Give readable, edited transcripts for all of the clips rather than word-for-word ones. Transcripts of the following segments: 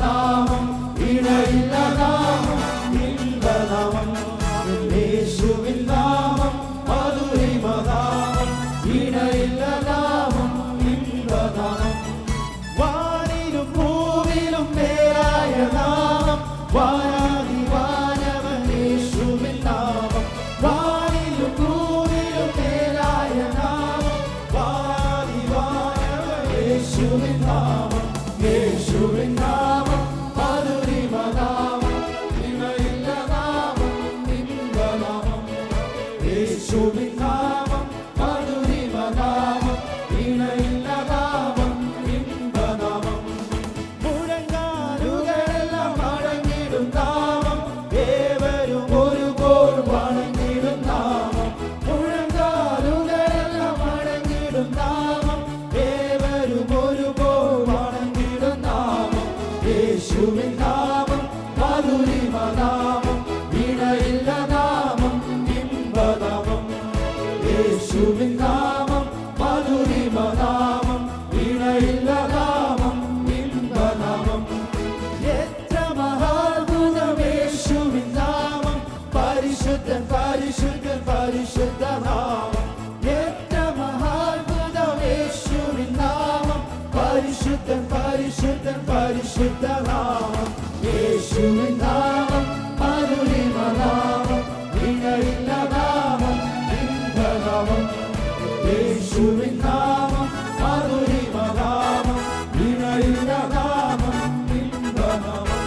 നാമം ഇണയില്ല നാമം ഇമ്പനാമം യേശുവിൻ നാമം മധുരിമ നാമം ഇണയില്ല നാമം ഇമ്പനാമം വാനിലും ഭൂമിയിലും മേലായ നാമം വാനാദി വാനവൻ യേശുവിൻ നാമം വാനിലും ഭൂമിയിലും മേലായ നാമം വാനാദി വാനവൻ യേശുവിൻ നാമം യേശുവിൻ നാമം മധുരിമ നാമം ഇണയില്ല നാമം ഇമ്പനാമം യേശുവിൻ നാമം മധുരിമ നാമം ഇണയില്ല നാമം ഇമ്പനാമം മുഴങ്ങാലുകളെല്ലാം അടങ്ങിടും നാമം ഏവരും ഒരുപോൽ വണങ്ങിടും നാമം മുഴങ്ങാലുകളെല്ലാം അടങ്ങിടും നാമം ഏവരും ഒരുപോൽ വണങ്ങിടും നാമം യേശുവിൻ നാമം മധുരിമ നാമം ഇണയില്ല നാമം ഇമ്പനാമം യേശുവിൻ നാമം മധുരിമ നാമം ഇണയില്ല നാമം ഇമ്പനാമം എത്ര മഹാത്ഭുതം യേശുവിൻ നാമം പരിശുദ്ധൻ പരിശുദ്ധൻ പരിശുദ്ധ നാമം എത്ര മഹാത്ഭുതം യേശുവിൻ നാമം പരിശുദ്ധൻ പരിശുദ്ധൻ പരിശുദ്ധ നാമം യേശുവിൻ നാമം മധുരിമ നാമം ഇണയില്ല നാമം ഇമ്പനാമം യേശുവിൻ നാമം മധുരിമ നാമം ഇണയില്ല നാമം ഇമ്പനാമം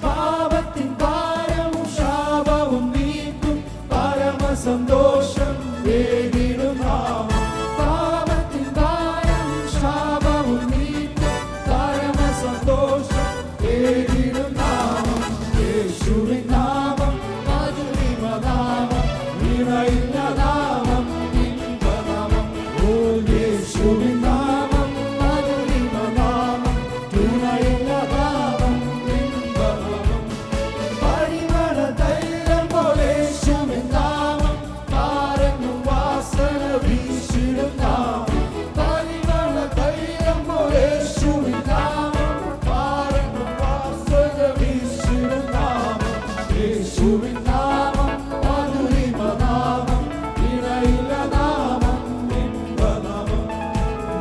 പാപത്തിൻ ഭാരവും ശാപവും നീക്കും പരമസന്തോഷം ഏകിടും നാമം പാപത്തിൻ ഭാരവും ശാപവും നീക്കും പരമസന്തോഷം ഏകിടും നാമം യേശുവിൻ നാമം മധുരിമ നാമം ഇണയില്ല നാമം ഇമ്പനാമം ഓ യേശുവിൻ നാമം മധുരിമ നാമം ഇണയില്ല നാമം ഇമ്പനാമം പരിമള തൈലം പോലെ യേശുവിൻ നാമം പാരങ്ങും വാസന വീശിടും നാമം പരിമള തൈലം പോലെ യേശുവിൻ നാമം പാരങ്ങും വാസന വീശിടും നാമം യേശുവിൻ നാമം മധുരിമ നാമം ഇണയില്ല നാമം ഇമ്പനാമം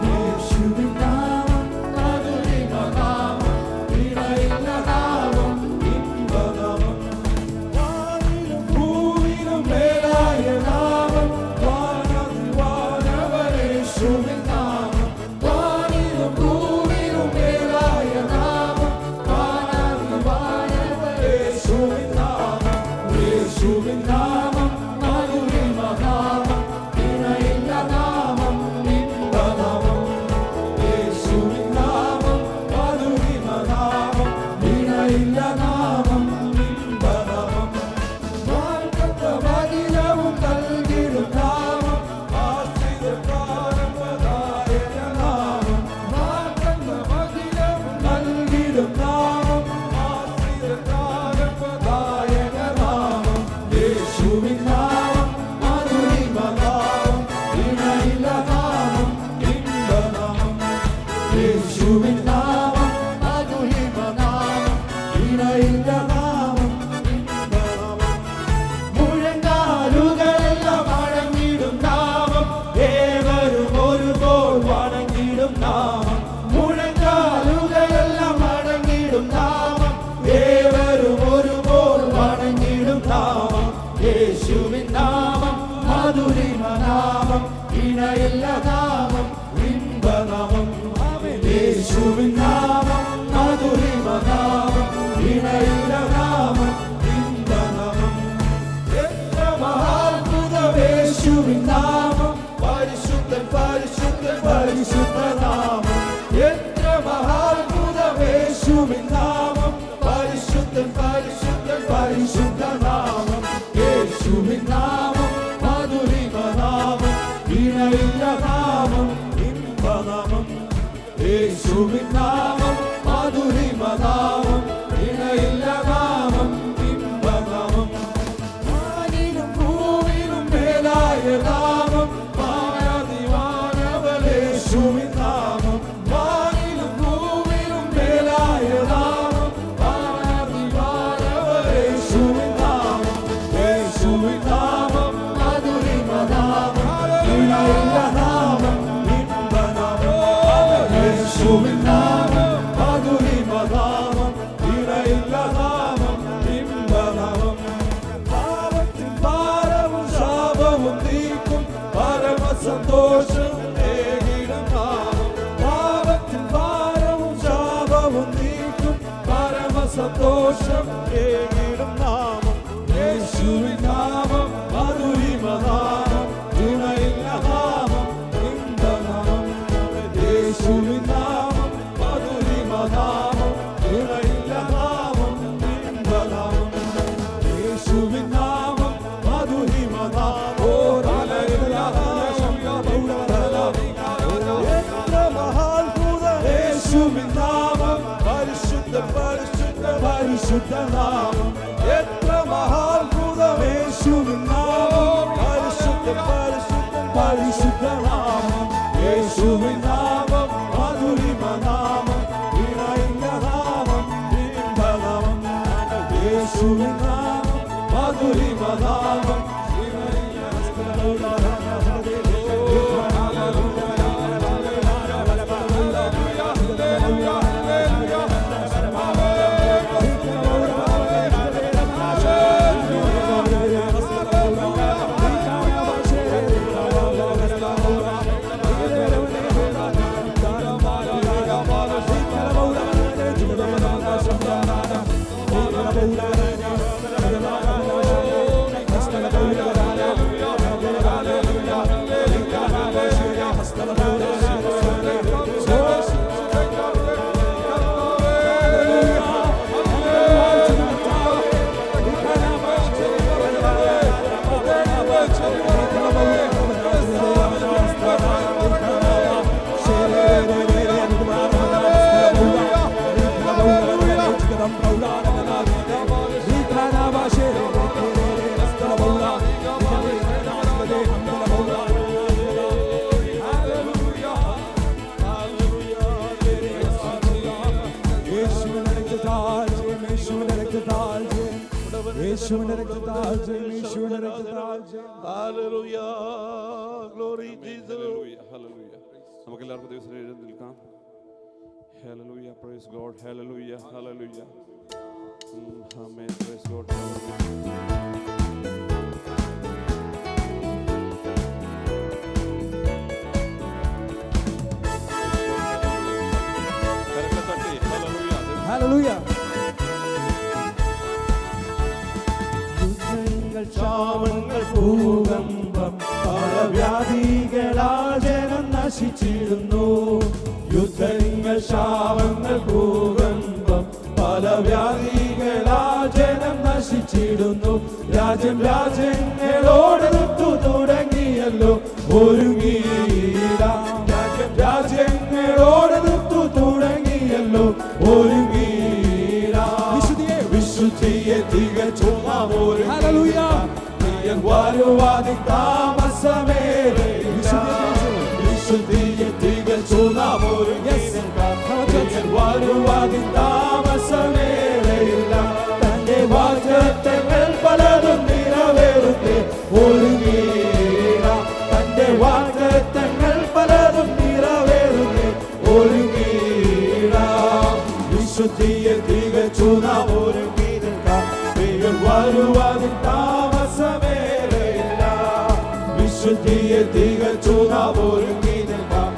യേശുവിൻ നാമം മധുരിമ നാമം ഇണയില്ല നാമം ഇമ്പനാമം വാനിലും ഭൂമിയിലും മേലായ നാമം വാനാദി വാനവൻ യേശുവിൻ നാമം വാനിലും ഭൂമിയിലും മേലായ നാമം വാനാദി വാനവൻ യേശുവിൻ നാമം യേശുവിൻ നാമം മധുരിമ നാമം ഇണയില്ല നാമം ഇമ്പനാമം യേശുവിൻ നാമം മധുരിമ നാമം ഇണയില്ല നാമം ഇമ്പനാമം വാഴ്ത്തപ്പെട്ട മകിലവും നൽകിടും നാമം ആശ്രിതപ്രാണപ്രദായക നാമം വാഴ്ത്തപ്പെട്ട മകിലവും നൽകിടും നാമം ആശ്രിതപ്രാണപ്രദായക നാമം യേശുവിൻ നാമം മധുരിമ നാമം ഇണയില്ല നാമം ഇമ്പനാമം യേശുവിൻ നാമം മധുരിമ നാമം ഇണയില്ല നാമം ഇമ്പനാമം മുഴങ്ങാലുകളെല്ലാം അടങ്ങിടും നാമം ഏവരും ഒരുപോൽ വണങ്ങിടും നാമം മുഴങ്ങാലുകളെല്ലാം അടങ്ങിടും നാമം ഏവരും ഒരുപോൽ വണങ്ങിടും നാമം യേശുവിൻ നാമം മധുരിമ നാമം ഇണയില്ല നാമം ഇമ്പനാമം യേശുവിൻ നാമം മധുരിമ നാമം ഇണയില്ല നാമം ഇമ്പനാമം എത്ര മഹാത്ഭുതം യേശുവിൻ നാമം പരിശുദ്ധൻ പരിശുദ്ധൻ പരിശുദ്ധ നാമം എത്ര മഹാത്ഭുതം യേശുവിൻ നാമം പരിശുദ്ധൻ പരിശുദ്ധൻ പരിശുദ്ധ നാമം യേശുവിൻ നാമം മധുരിമ നാമം ഇണയില്ല നാമം ഇമ്പനാമം യേശുവിൻ നാമം മധുരിമ നാമം ഇണയില്ല നാമം ഇമ്പനാമം വാനിലും ഭൂമിയിലും മേലായ നാമം വാനാദി വാനവൻ യേശുവിൻ നാമം വാനിലും ഭൂമിയിലും മേലായ നാമം സന്തോഷം ഏകിടും നാമം യേശുവിൻ നാമം മധുരിമ നാമം തുണയില്ല നാമം ഇമ്പനാമം യേശുവിൻ നാമം മധുരിമ നാമം തുണയില്ല നാമം ഇമ്പനാമം യേശുവിൻ നാമം മധുരിമ നാമം പരിശുദ്ധനാമം എത്ര മഹാത്ഭുതം യേശുവിൻ നാമം പരിശുദ്ധനാമം യേശുവിൻ നാമം മധുരിമ നാമം ഇണയില്ല നാമം ഇമ്പനാമം യേശുവിൻ നാമം മധുരിമ നാമം നമുക്കെല്ലാവർക്കും ദിവസം എഴുതി നിൽക്കാം. Hallelujah, praise God, hallelujah, hallelujah. Amen, praise God, hallelujah. യുദ്ധങ്ങൾ ക്ഷാമങ്ങൾ ഭൂകമ്പം പല വ്യാധികളാൽ ജനം നശിച്ചിരുന്നു. യുദ്ധങ്ങൾ ക്ഷാമങ്ങൾ ഭൂകമ്പം പല വ്യാധികളാൽ ജനം നശിച്ചിടുന്നു. രാജ്യം രാജ്യങ്ങളോടെടുത്തു തുടങ്ങിയല്ലോ ഒരുങ്ങിയിടാം. രാജ്യം രാജ്യങ്ങളോടെടുത്തു തുടങ്ങിയല്ലോ ഒരുങ്ങിയിടാം. വിശുദ്ധിയെ തികച്ചു നാം ഒരുങ്ങിയിടാം. വരുവാതി താമസമേറെ വിശുദ്ധിയെ തികച്ചു നാം ഒരുങ്ങിയിടാം. വരുവാതി താമസമേറെയില്ല. തന്റെ വാഗ്ദത്തങ്ങൾ പലതും നിറവേറുന്നേ ഒരുങ്ങിയിടാം. തന്റെ വാഗ്ദത്തങ്ങൾ പലതും നിറവേറുന്നേ ഒരുങ്ങിയിടാം. വിശുദ്ധിയെ തികച്ചു നാം ഒരുങ്ങിയിടാം. വരുവാതി താമസമേറെയില്ല. വിശുദ്ധിയെ തികച്ചു നാം ഒരുങ്ങിയിടാം.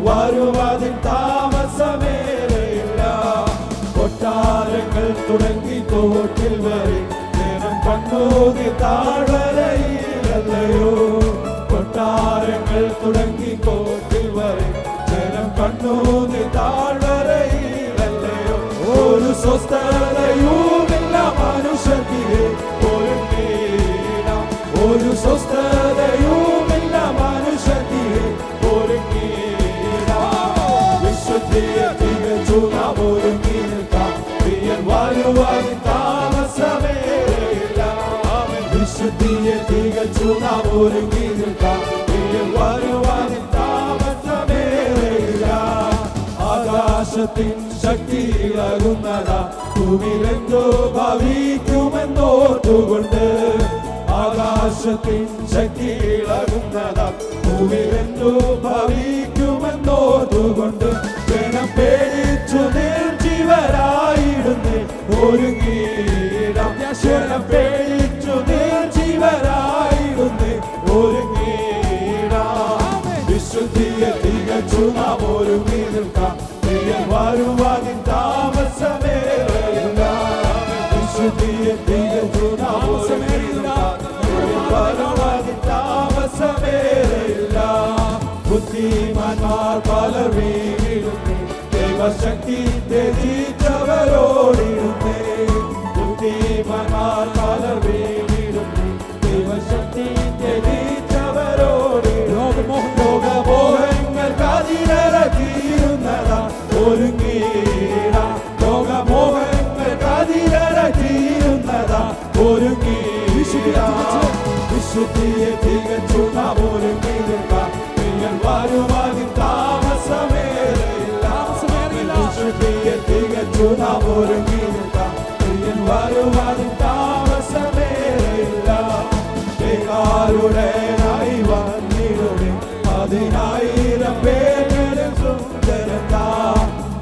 വരുവാതി താമസമേറെയില്ല. കൊട്ടാരങ്ങൾ തുടങ്ങി തോട്ടിൽ വരെ ജനം കണ്ണൂതി താഴ്വരയിലല്ലയോ. കൊട്ടാരങ്ങൾ തുടങ്ങി തോട്ടിൽ വരെ ജനം കണ്ണൂതി താഴ്വരയിലല്ലയോ. ഒരു സ്വസ്ഥതയുമില്ല മനുഷ്യത്തിലെ ഒരുങ്ങിയിടാം. ഒരു സ്വസ്ഥതയുമില്ല മനുഷ്യത്തിലെ ഒരുങ്ങിയിടാം. വിശുദ്ധിയെ തികച്ചു നാം ഒരുങ്ങി നിൽക്കാം. പ്രിയൻ വരുവാതി താമസമേറെയില്ല. വിശുദ്ധിയെ തികച്ചു നാം ഒരുങ്ങി നിൽക്കാം. പ്രിയൻ വരുവാതി താമസമേറെയില്ല. ആകാശത്തിൻ ശക്തി ഇളകുന്നതാ ഭൂമിയിലെന്തോ ഭവിക്കുമെന്നോർത്തുകൊണ്ട്. ആകാശത്തിൻ ശക്തി ഇളകുന്നതാ ഭൂമിയിലെന്തോ ഭവിക്കുമെന്നോർത്തുകൊണ്ട്. ജനം പേടിച്ചു നിർജീവരായിടുന്നേ ഒരുങ്ങിയിടാം. ജനം പേടിച്ചു നിർജീവരായിടുന്നേ ഒരുങ്ങിയിടാം. വിശുദ്ധിയെ തികച്ചു നാം ഒരുങ്ങി നിൽക്കാം. പ്രിയൻ വരുവാതി താമസമേറെയില്ല. ബുദ്ധിമാന്മാർ പലർ വീണിടുന്നേ, ദൈവശക്തി ത്യജിച്ചവരോടിടുന്നേ. ബുദ്ധിമാന്മാർ പലർ വീണിടുന്നേ, ദൈവശക്തി ത്യജിച്ചവരോടിടും. ലോകമോഹങ്ങൾക്ക് അതിരറ ഒരുങ്ങീട. ലോകമോഹങ്ങൾക്ക് അതിരറ ഒരുങ്ങീട. വിശുദ്ധിയെ തികച്ചു നാം ഒരുങ്ങിടുക. വരുവാതിൻ താമസമേറയില്ല. വിശുദ്ധിയെ തികച്ചു നാം ഒരുങ്ങിടുക. വരുവാതിൻ താമസമേറയില്ല. ബേകാരുടേനായി വന്നിടുവേ, 10,000 പേരിൽ സുന്ദരത്താ.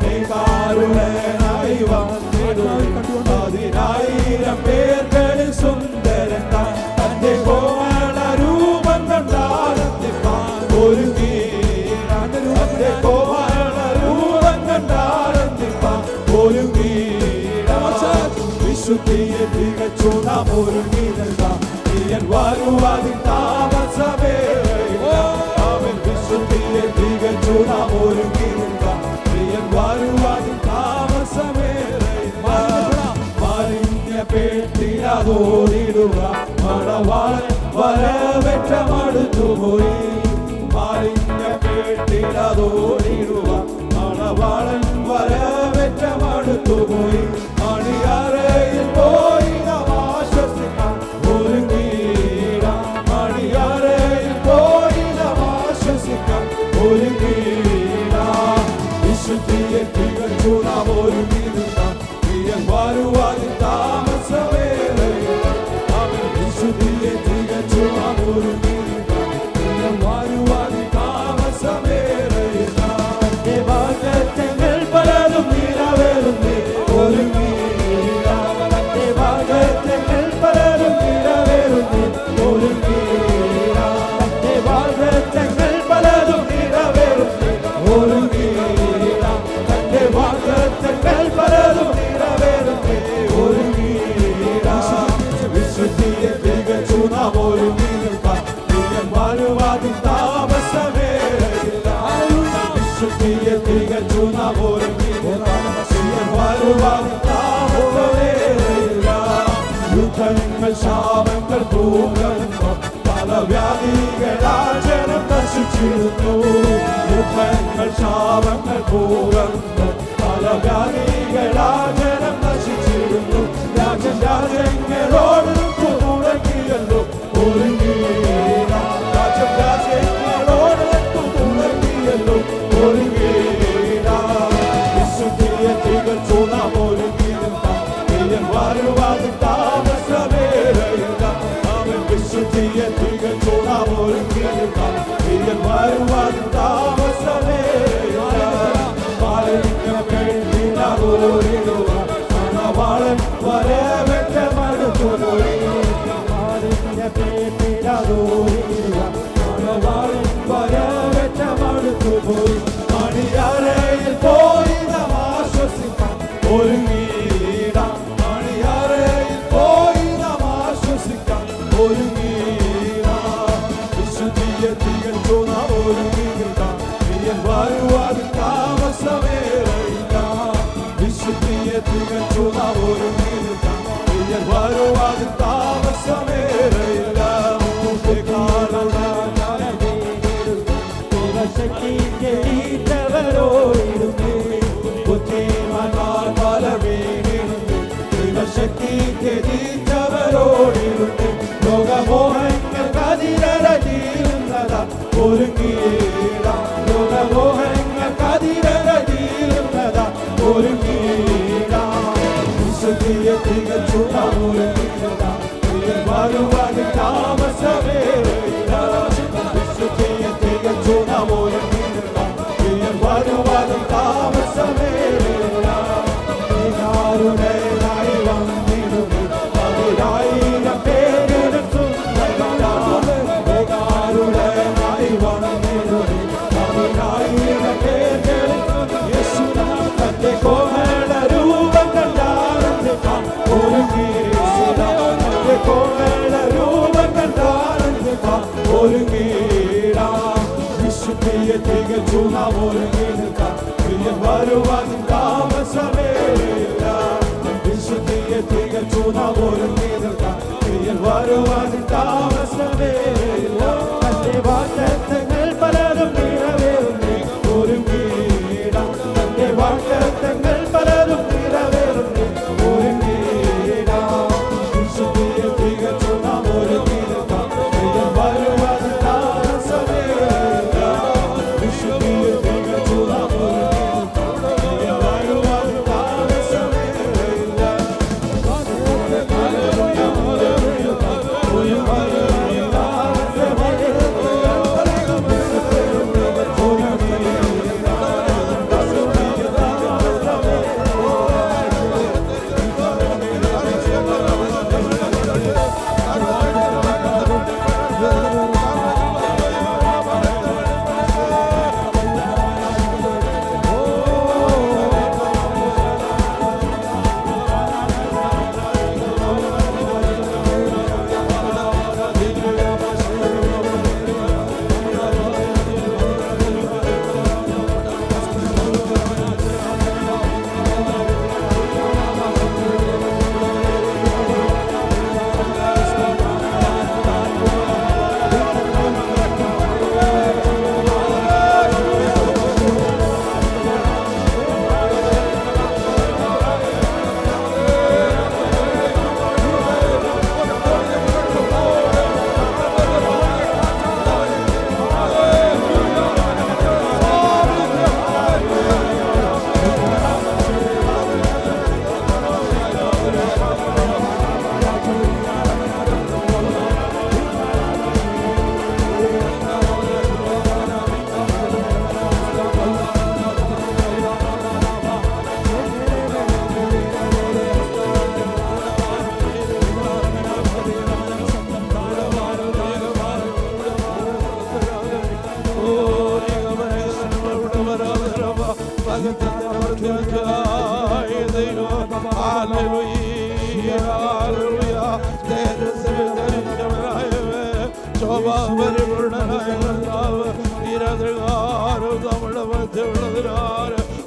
ബേകാരുടേനായി വന്നിടുവേ, 10,000 പേരിൽ സുന്ദരത്താ. തന്റെ കോമള രൂപം കണ്ടാരത്തിപ്പാൻ ഒരുങ്ങീട. തന്റെ കോമള രൂപം കണ്ടാരത്തിപ്പാൻ ഒരുങ്ങീട. വിശുദ്ധിയെ തികച്ചു നാം ഒരുങ്ങിടുക. വരുവാതിൻ താമസമേറയില്ല. അവൻ വിശുദ്ധിയെ തികച്ചു നാം ഒരുങ്ങിടുക. വരുവാതിൻ താമസമേറയില്ല. മാലിന്യപ്പെട്ടിടതോടിടുക. മണവാളൻ വരവേറ്റമടുത്തുപോയി. മാലിന്യപ്പെട്ടിടതോടിടുക. മണവാളൻ വരവേറ്റമടുത്തുപോയി. അണിയറയിൽ പോയി നാം ആശ്വസിക്കാൻ ഒരുങ്ങീട. അണിയറയിൽ പോയി നാം ആശ്വസിക്കാൻ ഒരുങ്ങീട. വിശുദ്ധിയെ തികച്ചു നാം ഒരുങ്ങിടുക. വരുവാതിൻ താമസമേറയില്ല. അവൻ വിശുദ്ധിയെ തികച്ചു നാം ഒരുങ്ങിടുക. വരുവാതിൻ താമസമേറയില്ല. വാഗ്ദത്തങ്ങൾ പലതും നിറവേറുന്നേ, ഒരുങ്ങിയില്ല. വാഗ്ദത്തങ്ങൾ പലതും നിറവേറുന്നേ, ഒരുങ്ങിയില്ല. വാഗ്ദത്തങ്ങൾ പലതും നിറവേറുന്നേ, ഒരുങ്ങിയില്ല. തന്റെ വാഗ്ദത്തങ്ങൾ പലതും നിറവേറുന്നേ, ഒരുങ്ങിയില്ല. വിശുദ്ധിയെ തികച്ചു നാം ഒരുങ്ങിടുക. വരുവാതിൻ താമസമേറയില്ല. വിശുദ്ധിയെ തികച്ചു നാം ഒരുങ്ങിടുക. വരുവാതിൻ താമസമേറയില്ല. യുദ്ധങ്ങൾ ശാപങ്ങൾ ഭൂകമ്പം പല വ്യാധികളാൽ ജനം നശിച്ചിരുന്നു. യുദ്ധങ്ങൾ ശാപങ്ങൾ ഭൂകമ്പം പല വ്യാധികളാൽ ജനം നശിച്ചിരുന്നു. രാജ്യങ്ങളോട് തുടങ്ങിയല്ലോ ഒരുങ്ങിയില്ല. രാജ്യങ്ങളോട് തുടങ്ങിയല്ലോ ഒരുങ്ങിയില്ല. വിശുദ്ധിയെ തികച്ചു നാം ഒരുങ്ങിടുക. വരുവാതിൻ താമസമേറയില്ല. അവൻ വിശുദ്ധിയെ തികച്ചു നാം ഒരുങ്ങിടുക. വരുവാതിൻ താമസമേറയില്ല. മാലിന്യപ്പെട്ടിടതോടിടുക. മണവാളൻ വരവേറ്റമടുത്തുപോയി. മാലിന്യപ്പെട്ടിടതോടിടുക. മണവാളൻ വരവേറ്റമടുത്തുപോയി. അണിയറയിൽ പോയി നാം ആശ്വസിക്കാൻ ഒരുങ്ങിയിട. അണിയറയിൽ പോയി നാം ആശ്വസിക്കാൻ ഒരുങ്ങിയിട. വിശുദ്ധിയെ തികച്ചു നാം ഒരുങ്ങിടുക. വരുവാതിൻ താമസമേറയില്ല. വിശുദ്ധിയെ തികച്ചു നാം ഒരുങ്ങിടുക. വരുവാതിൻ താമസമേറയില്ല. ശക്തി ജയിച്ചവരോടിടുന്നേ. ബുദ്ധിമാന്മാർ പലർ വീണിടുന്നേ, ദൈവശക്തി ജയിച്ചവരോടിടുന്നേ. ലോകമോഹങ്ങൾക്ക് അതിരറ ഒരുങ്ങിയിട. ലോകമോഹങ്ങൾക്ക് അതിരറ ഒരുങ്ങിയിട. വിശുദ്ധിയെ തികച്ചു നാം ഒരുങ്ങിടുക. വരുവാതിൻ താമസമേറയില്ല. വിശുദ്ധിയെ തികച്ചു നാം ഒരുങ്ങിടുക. വരുവാതിൻ താമസമേറയില്ല. ബേകാരുടേനായി വന്നിടുവേ, 10,000 പേരിൽ സുന്ദരത്താ. ബേകാരുടേനായി വന്നിടുവേ, 10,000 പേരിൽ യേശുനാം. തന്റെ കോമള രൂപം കണ്ടാരത്തിപ്പാൻ ഒരുങ്ങി. നാം ഒരുങ്ങി നിൽക്കാം. നീയിൽ വരുവാൻ താമസമേയില്ല. തന്റെ വാഗ്ദത്തങ്ങൾ പലതും നിറവേറുന്നേ ഒരുങ്ങിയിടാം. തന്റെ വാഗ്ദത്തങ്ങൾ പലതും നിറവേറുന്നേ ഒരുങ്ങിയിടാം. വിശുദ്ധിയിൽ തികച്ചു നാം ഒരുങ്ങി നിൽക്കാം. നീയിൽ വരുവാൻ താമസമേയില്ല. വിശുദ്ധിയിൽ തികച്ചു നാം ഒരുങ്ങി നിൽക്കാം. നീയിൽ വരുവാൻ താമസമേയില്ല.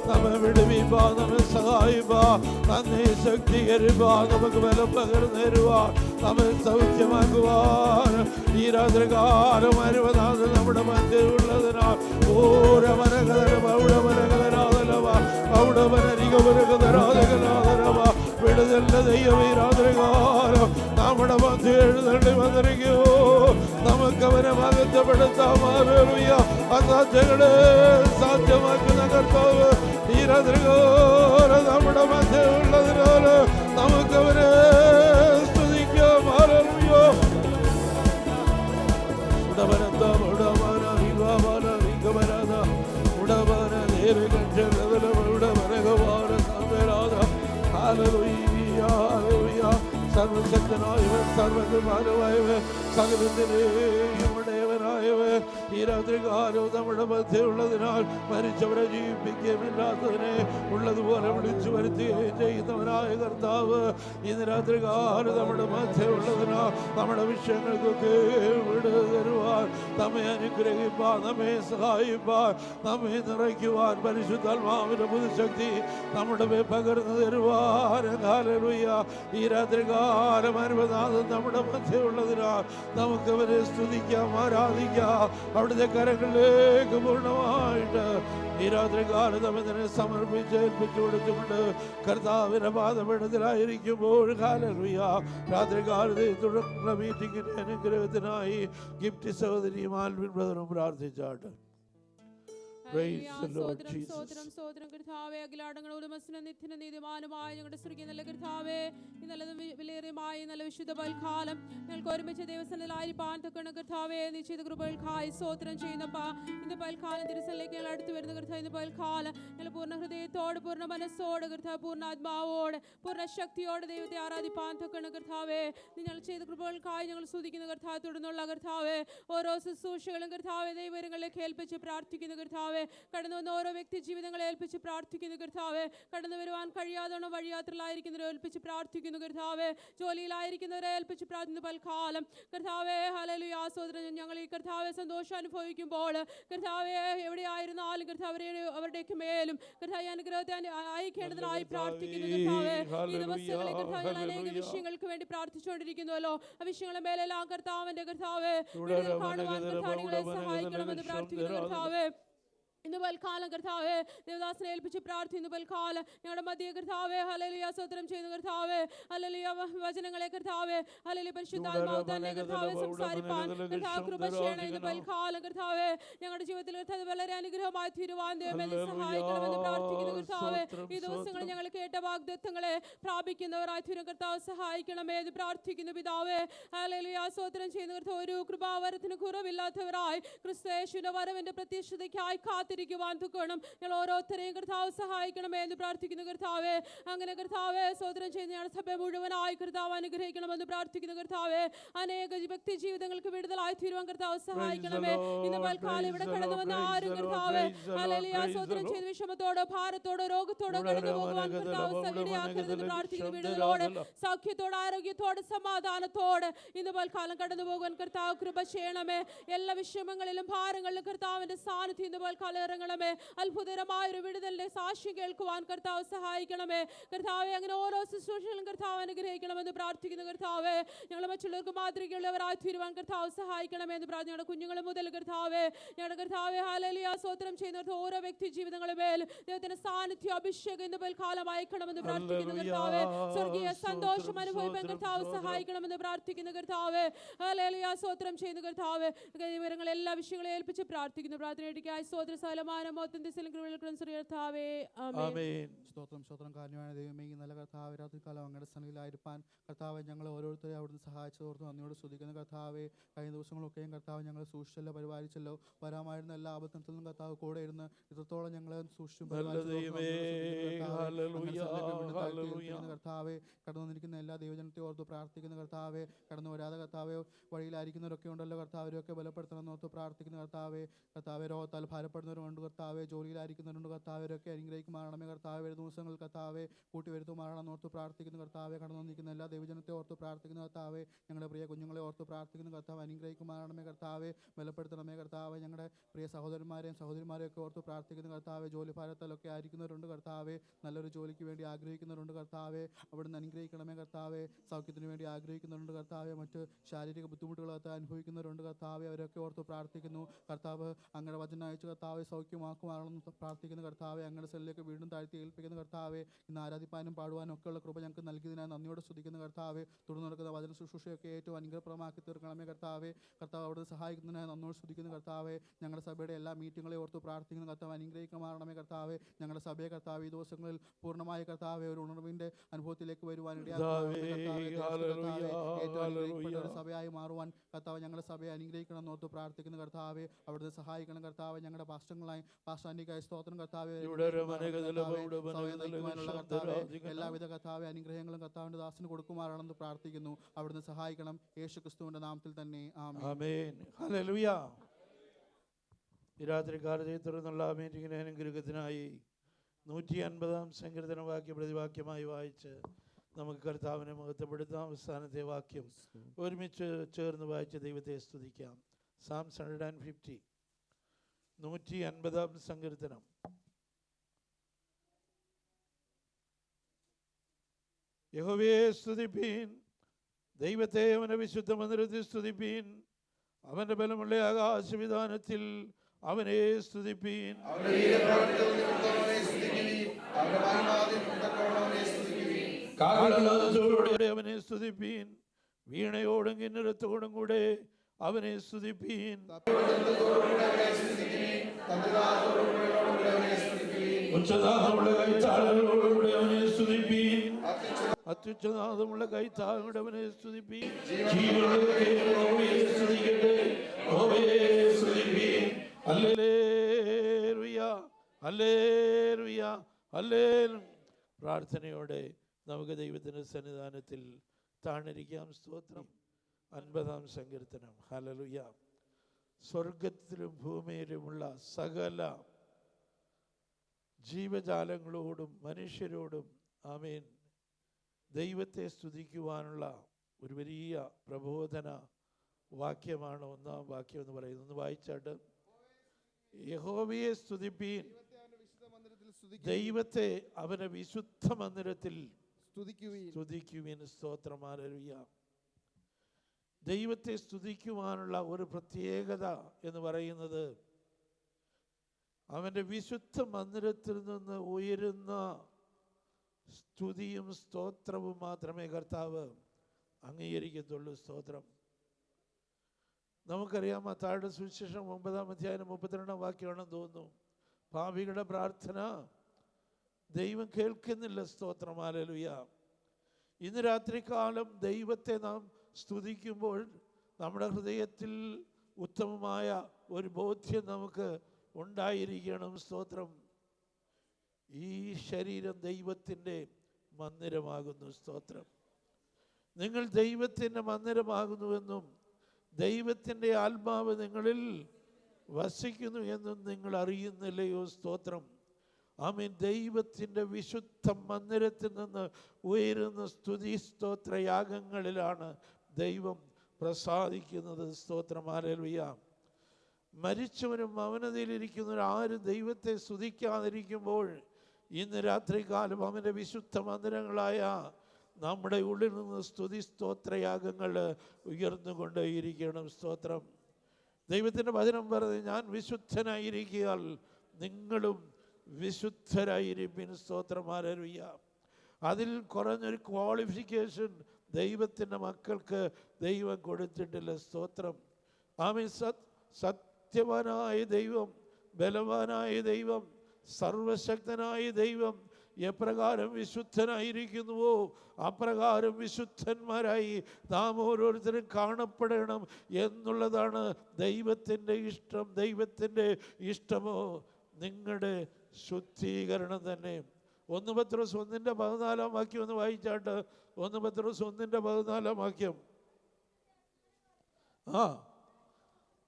നമ്മെ വിടുവിപ്പാ, നമ്മെ സഹായിപ്പാ, നന്ദി ശക്തീകരിപ്പാ, നമുക്ക് ബലം പകർന്നേരുവാൻ, നമ്മെ സൗഖ്യമാക്കുവാൻ ഈ രാത്രികാലം അരുവനാഥൻ നമ്മുടെ മധ്യ ഉള്ളതിനാൽ വിടുതല്ല ദൈവം ഈ രാത്രികാലം നമ്മുടെ മധ്യ എഴുന്നള്ളി വന്നിരിക്കൂ. നമുക്ക് അവനെ മഹത്വപ്പെടുത്താം. അസാധ്യങ്ങളെ സാധ്യമാക്കുന്ന കർത്താവ് ഈ രാത്രികാലം നമ്മുടെ മധ്യ ഉള്ളതിനാൽ നമുക്കവനെ സ്തുതിക്കാം. ഹല്ലേലൂയ. സർവശക്തനായവൻ, സർവ്വമാനമായവൻ, സകലത്തിലെയും ഉടയവനായവൻ ഈ രാത്രികാലം നമ്മുടെ മധ്യമുള്ളതിനാൽ മരിച്ചവരെ ജീവിപ്പിക്കുകയും ഇല്ലാത്തതിനെ ഉള്ളതുപോലെ വിളിച്ചു വരുത്തുകയും ചെയ്യുന്നവനായ കർത്താവ് ഇന്ന് രാത്രികാലം നമ്മുടെ മധ്യമുള്ളതിനാൽ നമ്മുടെ വിഷയങ്ങൾക്കൊക്കെ വിടുതൽ തരുവാൻ, നമ്മെ അനുഗ്രഹിപ്പാൻ, നമ്മെ സഹായിപ്പാൻ, നമ്മെ നിറയ്ക്കുവാൻ പരിശുദ്ധാത്മാവിന്റെ പുതുശക്തി നമ്മുടെ മേൽ പകർന്നു തരുവാൻ. ഹല്ലേലൂയ. ഈ രാത്രികാലം അരുവനാഥൻ നമ്മുടെ മധ്യമുള്ളതിനാൽ നമുക്ക് അവരെ സ്തുതിക്കാം, ആരാധിക്കാം. അവിടുത്തെ കരങ്ങളിലേക്ക് പൂർണ്ണമായിട്ട് ഈ രാത്രികാലം നമ്മെ തന്നെ സമർപ്പിച്ച് ഏൽപ്പിച്ചു കൊടുത്തുകൊണ്ട് കർത്താവിന്റെ പാദപീഠത്തിലായിരിക്കുമ്പോൾ ഹല്ലേലൂയ രാത്രികാലത്തെ തുടർന്നുള്ള മീറ്റിംഗിന്റെ അനുഗ്രഹത്തിനായി ഗിഫ്റ്റ് സഹോദരിയും ആൽവിൻ ബ്രദറും പ്രാർത്ഥിച്ചാട്ട്. നല്ല വിശുദ്ധ പൽക്കാലം ഞങ്ങൾക്ക് ഒരുമിച്ച് ദിവസങ്ങളിലായിരിക്കാൻ തക്കണം കർത്താവേ. നിശ്ചിത കൃപകൾക്കായി സ്തോത്രം ചെയ്യുന്നപ്പാ. ഇന്ന് പൽക്കാലം തിരുസലിലേക്ക് ഞങ്ങൾ അടുത്ത് വരുന്ന കർത്താവ് ഇന്ന് പൽക്കാലം ഞങ്ങൾ പൂർണ്ണ ഹൃദയത്തോട്, പൂർണ്ണ മനസ്സോട് കർത്താവ്, പൂർണ്ണ ആത്മാവോട്, പൂർണ്ണ ശക്തിയോട് ദൈവത്തെ ആരാധിപ്പാൻ തക്കണം കർത്താവേ. നിങ്ങൾ ചെയ്ത കൃപകൾക്കായി ഞങ്ങൾ സ്തുതിക്കുന്ന കർത്താവ്. തുടർന്നുള്ള കർത്താവേ ഓരോ ശുശ്രൂഷകളും കർത്താവേ ദൈവങ്ങളിലേക്ക് ഏൽപ്പിച്ച് പ്രാർത്ഥിക്കുന്ന കർത്താവേ. കർത്താവെ. കടന്നു വന്ന ഓരോ വ്യക്തി ജീവിതങ്ങളെ ഏൽപ്പിച്ച് പ്രാർത്ഥിക്കുന്നു കർത്താവെ. കടന്നു വരുവാൻ കഴിയാതെ വഴിയാത്രയിലായിരിക്കുന്നവരെ ഏൽപ്പിച്ച് പ്രാർത്ഥിക്കുന്നു കർത്താവെ. ജോലിയിലായിരിക്കുന്നവരെ ഏൽപ്പിച്ച് പ്രാർത്ഥിക്കുന്നു പൽക്കാലം കർത്താവെ. ഹല്ലേലൂയ. സ്തോത്രം. ഞങ്ങൾ ഈ കർത്താവെ സന്തോഷം അനുഭവിക്കുമ്പോൾ കർത്താവെ എവിടെയായിരുന്നാലും കർത്താവരെ അവരുടെയൊക്കെ മേലും കർത്താവ് അനുഗ്രഹത്തെ അയക്കേണ്ടതിനായി പ്രാർത്ഥിക്കുന്നു കർത്താവെ. ഈ ദിവസങ്ങളിൽ കർത്താവ് അനേക വിഷയങ്ങൾക്ക് വേണ്ടി പ്രാർത്ഥിച്ചുകൊണ്ടിരിക്കുന്നുവല്ലോ. ആ വിഷയങ്ങളുടെ മേലെല്ലാം കർത്താവിന്റെ കർത്താവെ കാണുവാൻ കർത്താവികളെ സഹായിക്കണമെന്ന് പ്രാർത്ഥിക്കുന്നു കർത്താവെ. ഇന്ന് പൽക്കാലം കർത്താവെ ദേവദാസനെ ഏൽപ്പിച്ച് പ്രാർത്ഥിക്കുന്നു പൽക്കാലം ഞങ്ങളുടെ മധ്യ കർത്താവെ. ഹല്ലേലൂയ. സ്തോത്രം ചെയ്യുന്നു കർത്താവെ. ഹല്ലേലൂയ. വചനങ്ങളെ കർത്താവെ ഹല്ലേലൂയ പരിശുദ്ധാത്മാവ് തന്നെ കർത്താവെ സംസാരിപ്പാൻ കർത്താവ് കൃപ ചെയ്യണം ഇന്ന് പൽക്കാലം കർത്താവെ. ഞങ്ങളുടെ ജീവിതത്തിൽ കർത്താവ് വളരെ അനുഗ്രഹമായി തീരുവാൻ ദൈവമേ സഹായിക്കണമെന്ന് പ്രാർത്ഥിക്കുന്നു കർത്താവെ. ഈ ദിവസങ്ങളിൽ ഞങ്ങൾ കേട്ട വാഗ്ദത്തങ്ങളെ പ്രാപിക്കുന്നവരായി തീരും കർത്താവ് സഹായിക്കണമേ എന്ന് പ്രാർത്ഥിക്കുന്നു പിതാവേ. ഹല്ലേലൂയ. സ്തോത്രം ചെയ്യുന്നു കർത്താവ്. ഒരു കൃപാവരത്തിന് കുറവില്ലാത്തവരായി ക്രിസ്തുയേശുവിന്റെ വരവിന്റെ പ്രത്യക്ഷതയ്ക്കായി കാത്തിരിക്കുവാൻ തുക്കണം ഞങ്ങൾ ഓരോരുത്തരെയും കർത്താവ് സഹായിക്കണമേ എന്ന് പ്രാർത്ഥിക്കുന്നു കർത്താവെ. അങ്ങനെ കർത്താവെ സ്തോത്രം ചെയ്യുന്ന ഞങ്ങളുടെ സഭ മുഴുവനായി കർത്താവ് അനുഗ്രഹിക്കണമെന്ന് പ്രാർത്ഥിക്കുന്നു കർത്താവെ. അനേക വ്യക്തി ജീവിതങ്ങൾക്ക് വിടുതലായി തീരുവാൻ കർത്താവ് സഹായിക്കണമേ. ഇന്ന് പൽക്കാലം ഇവിടെ കടന്നു വന്ന ആരും കർത്താവെ ഹല്ലേലൂയ സ്തോത്രം ചെയ്ത് വിഷമത്തോടോ ഭാരത്തോടോ രോഗത്തോടോ കടന്നു പോകുവാൻ കർത്താവ് ഇടയാക്കരുതെന്ന് പ്രാർത്ഥിക്കുന്നു. വിടുതലോടെ സൗഖ്യത്തോടെ ആരോഗ്യത്തോടെ സമാധാനത്തോടെ ഇന്ന് പൽക്കാലം കടന്നു പോകുവാൻ കർത്താവ് കൃപ ചെയ്യണമേ. എല്ലാ വിഷമങ്ങളിലും ഭാരങ്ങളിലും കർത്താവിന്റെ സാന്നിധ്യം ഇന്ന് പൽക്കാലം ഇറങ്ങണമേ. അത്ഭുതകരമായൊരു വിടുതലിന്റെ സാക്ഷ്യം കേൾക്കുവാൻ കർത്താവ് സഹായിക്കണമേ കർത്താവെ. അങ്ങനെ ഓരോ ശുശ്രൂഷകളും കർത്താവ് അനുഗ്രഹിക്കണമെന്ന് പ്രാർത്ഥിക്കുന്നു കർത്താവെ. ഞങ്ങൾ മറ്റുള്ളവർക്ക് മാതൃകയുള്ളവരായി തീരുവാൻ കർത്താവ് സഹായിക്കണമേ എന്ന് പ്രാർത്ഥിക്കുന്നു. ഞങ്ങളുടെ കുഞ്ഞുങ്ങൾ മുതൽ കർത്താവെ ഞങ്ങളുടെ കർത്താവെ ഹല്ലേലൂയ സ്തോത്രം ചെയ്യുന്ന ഓരോ വ്യക്തി ജീവിതങ്ങളുടെ മേൽ ദൈവത്തിന്റെ സാന്നിധ്യം അഭിഷേകം ഇന്ന് പൽക്കാലം അയക്കണമെന്ന് പ്രാർത്ഥിക്കുന്നു കർത്താവെ. സ്വർഗീയ സന്തോഷം അനുഭവിക്കാൻ കർത്താവ് സഹായിക്കണമെന്ന് പ്രാർത്ഥിക്കുന്നു കർത്താവെ. ഹല്ലേലൂയ സ്തോത്രം ചെയ്യുന്നു കർത്താവെ. വിവരങ്ങൾ എല്ലാ വിഷയങ്ങളെ ഏൽപ്പിച്ച് പ്രാർത്ഥിക്കുന്നു. പ്രാർത്ഥനയ്ക്കായി സ്തോത്ര സകലമാനം മൊത്തം ദിശയിലും കൃപയിലും കർത്താവേ ആമേൻ. സ്തോത്രം സ്തോത്രം. കാരണമായ ദൈവമേ ഈ നല്ല കർത്താവ് രാത്രികാലം അങ്ങയുടെ സന്നിധിയിലായിരിക്കാൻ കർത്താവെ ഞങ്ങൾ ഓരോരുത്തരെ അവിടുന്ന് സഹായിച്ചതോർത്ത് നന്ദിയോട് സ്തുതിക്കുന്ന കർത്താവെ. കഴിഞ്ഞ ദിവസങ്ങളൊക്കെയും കർത്താവ് ഞങ്ങളെ സൂക്ഷിച്ചല്ലോ പരിപാലിച്ചല്ലോ. വരാമായിരുന്ന എല്ലാ ആപത്തിൽ നിന്നും കർത്താവ് കൂടെ ഇരുന്ന് ഇത്രത്തോളം ഞങ്ങളെ സൂക്ഷിച്ചും കർത്താവെ. കടന്നു വന്നിരിക്കുന്ന എല്ലാ ദൈവജനത്തെ ഓർത്ത് പ്രാർത്ഥിക്കുന്ന കർത്താവെ. കടന്നു വരാതെ കർത്താവെ വഴിയിലായിരിക്കുന്നവരൊക്കെ ഉണ്ടല്ലോ കർത്താവരൊക്കെ ബലപ്പെടുത്തണം ഓർത്ത് പ്രാർത്ഥിക്കുന്ന കർത്താവെ. കർത്താവെ രോഗത്താൽ ഭാരപ്പെടുന്നവരുണ്ട് കർത്താവെ. ജോലിയിലായിരിക്കുന്നവരുണ്ട് കർത്താവരൊക്കെ അനുഗ്രഹിക്കുമാറണമേ കർത്താവെ. വരുന്ന ദിവസങ്ങൾ കർത്താവെ കൂട്ടി വരുത്തുമാറണം ഓർത്ത് പ്രാർത്ഥിക്കുന്ന കർത്താവെ. കടന്നു വന്നിരിക്കുന്ന എല്ലാ ദൈവജനത്തെ ഓർത്ത് പ്രാർത്ഥിക്കുന്ന കർത്താവെ. ഞങ്ങളുടെ പ്രിയ കുഞ്ഞുങ്ങളെ ഓർത്ത് പ്രാർത്ഥിക്കുന്ന കർത്താവ് അനുഗ്രഹിക്കുമാറണമേ കർത്താവെ. ബലപ്പെടുത്തണമേ കർത്താവെ. ഞങ്ങളുടെ പ്രിയ സഹോദരന്മാരെയും സഹോദരിമാരെയൊക്കെ ഓർത്ത് പ്രാർത്ഥിക്കുന്ന കർത്താവെ. ജോലി ഭാരത്താലൊക്കെ ആയിരിക്കുന്നവരുണ്ട് കർത്താവെ. നല്ലൊരു ജോലിക്ക് വേണ്ടി ആഗ്രഹിക്കുന്നവരുണ്ട് കർത്താവെ. അവിടുന്ന് അനുഗ്രഹിക്കണമേ കർത്താവെ. സൗഖ്യത്തിന് വേണ്ടി ആഗ്രഹിക്കുന്നവരുണ്ട് കർത്താവെ. മറ്റ് ശാരീരിക ബുദ്ധിമുട്ടുകളൊക്കെ അനുഭവിക്കുന്നവരുണ്ട് കർത്താവെ. അവരൊക്കെ ഓർത്ത് പ്രാർത്ഥിക്കുന്നു കർത്താവ്. അങ്ങയുടെ വചനം അയച്ചു കർത്താവെ സൗഖ്യമാക്കുമാണെന്ന് പ്രാർത്ഥിക്കുന്ന കർത്താവെ. അങ്ങയുടെ സെല്ലിലേക്ക് വീണ്ടും താഴ്ത്തി ഏൽപ്പിക്കുന്ന കർത്താവെ. ഇന്ന് ആരാധിപ്പാനും പാടുവാനും ഒക്കെയുള്ള കൃപ ഞങ്ങൾക്ക് നൽകിയതിനായി നന്ദിയോടെ സ്തുതിക്കുന്ന കർത്താവെ. തുടർന്ന് നടക്കുന്ന വചന ശുശ്രൂഷയൊക്കെ ഏറ്റവും അനുഗ്രഹപ്രദമാക്കി തീർക്കണമേ കർത്താവെ. കർത്താവ് അവിടെ സഹായിക്കുന്നതിനായി നന്ദിയോട് സ്തുതിക്കുന്ന കർത്താവെ. ഞങ്ങളുടെ സഭയുടെ എല്ലാ മീറ്റിങ്ങളെ ഓർത്ത് പ്രാർത്ഥിക്കുന്ന കർത്താവ് അനുഗ്രഹിക്കമാറണമേ കർത്താവെ. ഞങ്ങളുടെ സഭയെ കർത്താവ് ഈ ദിവസങ്ങളിൽ പൂർണ്ണമായ കർത്താവെ ഒരു ഉണർവിന്റെ അനുഭവത്തിലേക്ക് വരുവാൻ ഒരു സഭയായി മാറുവാൻ കർത്താവ് ഞങ്ങളുടെ സഭയെ അനുഗ്രഹിക്കണം എന്നോർത്ത് പ്രാർത്ഥിക്കുന്ന കർത്താവെ. അവിടുത്തെ സഹായിക്കണം കർത്താവ്. ഞങ്ങളുടെ പാസ്റ്റങ്ങളായി പാസ്റ്റാൻഡിക്കായി സ്തോത്രം കർത്താവെ. എല്ലാവിധ കർത്താവെ അനുഗ്രഹങ്ങളും കർത്താവിന്റെ ദാസന് കൊടുക്കുമാറാണെന്ന് പ്രാർത്ഥിക്കുന്നു. അവിടുന്ന് സഹായിക്കണം യേശു ക്രിസ്തുവിന്റെ നാമത്തിൽ തന്നെ ആമേൻ. ഹല്ലേലൂയ. ഈ രാത്രികാലത്തെ തുടർന്നുള്ള മീറ്റിംഗിന് അനുഗ്രഹത്തിനായി 150-ാം സങ്കീർത്തന വാക്യ പ്രതിവാക്യമായി വായിച്ച് നമുക്ക് കർത്താവിനെ മഹത്വപ്പെടുത്താം. അവസാനത്തെ വാക്യം ഒരുമിച്ച് ചേർന്ന് വായിച്ച് ദൈവത്തെ സ്തുതിക്കാം. Psalms 150, 150-ാം സങ്കീർത്തനം. യഹോവയെ സ്തുതിപ്പീൻ, ദൈവത്തെ അവന്റെ വിശുദ്ധ മന്ദിരത്തിൽ സ്തുതിപ്പീൻ, അവന്റെ ബലമുള്ള ആകാശവിധാനത്തിൽ അവനെ സ്തുതിപ്പീൻ. കാഹളത്തോടെ അവനെ സ്തുതിപ്പീൻ, വീണയോടും കിന്നരത്തോടും കൂടെ അവനെ സ്തുതിപ്പീൻ. ഉച്ചനാദമുള്ള കൈത്താളങ്ങളോടുകൂടെ അവനെ സ്തുതിപ്പീൻ, അത്യുച്ചനാദമുള്ള കൈത്താളങ്ങളുടെ അവനെ സ്തുതിപ്പീൻ. സ്തുതിക്കട്ടെ, സ്തുതിപ്പീൻ. ഹല്ലേലൂയ, ഹല്ലേലൂയ, ഹല്ലേലൂയ. പ്രാർത്ഥനയോടെ നമുക്ക് ദൈവത്തിന്റെ സന്നിധാനത്തിൽ താണിരിക്കാം. സ്തോത്രം. 50-ാം സങ്കീർത്തനം. ഹല്ലേലൂയ. സ്വർഗത്തിലും ഭൂമിയിലുമുള്ള സകല ജീവജാലങ്ങളോടും മനുഷ്യരോടും ആമേൻ ദൈവത്തെ സ്തുതിക്കുവാനുള്ള ഒരു വലിയ പ്രബോധന വാക്യമാണ് ഒന്നാം വാക്യം എന്ന് പറയുന്നത്. ഒന്ന് വായിച്ചാട്ട്. യഹോവയെ സ്തുതിപ്പീൻ, ദൈവത്തെ അവന്റെ വിശുദ്ധ മന്ദിരത്തിൽ സ്തുതിക്കുവിൻ. സ്തോത്രം. ഹല്ലേലൂയ. ദൈവത്തെ സ്തുതിക്കുവാനുള്ള ഒരു പ്രത്യേകത എന്ന് പറയുന്നത് അവന്റെ വിശുദ്ധ മന്ദിരത്തിൽ നിന്ന് ഉയരുന്ന സ്തുതിയും സ്തോത്രവും മാത്രമേ കർത്താവ് അംഗീകരിക്കത്തുള്ളൂ. സ്തോത്രം. നമുക്കറിയാം മത്തായിയുടെ സുവിശേഷം 9-ാം അധ്യായം 32-ാം വാക്യമാണെന്ന് തോന്നുന്നു. പാപികളുടെ പ്രാർത്ഥന ദൈവം കേൾക്കുന്നില്ല. സ്തോത്രം. ഹല്ലേലൂയ. ഇന്ന് രാത്രികാലം ദൈവത്തെ നാം സ്തുതിക്കുമ്പോൾ നമ്മുടെ ഹൃദയത്തിൽ ഉത്തമമായ ഒരു ബോധ്യം നമുക്ക് ഉണ്ടായിരിക്കണം. സ്തോത്രം. ഈ ശരീരം ദൈവത്തിൻ്റെ മന്ദിരമാകുന്നു. സ്തോത്രം. നിങ്ങൾ ദൈവത്തിൻ്റെ മന്ദിരമാകുന്നുവെന്നും ദൈവത്തിൻ്റെ ആത്മാവ് നിങ്ങളിൽ വസിക്കുന്നു എന്നും നിങ്ങൾ അറിയുന്നില്ലയോ? സ്തോത്രം. ആമേൻ. ദൈവത്തിൻ്റെ വിശുദ്ധ മന്ദിരത്തിൽ നിന്ന് ഉയരുന്ന സ്തുതി സ്തോത്രയാഗങ്ങളിലാണ് ദൈവം പ്രസാദിക്കുന്നത്. സ്തോത്രം. ഹല്ലേലൂയ. മരിച്ചവനും അവനതയിലിരിക്കുന്നവരും ആരും ദൈവത്തെ സ്തുതിക്കാതിരിക്കുമ്പോൾ ഇന്ന് രാത്രികാലം അവൻ്റെ വിശുദ്ധ മന്ദിരങ്ങളായ നമ്മുടെ ഉള്ളിൽ നിന്ന് സ്തുതി സ്തോത്രയാഗങ്ങൾ ഉയർന്നുകൊണ്ടേയിരിക്കണം. സ്തോത്രം. ദൈവത്തിൻ്റെ വചനം പറഞ്ഞ് ഞാൻ വിശുദ്ധനായിരിക്കാൻ നിങ്ങളും വിശുദ്ധരായിരിപ്പിൻ. സ്തോത്രം. ഹല്ലേലൂയ. അതിൽ കുറഞ്ഞൊരു ക്വാളിഫിക്കേഷൻ ദൈവത്തിൻ്റെ മക്കൾക്ക് ദൈവം കൊടുത്തിട്ടില്ല. സ്തോത്രം. ആമേൻ. സത്യവാനായ ദൈവം, ബലവാനായ ദൈവം, സർവശക്തനായ ദൈവം എപ്രകാരം വിശുദ്ധനായിരിക്കുന്നുവോ അപ്രകാരം വിശുദ്ധന്മാരായി നാം ഓരോരുത്തരും കാണപ്പെടണം എന്നുള്ളതാണ് ദൈവത്തിൻ്റെ ഇഷ്ടം. ദൈവത്തിൻ്റെ ഇഷ്ടമോ നിങ്ങളുടെ ശുദ്ധീകരണം തന്നെ. 1 പത്രോസ് 1:14 വാക്യം ഒന്ന് വായിച്ചാട്ട്. 1 പത്രോസ് 1:14 വാക്യം.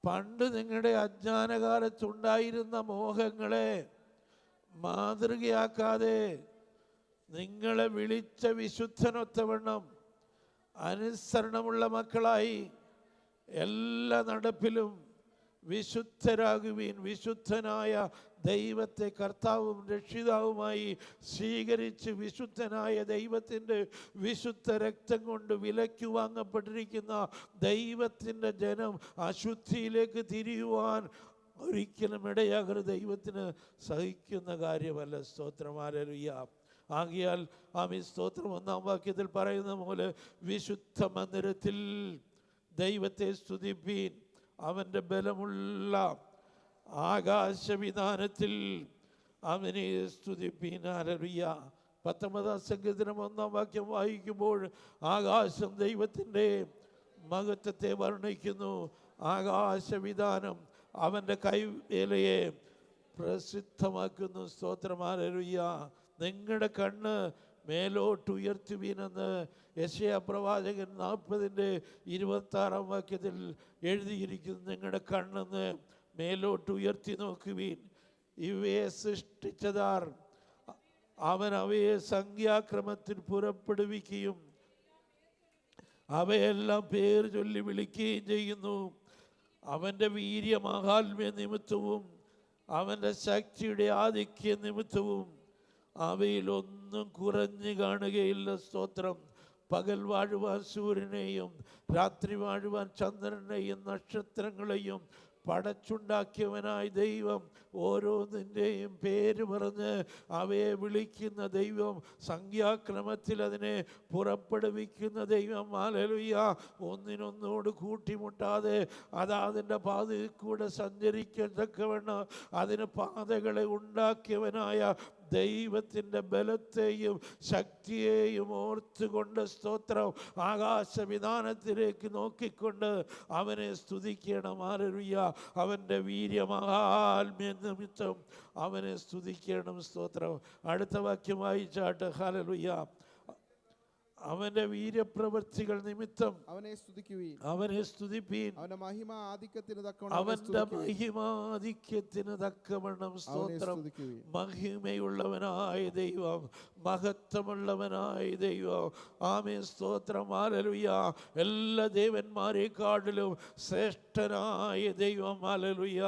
പണ്ട് നിങ്ങളുടെ അജ്ഞാനകാലത്തുണ്ടായിരുന്ന മോഹങ്ങളെ മാതൃകയാക്കാതെ നിങ്ങളെ വിളിച്ച വിശുദ്ധനൊത്തവണ്ണം അനുസരണമുള്ള മക്കളായി എല്ലാ നടപ്പിലും വിശുദ്ധരാകുവീൻ. വിശുദ്ധനായ ദൈവത്തെ കർത്താവും രക്ഷിതാവുമായി സ്വീകരിച്ച് വിശുദ്ധനായ ദൈവത്തിൻ്റെ വിശുദ്ധ രക്തം കൊണ്ട് വിലയ്ക്ക് വാങ്ങപ്പെട്ടിരിക്കുന്ന ദൈവത്തിൻ്റെ ജനം അശുദ്ധിയിലേക്ക് തിരിയുവാൻ ഒരിക്കലും ഇടയാകരുത്. ദൈവത്തിന് സഹിക്കുന്ന കാര്യമല്ല. സ്തോത്രം. ഹല്ലേലൂയ. ആകിയാൽ ആമേൻ. സ്തോത്രം. 1-ാം വാക്യത്തിൽ പറയുന്ന പോലെ വിശുദ്ധ മന്ദിരത്തിൽ ദൈവത്തെ സ്തുതിപ്പീൻ. അവൻ്റെ ബലമുള്ള ആകാശവിധാനത്തിൽ അവനെ സ്തുതിപ്പീൻ. ഹല്ലേലൂയ. 19-ാം സങ്കീർത്തനം 1-ാം വാക്യം വായിക്കുമ്പോൾ ആകാശം ദൈവത്തിൻ്റെ മഹത്വത്തെ വർണ്ണിക്കുന്നു. ആകാശവിധാനം അവൻ്റെ കൈവേലയെ പ്രസിദ്ധമാക്കുന്നു. സ്തോത്രം. ഹല്ലേലൂയ. നിങ്ങളുടെ കണ്ണ് മേലോട്ട് ഉയർത്തുവീനെന്ന് യെശയ്യാ പ്രവാചകൻ 40:26 വാക്യത്തിൽ എഴുതിയിരിക്കുന്നു. നിങ്ങളുടെ കണ്ണെന്ന് മേലോട്ട് ഉയർത്തി നോക്കുവീൻ. ഇവയെ സൃഷ്ടിച്ചതാർ? അവൻ അവയെ സംഖ്യാക്രമത്തിൽ പുറപ്പെടുവിക്കുകയും അവയെല്ലാം പേര് ചൊല്ലി വിളിക്കുകയും ചെയ്യുന്നു. അവൻ്റെ വീര്യമാഹാത്മ്യ നിമിത്തവും അവൻ്റെ ശക്തിയുടെ ആധിക്യ നിമിത്തവും അവയിലൊന്നും കുറഞ്ഞു കാണുകയില്ല. സ്തോത്രം. പകൽ വാഴുവാൻ സൂര്യനെയും രാത്രി വാഴുവാൻ ചന്ദ്രനെയും നക്ഷത്രങ്ങളെയും പടച്ചുണ്ടാക്കിയവനായ ദൈവം ഓരോന്നിൻ്റെയും പേര് പറഞ്ഞ് അവയെ വിളിക്കുന്ന ദൈവം, സംഖ്യാക്രമത്തിൽ അതിനെ പുറപ്പെടുവിക്കുന്ന ദൈവം. ഹല്ലേലൂയ. ഒന്നിനൊന്നോട് കൂട്ടിമുട്ടാതെ അതിൻ്റെ പാതയിൽ കൂടെ സഞ്ചരിക്കത്തക്കവണ്ണം അതിന് പാതകളെ ഉണ്ടാക്കിയവനായ ദൈവത്തിൻ്റെ ബലത്തെയും ശക്തിയെയും ഓർത്തുകൊണ്ട് സ്തോത്രം ആകാശവിധാനത്തിലേക്ക് നോക്കിക്കൊണ്ട് അവനെ സ്തുതിക്കണം. ഹല്ലേലൂയ. അവൻ്റെ വീര്യമാഹാത്മ്യ നിമിത്തം അവനെ സ്തുതിക്കണം. സ്തോത്രം. അടുത്ത വാക്യം വായിച്ചാട്ട്. ഹല്ലേലൂയ. അവന്റെ വീര്യപ്രവൃത്തികൾ നിമിത്തം അവനെ സ്തുതിക്കുവീൻ. അവനെ സ്തുതിപ്പീൻ. അവന്റെ മഹിമ ആധിക്യത്തിന് തക്കവണ്ണം അവന്റെ മഹിമാധിക്യത്തിന് തക്കവണ്ണം സ്തോത്രം. മഹിമയുള്ളവനായ ദൈവം, മഹത്വമുള്ളവനായ ദൈവം. ആമേൻ, സ്തോത്രം. ഹല്ലേലൂയ. എല്ലാ ദേവന്മാരെക്കാട്ടിലും ശ്രേഷ്ഠനായ ദൈവം. ഹല്ലേലൂയ.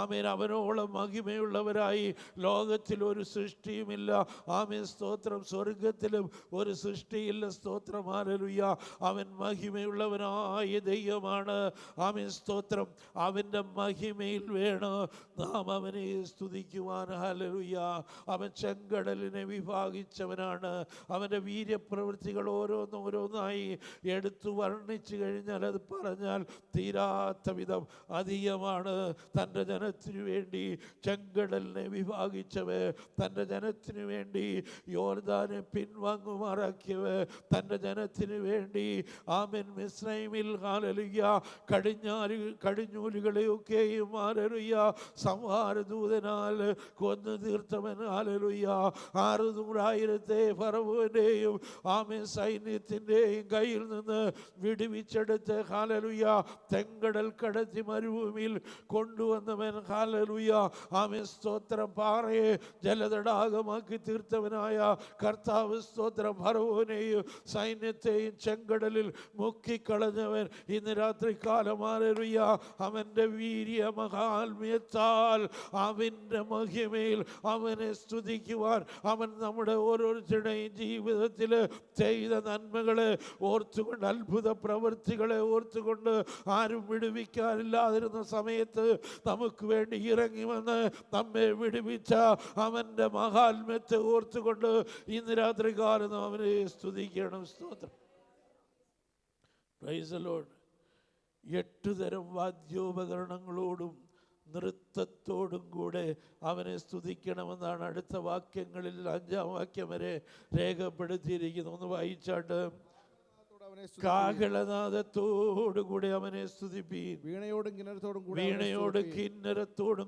ആമേൻ. അവനോളം മഹിമയുള്ളവരായി ലോകത്തിൽ ഒരു സൃഷ്ടിയുമില്ല. ആമേൻ, സ്തോത്രം. സ്വർഗത്തിലും ഒരു സൃഷ്ടിയില്ല. സ്തോത്രം. ഹല്ലേലൂയ. അവൻ മഹിമയുള്ളവനായ ദൈവമാണ്. ആമേൻ, സ്തോത്രം. അവൻ്റെ മഹിമയിൽ വേണം നാം അവനെ സ്തുതിക്കുവാൻ. ഹല്ലേലൂയ. അവൻ ചെങ്കടലിനെ വിഭാഗിച്ചവനാണ്. അവൻ്റെ വീര്യപ്രവൃത്തികൾ ഓരോന്നോരോന്നായി എടുത്തു വർണ്ണിച്ചു കഴിഞ്ഞാൽ അത് പറഞ്ഞാൽ തീരാത്ത വിധം അധികമാണ്. തൻ്റെ ജനത്തിനു വേണ്ടി ചെങ്കടലിനെ വിഭാഗിച്ചവർ, തൻ്റെ ജനത്തിനു വേണ്ടി യോർദാനെ പിൻവാങ്ങുമാറാക്കിയവർ, തൻ്റെ ജനത്തിനു വേണ്ടി ആമേൻ മിസ്രൈമിൽ ഹല്ലേലൂയ കടിഞ്ഞൂലുകളെയൊക്കെയും ഹല്ലേലൂയ സംഹാരദൂതനാൽ കൊന്നു തീർത്തവൻ. ഹല്ലേലൂയ. 600,000 ഫറവോന്റെയും ആമേൻ സൈന്യത്തിൻ്റെയും കയ്യിൽ നിന്ന് വിടുവിച്ചെടുത്ത് ഹല്ലേലൂയ ചെങ്കടൽ കടത്തി മരുഭൂമിയിൽ കൊണ്ടുവന്നവൻ. ഹല്ലേലൂയ. ആമേൻ, സ്തോത്രം. പാറയെ ജലതടാകമാക്കി തീർത്തവനായ കർത്താവ്. സ്തോത്രം. ഫറവോനെയും സൈന്യത്തെയും ചെങ്കടലിൽ മുക്കിക്കളഞ്ഞവൻ. ഇന്ന് രാത്രി കാലം ഹല്ലേലൂയ അവൻ്റെ വീര്യ മഹാത്മ്യത്താൽ അവൻ്റെ മഹിമയിൽ അവനെ സ്തുതിക്കുവാൻ, അവൻ നമ്മുടെ ഓരോരുത്തരുടെയും ജീവിതത്തിൽ ചെയ്ത നന്മകളെ ഓർത്തുകൊണ്ട്, അത്ഭുത പ്രവൃത്തികളെ ഓർത്തുകൊണ്ട്, ആരും വിടുവിക്കാനില്ലാതിരുന്ന സമയത്ത് നമുക്ക് വേണ്ടി ഇറങ്ങി വന്ന് നമ്മെ വിടുവിച്ച അവൻ്റെ മഹാത്മ്യത്തെ ഓർത്തുകൊണ്ട് ഇന്ന് രാത്രി കാലം അവനെ സ്തുതിക്കണം. സ്തോത്രം. Praise the Lord. 8 തരം വാദ്യോപകരണങ്ങളോടും നൃത്തത്തോടും കൂടെ അവനെ സ്തുതിക്കണമെന്നാണ് അടുത്ത വാക്യങ്ങളിൽ 5-ാം വാക്യം വരെ രേഖപ്പെടുത്തിയിരിക്കുന്നു. ഒന്ന് വായിച്ചാട്ട്. കാഹളനാദത്തോടുകൂടെ അവനെ സ്തുതിപ്പീൻ. വീണയോടും കിന്നരത്തോടും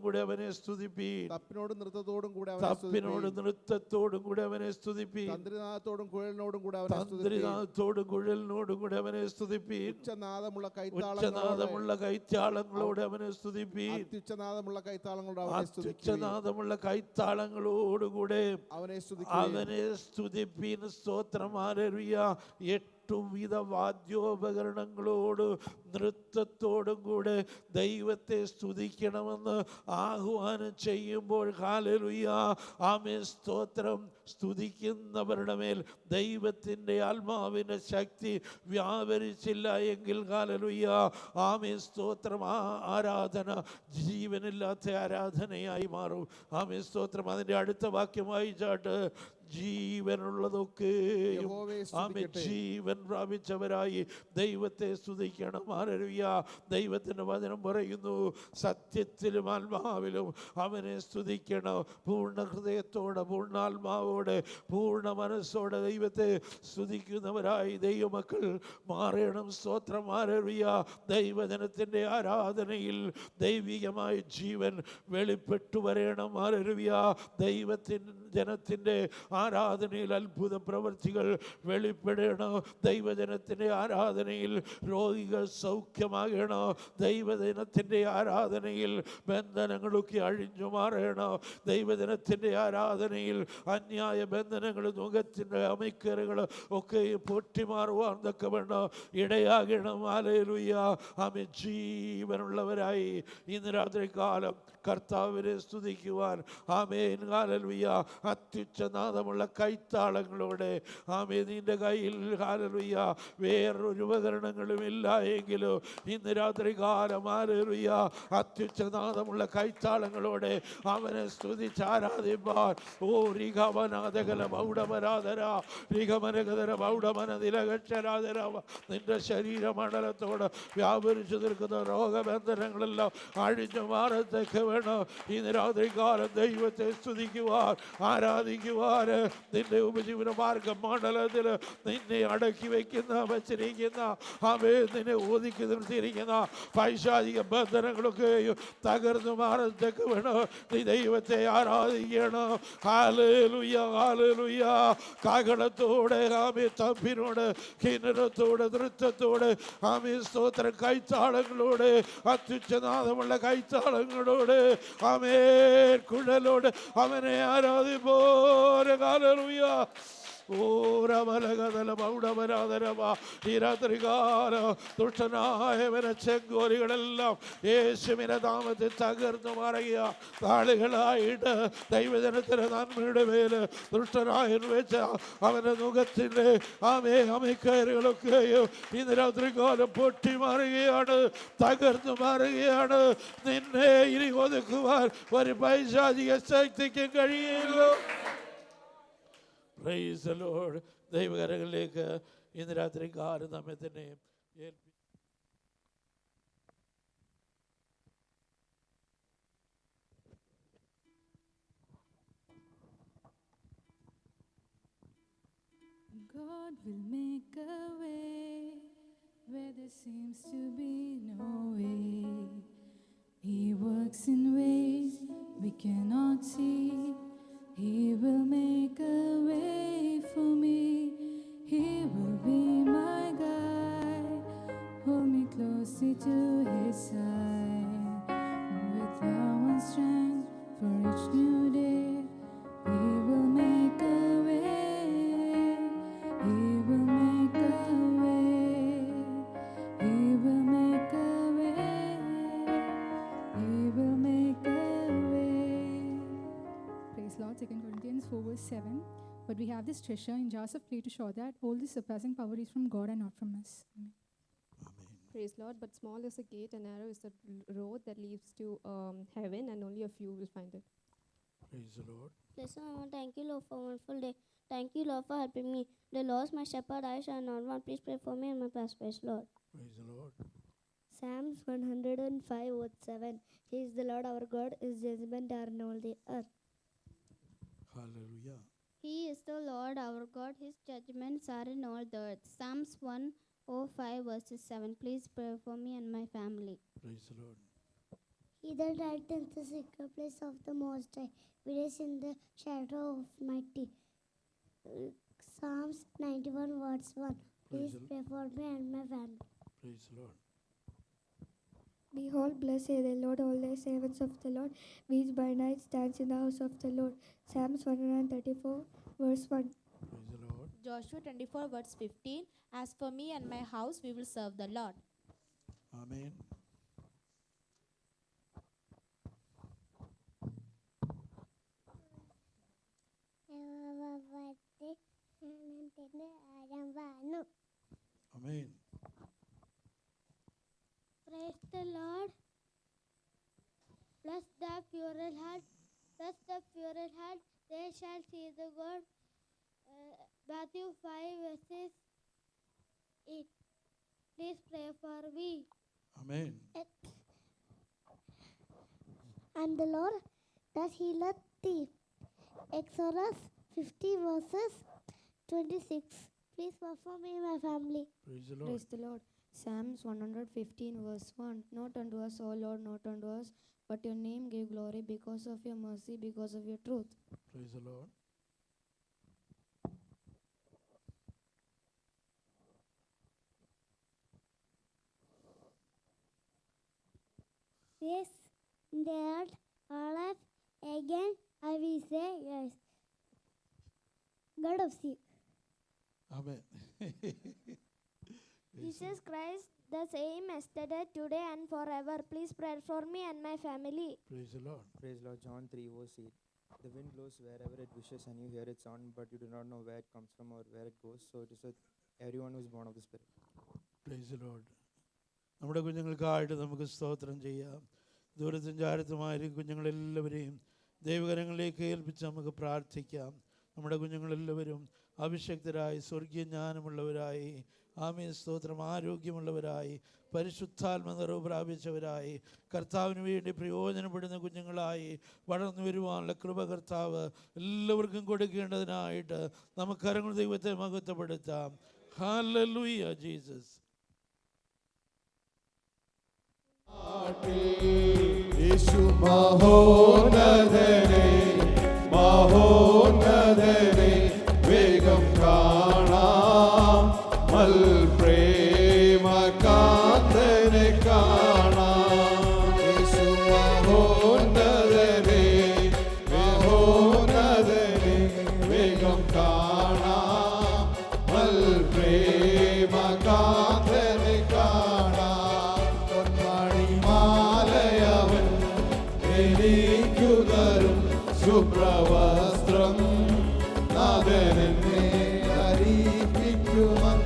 കൂടെ അവനെ സ്തുതിപ്പീൻ. തപ്പിനോടും നൃത്തത്തോടും കൂടെ അവനെ സ്തുതിപ്പീൻ. തന്ത്രിനാദത്തോടും കുഴലിനോടും കൂടെ അവനെ സ്തുതിപ്പീൻ. ഉച്ചനാദമുള്ള കൈത്താളങ്ങളോടെ അവനെ സ്തുതിപ്പീൻ. അത്യുച്ചനാദമുള്ള കൈത്താളങ്ങളോടുകൂടെ അവനെ സ്തുതിപ്പീൻ. സ്തോത്രം. ഹല്ലേലൂയ. 8 വിധ വാദ്യോപകരണങ്ങളോട് നൃത്തത്തോടും കൂടെ ദൈവത്തെ സ്തുതിക്കണമെന്ന് ആഹ്വാനം ചെയ്യുമ്പോൾ ഹല്ലേലൂയ ആമേൻ, സ്തോത്രം. സ്തുതിക്കുന്നവരുടെ മേൽ ദൈവത്തിൻ്റെ ആത്മാവിൻ്റെ ശക്തി വ്യാപരിച്ചില്ല എങ്കിൽ ഹല്ലേലൂയ ആമേൻ, സ്തോത്രം. ആ ആരാധന ജീവനില്ലാത്ത ആരാധനയായി മാറും. ആമേൻ, സ്തോത്രം. അതിൻ്റെ അടുത്ത വാക്യം വായിച്ചാട്ട്. ജീവനുള്ളതൊക്കെ ജീവൻ പ്രാപിച്ചവരായി ദൈവത്തെ സ്തുതിക്കണം. ഹല്ലേലൂയ. ദൈവത്തിൻ്റെ വചനം പറയുന്നു, സത്യത്തിലും ആത്മാവിലും അവനെ സ്തുതിക്കണം. പൂർണ്ണ ഹൃദയത്തോടെ, പൂർണ്ണാത്മാവോടെ, പൂർണ്ണ മനസ്സോടെ ദൈവത്തെ സ്തുതിക്കുന്നവരായി ദൈവമക്കൾ മാറണം. സ്തോത്രം. ഹല്ലേലൂയ. ദൈവജനത്തിൻ്റെ ആരാധനയിൽ ദൈവികമായ ജീവൻ വെളിപ്പെട്ടു വരണം. ഹല്ലേലൂയ. ജനത്തിൻ്റെ ആരാധനയിൽ അത്ഭുത പ്രവൃത്തികൾ വെളിപ്പെടണം. ദൈവജനത്തിൻ്റെ ആരാധനയിൽ രോഗികൾ സൗഖ്യമാകണം. ദൈവജനത്തിൻ്റെ ആരാധനയിൽ ബന്ധനങ്ങളൊക്കെ അഴിഞ്ഞു മാറണം. ദൈവജനത്തിൻ്റെ ആരാധനയിൽ അന്യായ ബന്ധനങ്ങൾ, മുഖത്തിൻ്റെ അമിക്കറുകൾ ഒക്കെ പൊട്ടിമാറുവാൻ തക്കവണ്ണം ഇടയാകണം. ഹല്ലേലൂയ. ആമേൻ. ജീവനുള്ളവരായി ഇന്ന് രാത്രി കാലം കർത്താവിനെ സ്തുതിക്കുവാൻ ആമേൻ. ഹല്ലേലൂയ. അത്യുച്ചനാദമുള്ള കൈത്താളങ്ങളോടെ ആമേൻ. നിന്റെ കയ്യിൽ ഹല്ലേലൂയ വേറൊരു ഉപകരണങ്ങളും ഇല്ല എങ്കിലും ഇന്ന് രാത്രി കാലം ഹല്ലേലൂയ അത്യുച്ചനാദമുള്ള കൈത്താളങ്ങളോടെ അവനെ സ്തുതിച്ച് ആരാധിപ്പാൻ. ഓ റിഗമനാദകല ബൗഡമരാധര റിഗമനഗധര ബൗഡമനതിലകക്ഷരാധര നിന്റെ ശരീരമണ്ഡലത്തോട് വ്യാപരിച്ചു നിൽക്കുന്ന രോഗബന്ധനങ്ങളെല്ലാം അഴിഞ്ഞു മാറത്തേക്ക് വേണം ഇന്ന് രാത്രി കാലം ദൈവത്തെ സ്തുതിക്കുവാൻ ആരാധിക്കുവാൻ നിന്റെ ഉപജീവന മാർഗ മണ്ഡലത്തിൽ നിന്നെ അടക്കി വച്ചിരിക്കുന്ന നിന്നെ ഒതുക്കി നിർത്തിയിരിക്കുന്ന പൈശാചിക ബന്ധനങ്ങളൊക്കെയും തകർന്നു മാറത്തേക്ക് വേണം നീ ദൈവത്തെ ആരാധിക്കണം. Hallelujah, hallelujah. കാഹളത്തോടെ തമ്പിനോട് കിന്നരത്തോടെ നൃത്തത്തോടെ സ്തോത്ര കൈത്താളങ്ങളോട് അത്യുച്ചനാദമുള്ള കൈത്താളങ്ങളോട് കുഴലോട് അവനെ ആരാധിപ്പോരെ. ഹല്ലേലൂയ. ഈ രാത്രികാലം ദുഷ്ടനായവനെ ചെങ്കോലികളെല്ലാം യേശുവിന്റെ നാമത്തിൽ തകർന്നു മറയുക. താളുകളായിട്ട് ദൈവജനത്തിന് നന്മയുടെ മേല് ദുഷ്ടനായ വെച്ച അവന്റെ മുഖത്തിന്റെ അമിക്കയറുകളൊക്കെയും ഇന്ന് രാത്രികാലം പൊട്ടി മാറുകയാണ്, തകർന്നു മാറുകയാണ്. നിന്നെ ഇനി ഒതുക്കുവാൻ ഒരു പൈശാചിക ശക്തിക്കും കഴിയില്ല. Praise the Lord. ദൈവകരങ്ങളിലേക്ക് ഇന്ന് രാത്രി കാലം നമ്മെ തന്നെ God will make a way where there seems to be no way. He works in ways we cannot see. He will make a way for me. He will be my guide. Hold me closely to His side. With love and strength for each new day. He will make a way. He will make a way. He will make a way. He will make a way. Praise Lord. 2 Corinthians 4:7. But we have this treasure in jars of clay to show that all this surpassing power is from God and not from us. Amen. Praise Lord. But small is the gate and narrow is the road that leads to heaven, and only a few will find it. Praise the Lord. Bless the Lord. Thank you, Lord, for a wonderful day. Thank you, Lord, for helping me. The Lord is my shepherd, I shall not want. Please pray for me and my past. Praise Lord. Praise the Lord. Psalms 105:7. He is the Lord our God, His judgment are in all the earth. Hallelujah. He is the Lord our God, His judgments are in all the earth. Psalms 105:7. Please pray for me and my family. Praise the Lord. He that dwelleth in the secret place of the Most High, lives in the shadow of Mighty. Psalms 91:1. Please pray for me and my family. Praise the Lord. Behold, blessed is the Lord, all the servants of the Lord, which by night stands in the house of the Lord. Psalms 134:1. Praise the Lord. Joshua 24:15. As for me and my house, we will serve the Lord. Amen. Amen. Praise the Lord. Bless the pure in heart. Bless the pure in heart. They shall see the God. Matthew 5:8. Please pray for me. Amen. And the Lord that healeth thee. Exodus 50:26. Please pray for me and my family. Praise the Lord. Praise the Lord. Psalms 115:1. Not unto us, O Lord, not unto us, but your name give glory because of your mercy, because of your truth. Praise the Lord. Yes, that all of again I will say yes. God of you. Amen. Jesus Christ, the same yesterday, today, and forever. Please pray for me and my family. Praise the Lord. Praise Lord. John 3:8. The wind blows wherever it wishes, and you hear its sound, but you do not know where it comes from or where it goes. So it is with everyone who is born of the Spirit. Praise the Lord. നമ്മുടെ കുഞ്ഞുങ്ങൾക്കായിട്ട് നമുക്ക് സ്തോത്രം ചെയ്യാം. ദൂരത്തും ചാരത്തുമായിരിക്കും കുഞ്ഞുങ്ങളെല്ലാവരെയും ദൈവകരങ്ങളിലേക്ക് ഏൽപ്പിച്ച് നമുക്ക് പ്രാർത്ഥിക്കാം. നമ്മുടെ കുഞ്ഞുങ്ങളെല്ലാവരും അഭിഷക്തരായി സ്വർഗീയ ജ്ഞാനമുള്ളവരായി ആമേൻ. സ്തോത്രം. ആരോഗ്യമുള്ളവരായി, പരിശുദ്ധാത്മ നിറവ് പ്രാപിച്ചവരായി, കർത്താവിന് വേണ്ടി പ്രയോജനപ്പെടുന്ന കുഞ്ഞുങ്ങളായി വളർന്നു വരുവാനുള്ള കൃപ കർത്താവ് എല്ലാവർക്കും കൊടുക്കേണ്ടതിനായിട്ട് നമുക്ക് കരങ്ങൾ ദൈവത്തെ മഹത്വപ്പെടുത്താം. Hallelujah Jesus. യേശു മഹോന്നതനെ, മഹോന്നതനെ വേഗം കാണാം, മൽപ്രേമകാന്തനെ കാണാം. യേശു മഹോന്നതനെ, മഹോന്നതനെ വേഗം കാണാം, മൽപ്രേമകാന്തനെ കാണാം. പൊന്മണിമാലയവൻ എനിക്കു തരും ശുഭ്രവസ്ത്രം, നാഥനെന്നെ ധരിപ്പിക്കുമെന്ന്.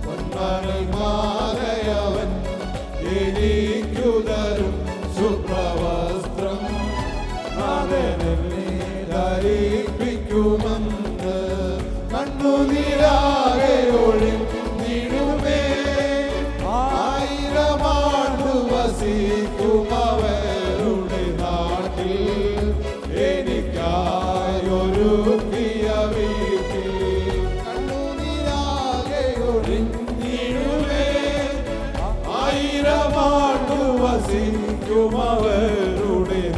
പൊന്മണിമാലയവൻ എനിക്കു തരും ശുഭ്രവസ്ത്രം, നാഥനെന്നെ ധരിപ്പിക്കുമെന്ന്. കണ്ണുനീരാകെ ഒഴിഞ്ഞിടുമേ, ആയിരമാണ്ടു വസിക്കുമവരുടെ നാട്ടിൽ, എനിക്കായൊരുക്കിയ വീട്ടിൽ. കണ്ണുനീരാകെ ഒഴിഞ്ഞിടുമേ, ആയിരമാണ്ടു വസിക്കുമവരുടെ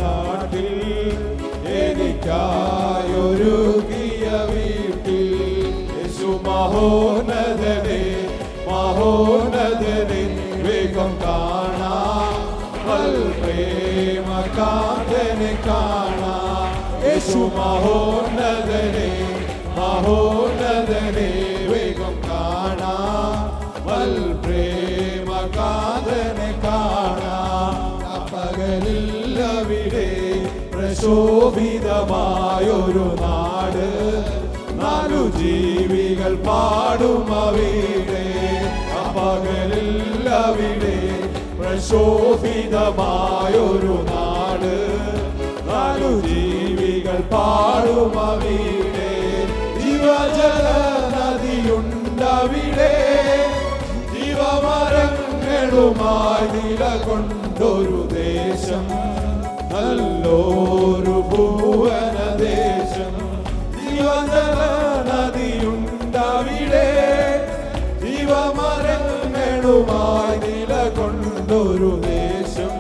നാട്ടിൽ, എനിക്കായൊരുക്കിയ വീട്ടിൽ. യേശു മഹോന്നതനെ, മഹോന്നതനെ വേഗം കാണാം, മൽപ്രേമകാന്തനെ കാണാം. യേശു മഹോന്നതനെ, മഹോന്നതനെ വേഗം കാണാം, മൽപ്രേമകാന്തനെ കാണാം. പകലിൽ അവിടെ പ്രശോഭിതമായൊരു നാട്, നാലു ജീവികൾ പാടും അവിടെ. പകലിൽ അവിടെ പ്രശോഭിതമായൊരു നാട്, നാലു ജീവികൾ പാടും അവിടെ. ജീവജല നദിയുണ്ടവിടെ, ജീവമരങ്ങളുമായി നിലകൊണ്ടൊരു ദേശം, നല്ലൊരു ഭുവനദേശം. ജീവജല നദിയുണ്ടവിടെ, ജീവമരങ്ങളുമായി നിലകൊണ്ടൊരു ദേശം,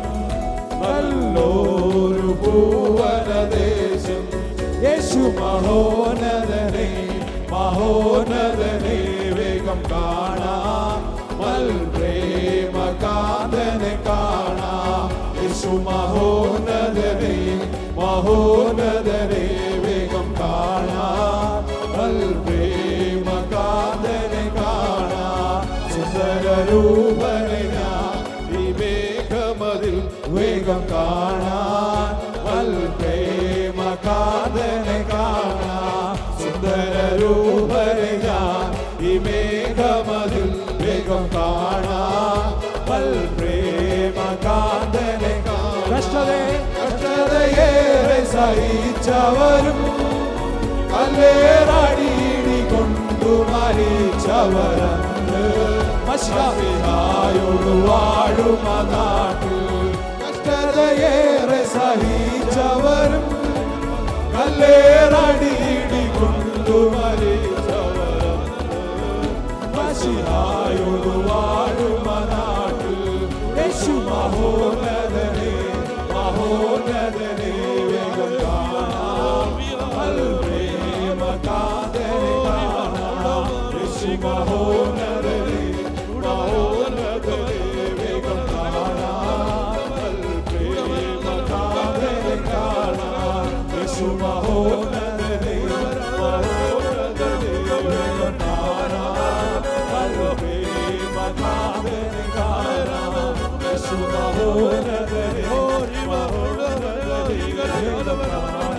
നല്ലൊരു ഭുവനദേശം. യേശു മഹോന്നതനെ, മഹോന്നതനെ വേഗം കാണാം, മൽപ്രേമകാന്തനെ കാണാം. യേശു മഹോന്നതനെ, മഹോന്നതനെ വേഗം കാണാം, മൽപ്രേമകാന്തനെ കാണാം. സുന്ദരരൂപനെ ഞാൻ വിവേകമതിൽ വേഗം കാണാൻ, മൽപ്രേമകാന്തനെ കാണാം. സുന്ദരരൂപനെ ഞാൻ വിവേകമതിൽ വേഗം കാണാൻ, മൽപ്രേമകാന്തനെ കാണാം. കഷ്ടതയേറെ സഹിച്ചവരും കല്ലേറടിയിടി കൊണ്ടു മരിച്ചവരന്ന്, മശിഹായോടു വാഴും നാട്ടിൽ. കഷ്ടതയേറെ സഹിച്ചവരും കല്ലേറടിയിടി കൊണ്ടു മരിച്ചവരന്ന്, മശിഹായോടു വാഴും നാട്ടിൽ. യേശു മഹോന്നതനെ, മഹോന്നതനെ വേഗം കാണാം, മൽപ്രേമകാന്തനെ കാണാം. യേശു മഹോന്നതനെ, മഹോന്നതനെ വേഗം കാണാം, മൽപ്രേമകാന്തനെ കാണാം. യേശു മഹോന്നതനെ, മഹോന്നതനെ വേഗം കാണാം, മൽപ്രേമകാന്തനെ കാണാം. യേശു മഹോന്നതനെ, മഹോന്നതനെ വേഗം കാണാം,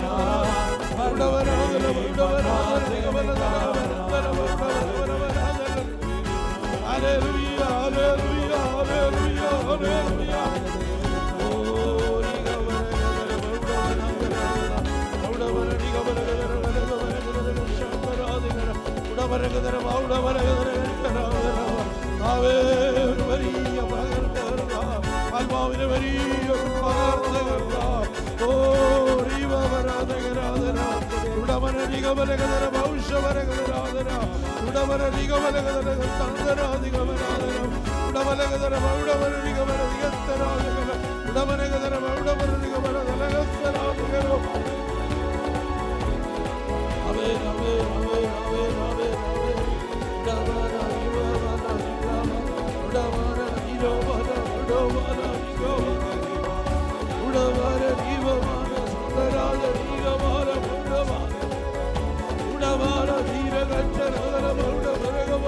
Hallelujah, hallelujah, hallelujah, hallelujah. Oh, ഒരു വലിയ പകർന്ന ആത്മാവിനെ വലിയ പകർന്ന ഓ ഉടമന നിഗമനകര ഭൗഷവരകരാധന ഉടമന നിഗമനകര തന്തരാധികമനാദനം ഉടമനകര ഉടമന നിഗമന നിഗത്തരാധന ഉടമനകര ഉടമന നിഗമന നലകത്തരാധകരോ അവേ അവേ അവേ അവേ അവേ ഉടമന നിഗമന ഉടമന നിഗമന ഉടമന ഉടമന നിഗമന സുന്ദരാജ നിഗമന ഉടമന ധീരകച്ചരകര ഉടമനഗമ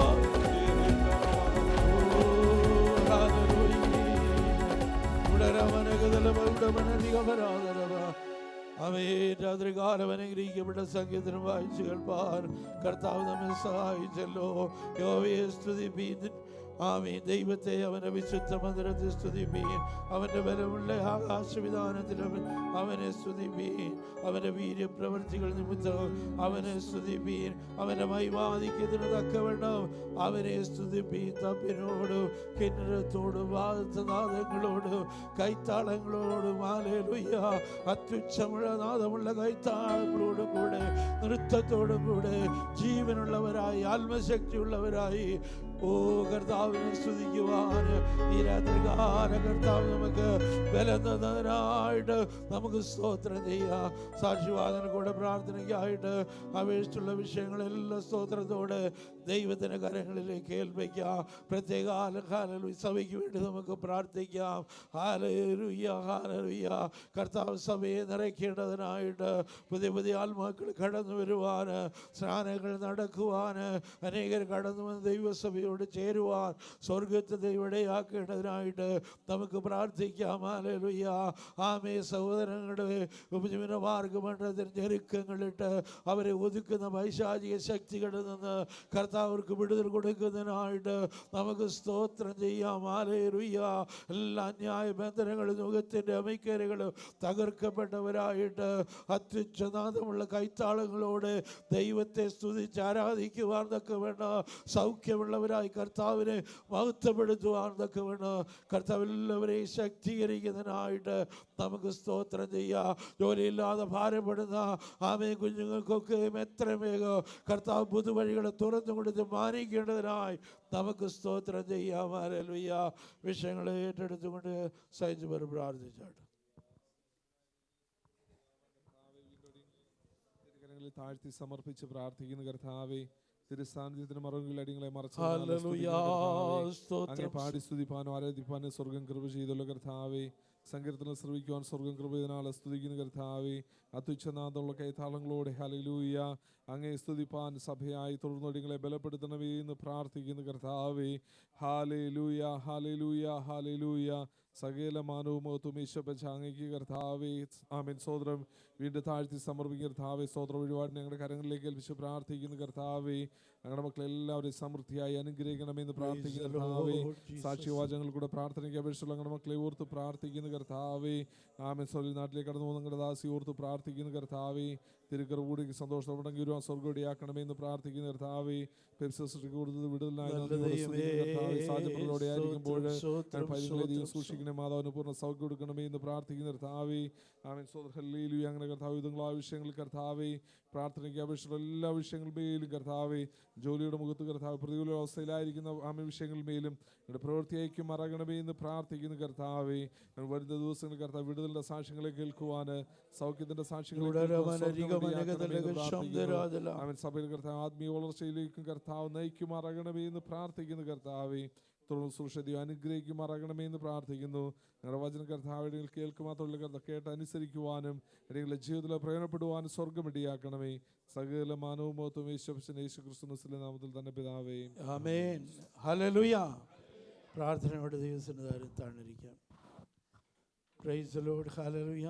അവേ രാത്രികാലം അനുഗ്രഹിക്കപ്പെട്ട സംഗീതം വായിച്ചു കേൾപ്പാൻ കർത്താവ് നമ്മെ സഹായിച്ചല്ലോ. യഹോവയെ സ്തുതിപ്പീൻ. ആമേൻ. ദൈവത്തെ അവന്റെ വിശുദ്ധ മന്ദിരത്തിൽ സ്തുതിപ്പീൻ. അവന്റെ ബലമുള്ള ആകാശവിധാനത്തിൽ അവനെ സ്തുതിപ്പീൻ. അവന്റെ വീര്യപ്രവൃത്തികൾ നിമിത്തം അവനെ സ്തുതിപ്പീൻ. അവന്റെ മഹിമാധിക്യത്തിന് തക്കവണ്ണം അവനെ സ്തുതിപ്പീൻ. തപ്പിനോടും കിന്നരത്തോടും വാദനാദങ്ങളോടും കൈത്താളങ്ങളോടും ഹല്ലേലൂയ അത്യുച്ചമുള്ള നാദമുള്ള കൈത്താളങ്ങളോടും കൂടെ നൃത്തത്തോടും കൂടെ ജീവനുള്ളവരായി ആത്മശക്തിയുള്ളവരായി ഓ കർത്താവിനെ സ്തുതിക്കുവാൻ ഈ രാത്രികാല കർത്താവ് നമുക്ക് ബലം തന്നതിനായിട്ട് നമുക്ക് സ്തോത്രം ചെയ്യാം. സാക്ഷിവാദന കൂടെ പ്രാർത്ഥനയ്ക്കായിട്ട് അപേക്ഷിച്ചുള്ള വിഷയങ്ങളെല്ലാം സ്തോത്രത്തോടെ ദൈവത്തിൻ്റെ കരങ്ങളിലേക്ക് ഏൽപ്പിക്കാം. പ്രത്യേക സഭയ്ക്ക് വേണ്ടി നമുക്ക് പ്രാർത്ഥിക്കാം. Hallelujah hallelujah. കർത്താവ് സഭയെ നിറയ്ക്കേണ്ടതിനായിട്ട് പുതിയ പുതിയ ആത്മാക്കൾ കടന്നു വരുവാൻ സ്നാനങ്ങൾ നടക്കുവാൻ അനേകർ കടന്നു വന്ന് ദൈവസഭയോട് ചേരുവാൻ സ്വർഗത്തെ ഇവിടെയാക്കേണ്ടതിനായിട്ട് നമുക്ക് പ്രാർത്ഥിക്കാം. ഹല്ലേലൂയ. ആമേ. സഹോദരങ്ങളുടെ ഉപജീവന മാർഗമണ്ഡലത്തിൽ ഞെരുക്കങ്ങളിട്ട് അവരെ ഒതുക്കുന്ന പൈശാചിക ശക്തികളിൽ നിന്ന് കർത്താവർക്ക് വിടുതൽ കൊടുക്കുന്നതിനായിട്ട് നമുക്ക് സ്തോത്രം ചെയ്യാം. ഹല്ലേലൂയ. എല്ലാ അന്യായ ബന്ധനങ്ങളും മുഖത്തിൻ്റെ അമിക്കരകളും തകർക്കപ്പെട്ടവരായിട്ട് അത്യുച്ചനാദമുള്ള കൈത്താളങ്ങളോട് ദൈവത്തെ സ്തുതിച്ച് ആരാധിക്കുവാൻ തക്ക വേണ്ട സൗഖ്യമുള്ളവരായി കർത്താവിനെ മഹത്വപ്പെടുത്തുവാൻ തക്ക വേണ്ട കർത്താവ് എല്ലാവരെയും ശക്തീകരിക്കുന്നതിനായിട്ട് നമുക്ക് സ്തോത്രം ചെയ്യാം. ജോലിയില്ലാതെ ഭാരപ്പെടുന്ന ആമേ കുഞ്ഞുങ്ങൾക്കൊക്കെ എത്രയും വേഗം കർത്താവ് പുതുവഴികളെ തുറന്നു കൊടുത്ത് മാനിക്കേണ്ടതിനായി നമുക്ക് സ്തോത്രം ചെയ്യാം. ഹല്ലേലൂയ. വിഷയങ്ങളെ ഏറ്റെടുത്തുകൊണ്ട് സഹിച്ചു പ്രാർത്ഥിച്ചാട്ടെ. താഴ്ത്തി സമർപ്പിച്ച് പ്രാർത്ഥിക്കുന്ന കർത്താവേ, തിരുസാന്നിധ്യത്തിന് മറവുകളിൽ അടികളെ മറച്ച് പാടി സ്തുതിപ്പാനോ ആരാധിപ്പാനോ സ്വർഗം കൃപ ചെയ്തുള്ള കർത്താവേ, സങ്കീർത്തനം ശ്രവിക്കുവാൻ സ്വർഗം കൃപ ചെയ്തതിനാൽ സ്തുതിക്കുന്ന കർത്താവേ, അത്യുച്ചനാദമുള്ള കൈത്താളങ്ങളോടെ ഹല്ലേലൂയ അങ്ങേ സ്തുതിപ്പാൻ സഭയായി തുടർന്നൊടികളെ ബലപ്പെടുത്തണമേ എന്ന് പ്രാർത്ഥിക്കുന്ന കർത്താവേ, ഹല്ലേലൂയ ഹല്ലേലൂയ ഹല്ലേലൂയ. സകല മാനവും മഹത്വവും ഈശോപ്പച്ച അങ്ങേക്ക് കർത്താവേ. ആമേൻ. സ്തോത്രം വീണ്ടും താഴ്ത്തി സമർപ്പിക്കുന്ന കർത്താവേ, സ്തോത്ര വഴിപാട് ഞങ്ങളുടെ കരങ്ങളിലേക്ക് ഏൽപ്പിച്ച് പ്രാർത്ഥിക്കുന്ന കർത്താവേ, ഞങ്ങളുടെ മക്കളെല്ലാവരെയും സമൃദ്ധിയായി അനുഗ്രഹിക്കണമെന്ന് പ്രാർത്ഥിക്കുന്ന കർത്താവേ, സാക്ഷിവാചകങ്ങൾ കൂടെ പ്രാർത്ഥനയ്ക്ക് അപേക്ഷിച്ചുള്ള ഞങ്ങളുടെ മക്കളെ ഓർത്ത് പ്രാർത്ഥിക്കുന്ന കർത്താവേ, ആമേൻ. സ്വന്തം നാട്ടിലേക്ക് കടന്നു പോകുന്ന ഞങ്ങളുടെ ദാസി ഓർത്ത് പ്രാർത്ഥിക്കുന്ന കർത്താവേ, തിരുക്കറ കൂടി സന്തോഷത്തോടെങ്കിൽ ഒരു സ്വർഗ്ഗോടിയാക്കണമെന്ന് പ്രാർത്ഥിക്കുന്ന കർത്താവേ, കൊടുത്തത് വിടുതലായി സാധ്യതയോടെ ആയിരിക്കുമ്പോൾ സൂക്ഷിക്കണേ മാതാവിന് പൂർണ്ണ സൗഖ്യം കൊടുക്കണമേ എന്ന് പ്രാർത്ഥിക്കുന്ന കർത്താവേ, ആമേൻ. ഹല്ലേലൂയ. അങ്ങനെ കർത്താവ് ഇതുങ്ങൾ ആ വിഷയങ്ങളിൽ കർത്താവേ പ്രാർത്ഥനയ്ക്ക് അപേക്ഷിച്ചുള്ള എല്ലാ വിഷയങ്ങളുമേലും കർത്താവേ, ജോലിയുടെ മുഖത്ത് കർത്താവ് പ്രതികൂല അവസ്ഥയിലായിരിക്കുന്ന ആമേ വിഷയങ്ങളുമേലും എൻ്റെ പ്രവൃത്തി ഐക്യം മറകണമേ എന്ന് പ്രാർത്ഥിക്കുന്ന കർത്താവേ, വരുന്ന ദിവസങ്ങളിൽ കർത്താവ് വിടുതലിന്റെ സാക്ഷ്യങ്ങളെ കേൾക്കുവാൻ സൗഖ്യത്തിന്റെ സാക്ഷ്യങ്ങളെ അവൻ സഭയിൽ കർത്താവ് ആത്മീയ വളർച്ചയിലേക്കും കർത്താവ് നയിക്കുമാറാകണമേ എന്ന് പ്രാർത്ഥിക്കുന്ന കർത്താവേ, തുടർന്ന് സുരക്ഷയും അനുഗ്രഹിക്കുമാറാകണമേ എന്ന് പ്രാർത്ഥിക്കുന്നു. ഞങ്ങളുടെ വചന കർത്താവ് കേൾക്കുക മാത്രമല്ല കർത്താവ് കേട്ട് അനുസരിക്കുവാനും ഇടങ്ങളുടെ ജീവിതത്തിൽ പ്രയോജനപ്പെടുവാനും സ്വർഗ്ഗമിടിയാക്കണമേ. സകല മാനവും മഹത്വവും യേശു ക്രിസ്തുവിന്റെ നാമത്തിൽ തന്നെ പിതാവേ, ആമേൻ. ഹല്ലേലൂയ. പ്രാർത്ഥനയോടെ ദൈവസന്നിധിയിൽ താഴ്ന്നിരിക്കാം. Praise the lord. ഹല്ലേലൂയ.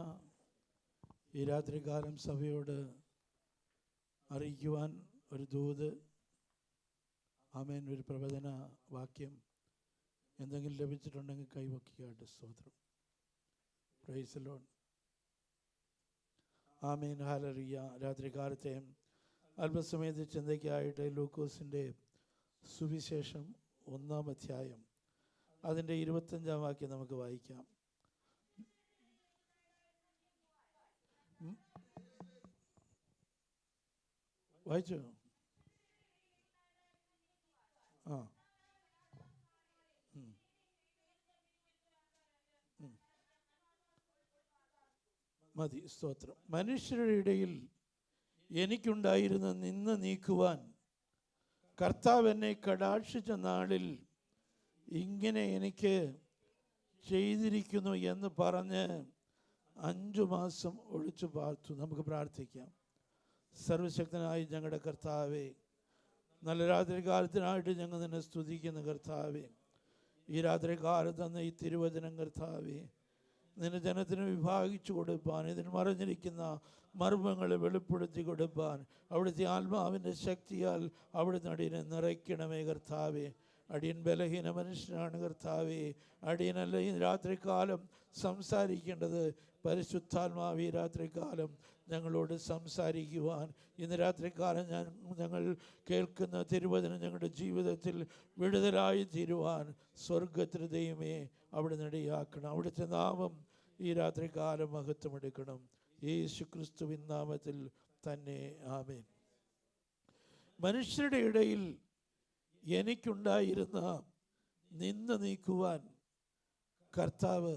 ഈ രാത്രികാലം സഭയോട് അറിയിക്കുവാൻ ഒരു ദൂത്, ആമേൻ, ഒരു പ്രവചന വാക്യം എന്തെങ്കിലും ലഭിച്ചിട്ടുണ്ടെങ്കിൽ കൈവയ്ക്കാട്ടെ. സ്തോത്രം. Praise the lord. ആമേൻ. ഹല്ലേലൂയ. രാത്രികാലത്തെ അല്പസമയത്ത് ചിന്തയ്ക്കായിട്ട് ലൂക്കോസിൻ്റെ സുവിശേഷം 1-ാം അധ്യായം അതിൻ്റെ 25-ാം വാക്യം നമുക്ക് വായിക്കാം. വായിച്ചോ? ആ മതി. സ്തോത്രം. മനുഷ്യരുടെ ഇടയിൽ എനിക്കുണ്ടായിരുന്ന നിന്ന് നീക്കുവാൻ കർത്താവ് എന്നെ കടാക്ഷിച്ച നാളിൽ ഇങ്ങനെ എനിക്ക് ചെയ്തിരിക്കുന്നു എന്ന് പറഞ്ഞ് 5 മാസം ഒളിച്ചു പാർത്തു. നമുക്ക് പ്രാർത്ഥിക്കാം. സർവശക്തനായി ഞങ്ങളുടെ കർത്താവേ, നല്ല രാത്രി കാലത്തിനായിട്ട് ഞങ്ങൾ നിന്നെ സ്തുതിക്കുന്ന കർത്താവേ, ഈ രാത്രി കാലത്ത് തന്ന ഈ തിരുവചനം കർത്താവേ, നിന്റെ ജനത്തിന് വിഭാഗിച്ചു കൊടുപ്പാൻ, ഇതിന് മറിഞ്ഞിരിക്കുന്ന മർമ്മങ്ങളെ വെളിപ്പെടുത്തി കൊടുപ്പാൻ അവിടുത്തെ ആത്മാവിൻ്റെ ശക്തിയാൽ അവിടുന്ന് അടിയനെ നിറയ്ക്കണമേ കർത്താവേ. അടിയൻ ബലഹീന മനുഷ്യനാണ് കർത്താവേ. അടിയനല്ല ഈ രാത്രികാലം സംസാരിക്കേണ്ടത്. പരിശുദ്ധാത്മാവ് ഈ രാത്രികാലം ഞങ്ങളോട് സംസാരിക്കുവാൻ, ഇന്ന് രാത്രികാലം ഞങ്ങൾ കേൾക്കുന്ന തിരുവചനം ഞങ്ങളുടെ ജീവിതത്തിൽ വിടുതലായി തീരുവാൻ സ്വർഗത്തിൽ ദൈവമേ അവിടുന്ന് ഇടയാക്കണം. അവിടുത്തെ നാമം ഈ രാത്രികാലം മഹത്വമെടുക്കണം. യേശു ക്രിസ്തുവിൻ നാമത്തിൽ തന്നെ ആമേൻ. മനുഷ്യരുടെ ഇടയിൽ എനിക്കുണ്ടായിരുന്ന നിന്ന് നീക്കുവാൻ കർത്താവ്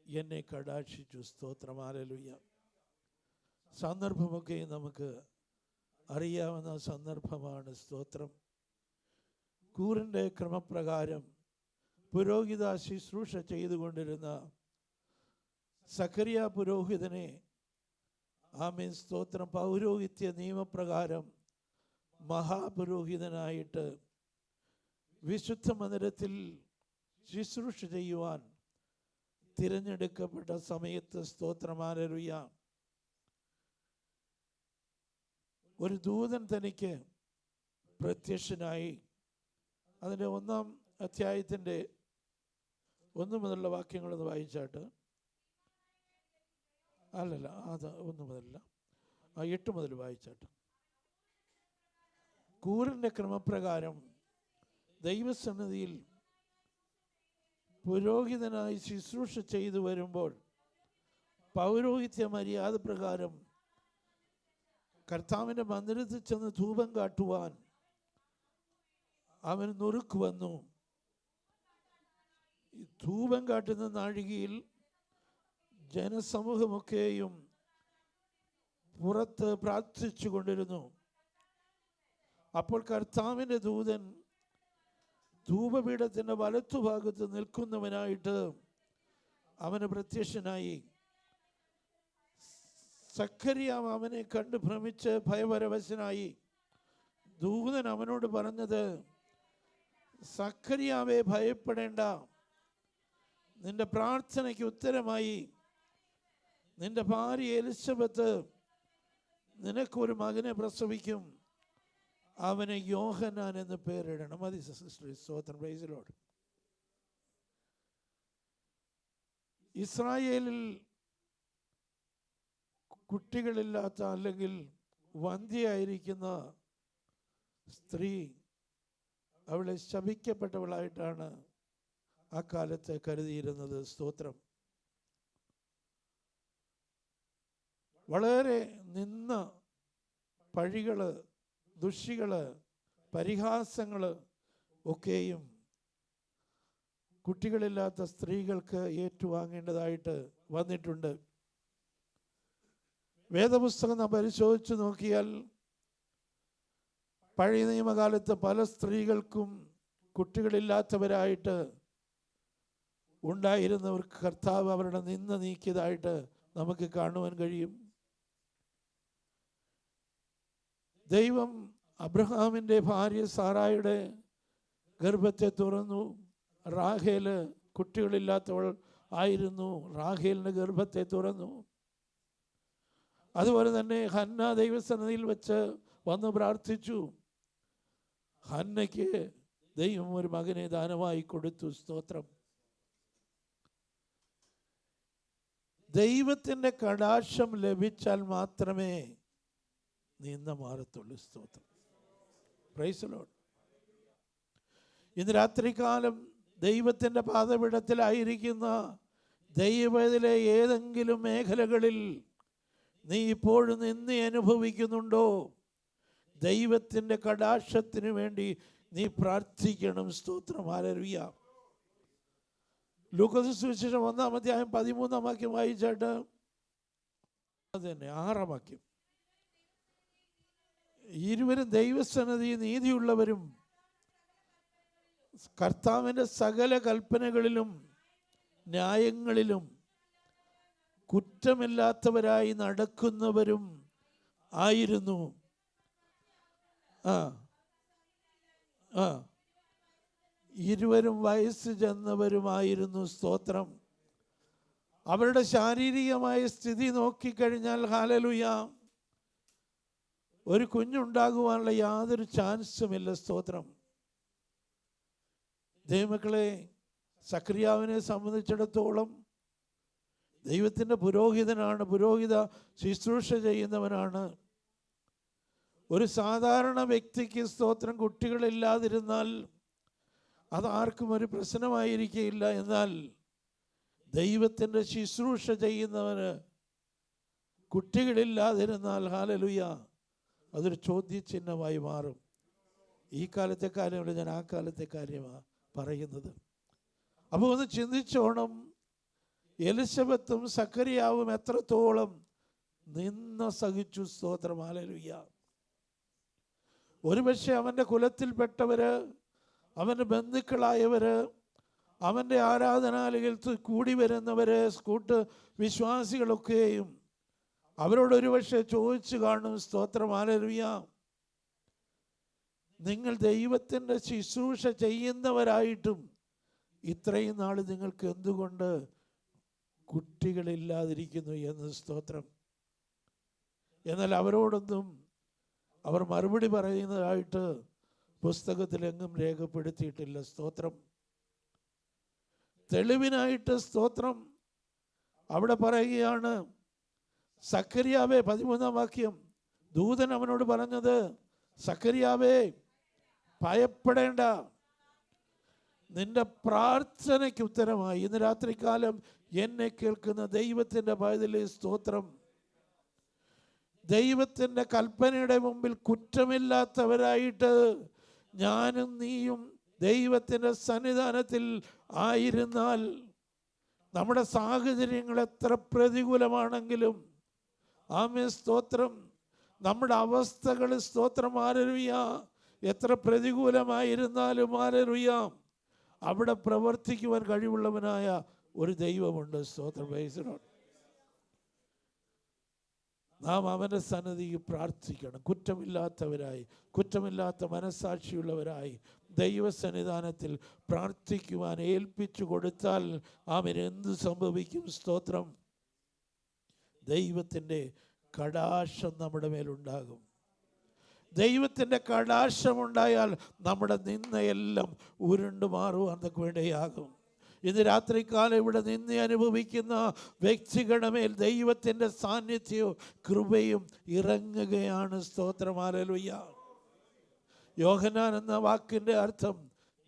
എന്നെ കടാക്ഷിച്ചു. സ്തോത്രം. ഹല്ലേലൂയ. സന്ദർഭമൊക്കെ നമുക്ക് അറിയാവുന്ന സന്ദർഭമാണ്. സ്തോത്രം. കൂറിൻ്റെ ക്രമപ്രകാരം പുരോഹിത ശുശ്രൂഷ ചെയ്തുകൊണ്ടിരുന്ന സഖറിയ പുരോഹിതനെ, ആമേൻ സ്തോത്രം, പൗരോഹിത്യ നിയമപ്രകാരം മഹാപുരോഹിതനായിട്ട് വിശുദ്ധ മന്ദിരത്തിൽ ശുശ്രൂഷ ചെയ്യുവാൻ തിരഞ്ഞെടുക്കപ്പെട്ട സമയത്ത്, സ്തോത്രം, ഹല്ലേലൂയ, ഒരു ദൂതൻ തനിക്ക് പ്രത്യക്ഷനായി. അതിൻ്റെ 1-ാം അധ്യായത്തിൻ്റെ 1 മുതലുള്ള വാക്യങ്ങളൊന്ന് വായിച്ചാട്ട്. അല്ലല്ല, അത് 1 മുതലല്ല, 8 മുതൽ വായിച്ചാട്ട്. കൂറിൻ്റെ ക്രമപ്രകാരം ദൈവസന്നിധിയിൽ പുരോഹിതനായി ശുശ്രൂഷ ചെയ്തു വരുമ്പോൾ പൗരോഹിത്യ മര്യാദ പ്രകാരം കർത്താവിൻ്റെ മന്ദിരത്തിൽ ചെന്ന് ധൂപം കാട്ടുവാൻ അവൻ നുറുക്ക് വന്നു. ധൂപം കാട്ടുന്ന നാഴികയിൽ ജനസമൂഹമൊക്കെയും പുറത്ത് പ്രാർത്ഥിച്ചു കൊണ്ടിരുന്നു. അപ്പോൾ കർത്താവിൻ്റെ ദൂതൻ ധൂപപീഠത്തിൻ്റെ വലത്തുഭാഗത്ത് നിൽക്കുന്നവനായിട്ട് അവന് പ്രത്യക്ഷനായി. സഖറിയാവ് അവനെ കണ്ട് ഭ്രമിച്ച് ഭയപരവശനായി. ദൂതൻ അവനോട് പറഞ്ഞത്, സഖറിയാവേ, ഭയപ്പെടേണ്ട, നിന്റെ പ്രാർത്ഥനയ്ക്ക് ഉത്തരമായി നിന്റെ ഭാര്യ എലിസബത്ത് നിനക്കൊരു മകനെ പ്രസവിക്കും. അവന് യോഹന്നാൻ എന്ന് പേരിടണം. മതി സിസ്റ്റർ. സ്തോത്രം. Praise the Lord. ഇസ്രായേലിൽ കുട്ടികളില്ലാത്ത അല്ലെങ്കിൽ വന്ധ്യയായിരിക്കുന്ന സ്ത്രീ, അവളെ ശപിക്കപ്പെട്ടവളായിട്ടാണ് ആ കാലത്ത് കരുതിയിരുന്നത്. സ്തോത്രം. വളരെ നിന്ന പഴികള്, ദുഷികള്, പരിഹാസങ്ങള് ഒക്കെയും കുട്ടികളില്ലാത്ത സ്ത്രീകൾക്ക് ഏറ്റുവാങ്ങേണ്ടതായിട്ട് വന്നിട്ടുണ്ട്. വേദപുസ്തകം നാം പരിശോധിച്ചു നോക്കിയാൽ പഴയ നിയമകാലത്ത് പല സ്ത്രീകൾക്കും കുട്ടികളില്ലാത്തവരായിട്ട് ഉണ്ടായിരുന്നവർക്ക് കർത്താവ് അവരുടെ നിന്ന് നീക്കിയതായിട്ട് നമുക്ക് കാണുവാൻ കഴിയും. ദൈവം അബ്രഹാമിൻ്റെ ഭാര്യ സാറായുടെ ഗർഭത്തെ തുറന്നു. റാഹേല് കുട്ടികളില്ലാത്തവൾ ആയിരുന്നു. റാഹേലിൻ്റെ ഗർഭത്തെ തുറന്നു. അതുപോലെ തന്നെ ഹന്ന ദൈവസന്നിധിയിൽ വെച്ച് വന്ന് പ്രാർത്ഥിച്ചു. ഹന്നയ്ക്ക് ദൈവം ഒരു മകനെ ദാനമായി കൊടുത്തു. സ്തോത്രം. ദൈവത്തിൻ്റെ കടാക്ഷം ലഭിച്ചാൽ മാത്രമേ നിന്ന മാറത്തുള്ളൂ. സ്തോത്രം. Praise the Lord. ഇന്ന് രാത്രികാലം ദൈവത്തിൻ്റെ പാദപീഠത്തിലായിരിക്കുന്ന ദൈവത്തിലെ ഏതെങ്കിലും മേഖലകളിൽ നീ ഇപ്പോഴും നിന്നെ അനുഭവിക്കുന്നുണ്ടോ? ദൈവത്തിൻ്റെ കടാക്ഷത്തിന് വേണ്ടി നീ പ്രാർത്ഥിക്കണം. സ്തോത്രം. ഹല്ലേലൂയ. ലൂക്കോസ് സുവിശേഷം 1-ാം അധ്യായം 13-ാം വാക്യം വായിച്ചാട്ട് അതന്നെ 6-ാം വാക്യം. ഇരുവരും ദൈവസന്നിധി നീതിയുള്ളവരും കർത്താവിൻ്റെ സകല കൽപ്പനകളിലും ന്യായങ്ങളിലും കുറ്റമില്ലാത്തവരായി നടക്കുന്നവരും ആയിരുന്നു. ഇരുവരും വയസ്സ് ചെന്നവരുമായിരുന്നു. സ്തോത്രം. അവരുടെ ശാരീരികമായ സ്ഥിതി നോക്കിക്കഴിഞ്ഞാൽ ഹല്ലേലൂയ ഒരു കുഞ്ഞുണ്ടാകുവാനുള്ള യാതൊരു ചാൻസുമില്ല. സ്തോത്രം. ദൈവമക്കളെ, സക്രിയാവിനെ സംബന്ധിച്ചിടത്തോളം ദൈവത്തിൻ്റെ പുരോഹിതനാണ്, പുരോഹിത ശുശ്രൂഷ ചെയ്യുന്നവനാണ്. ഒരു സാധാരണ വ്യക്തിക്ക് സ്തോത്രം കുട്ടികളില്ലാതിരുന്നാൽ അതാർക്കും ഒരു പ്രശ്നമായിരിക്കില്ല. എന്നാൽ ദൈവത്തിൻ്റെ ശുശ്രൂഷ ചെയ്യുന്നവന് കുട്ടികളില്ലാതിരുന്നാൽ ഹല്ലേലൂയ അതൊരു ചോദ്യചിഹ്നമായി മാറും. ഈ കാലത്തെ കാര്യമല്ല, ഞാൻ ആ കാലത്തെ കാര്യമാണ് പറയുന്നത്. അപ്പോൾ ഒന്ന് ചിന്തിച്ചോണം, എലിസബത്തും സക്കറിയാവും എത്രത്തോളം നിന്ന സഹിച്ചു. സ്തോത്രം. ഹല്ലേലൂയ. ഒരുപക്ഷെ അവൻ്റെ കുലത്തിൽപ്പെട്ടവര്, അവൻ്റെ ബന്ധുക്കളായവര്, അവൻ്റെ ആരാധനാലയത്തിൽ കൂടി വരുന്നവര്, കൂട്ട് വിശ്വാസികളൊക്കെയും അവരോട് ഒരുപക്ഷെ ചോദിച്ചു കാണും. സ്തോത്രം. ഹല്ലേലൂയ. നിങ്ങൾ ദൈവത്തിൻ്റെ ശുശ്രൂഷ ചെയ്യുന്നവരായിട്ടും ഇത്രയും നാൾ നിങ്ങൾക്ക് എന്തുകൊണ്ട് കുട്ടികളില്ലാതിരിക്കുന്നു എന്ന്. സ്തോത്രം. എന്നാൽ അവരോടൊന്നും അവർ മറുപടി പറയുന്നതായിട്ട് പുസ്തകത്തിലെങ്ങും രേഖപ്പെടുത്തിയിട്ടില്ല. സ്തോത്രം. തെളിവിനായിട്ട് സ്തോത്രം അവിടെ പറയുകയാണ്, സക്കറിയാവേ 13-ാം വാക്യം, ദൂതൻ അവനോട് പറഞ്ഞത്, സക്കറിയാവേ ഭയപ്പെടേണ്ട, നിന്റെ പ്രാർത്ഥനയ്ക്ക് ഉത്തരമായി. ഇന്ന് രാത്രികാലം എന്നെ കേൾക്കുന്ന ദൈവത്തിൻ്റെ പൈതലേ, സ്തോത്രം. ദൈവത്തിൻ്റെ കൽപ്പനയുടെ മുമ്പിൽ കുറ്റമില്ലാത്തവരായിട്ട് ഞാനും നീയും ദൈവത്തിൻ്റെ സന്നിധാനത്തിൽ ആയിരുന്നാൽ, നമ്മുടെ സാഹചര്യങ്ങൾ എത്ര പ്രതികൂലമാണെങ്കിലും, ആമേൻ, സ്തോത്രം, നമ്മുടെ അവസ്ഥകൾ, സ്തോത്രം, ഹല്ലേലൂയ, എത്ര പ്രതികൂലമായിരുന്നാലും ഹല്ലേലൂയ അവിടെ പ്രവർത്തിക്കുവാൻ കഴിവുള്ളവനായ ഒരു ദൈവമുണ്ട്. സ്തോത്രം. Praise Lord. നാം അവൻ്റെ സന്നിധിയിൽ പ്രാർത്ഥിക്കണം. കുറ്റമില്ലാത്തവരായി, കുറ്റമില്ലാത്ത മനസ്സാക്ഷിയുള്ളവരായി ദൈവസന്നിധാനത്തിൽ പ്രാർത്ഥിക്കുവാൻ ഏൽപ്പിച്ചു കൊടുത്താൽ അവന് എന്ത് സംഭവിക്കും? സ്തോത്രം. ദൈവത്തിൻ്റെ കടാക്ഷം നമ്മുടെ മേലുണ്ടാകും. ദൈവത്തിൻ്റെ കടാക്ഷമുണ്ടായാൽ നമ്മുടെ നിന്നയെല്ലാം ഉരുണ്ടു മാറുവാനൊക്കെ വേണ്ടിയാകും. ഇന്ന് രാത്രികാലം ഇവിടെ നിന്ന് അനുഭവിക്കുന്ന വ്യക്തികളുടെ മേൽ ദൈവത്തിൻ്റെ സാന്നിധ്യവും കൃപയും ഇറങ്ങുകയാണ്. സ്തോത്രം. ഹല്ലേലൂയ. യോഹന്നാൻ എന്ന വാക്കിൻ്റെ അർത്ഥം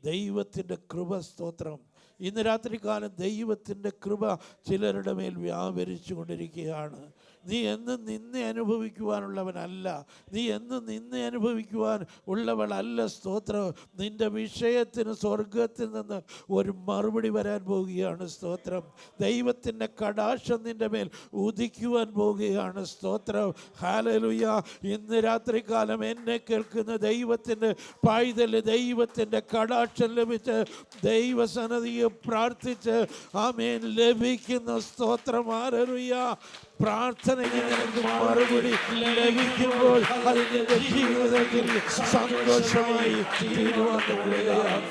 ദൈവത്തിൻ്റെ കൃപ. സ്തോത്രം. ഇന്ന് രാത്രികാലം ദൈവത്തിൻ്റെ കൃപ ചിലരുടെ മേൽ വ്യാപരിച്ചു കൊണ്ടിരിക്കുകയാണ്. നീ എന്നും നിന്നെ അനുഭവിക്കുവാനുള്ളവനല്ല, നീ എന്നും നിന്നെ അനുഭവിക്കുവാൻ ഉള്ളവളല്ല. സ്തോത്രം. നിന്റെ വിഷയത്തിന് സ്വർഗത്തിൽ നിന്ന് ഒരു മറുപടി വരാൻ പോവുകയാണ്. സ്തോത്രം. ദൈവത്തിൻ്റെ കടാക്ഷം നിന്റെ മേൽ ഉദിക്കുവാൻ പോവുകയാണ്. സ്തോത്രം. ഹല്ലേലൂയ. ഇന്ന് രാത്രികാലം എന്നെ കേൾക്കുന്ന ദൈവത്തിൻ്റെ പൈതല്, ദൈവത്തിൻ്റെ കടാക്ഷം ലഭിച്ച് ദൈവസന്നിധിയെ പ്രാർത്ഥിച്ച് ആമേൻ ലഭിക്കുന്ന സ്തോത്രം. ഹല്ലേലൂയ. പ്രാർത്ഥനയ്ക്ക് നിനക്ക് മറുപടി ലഭിക്കുമ്പോൾ അത് നിന്റെ ജീവിതത്തിൽ സന്തോഷമായി തീരുവാൻ.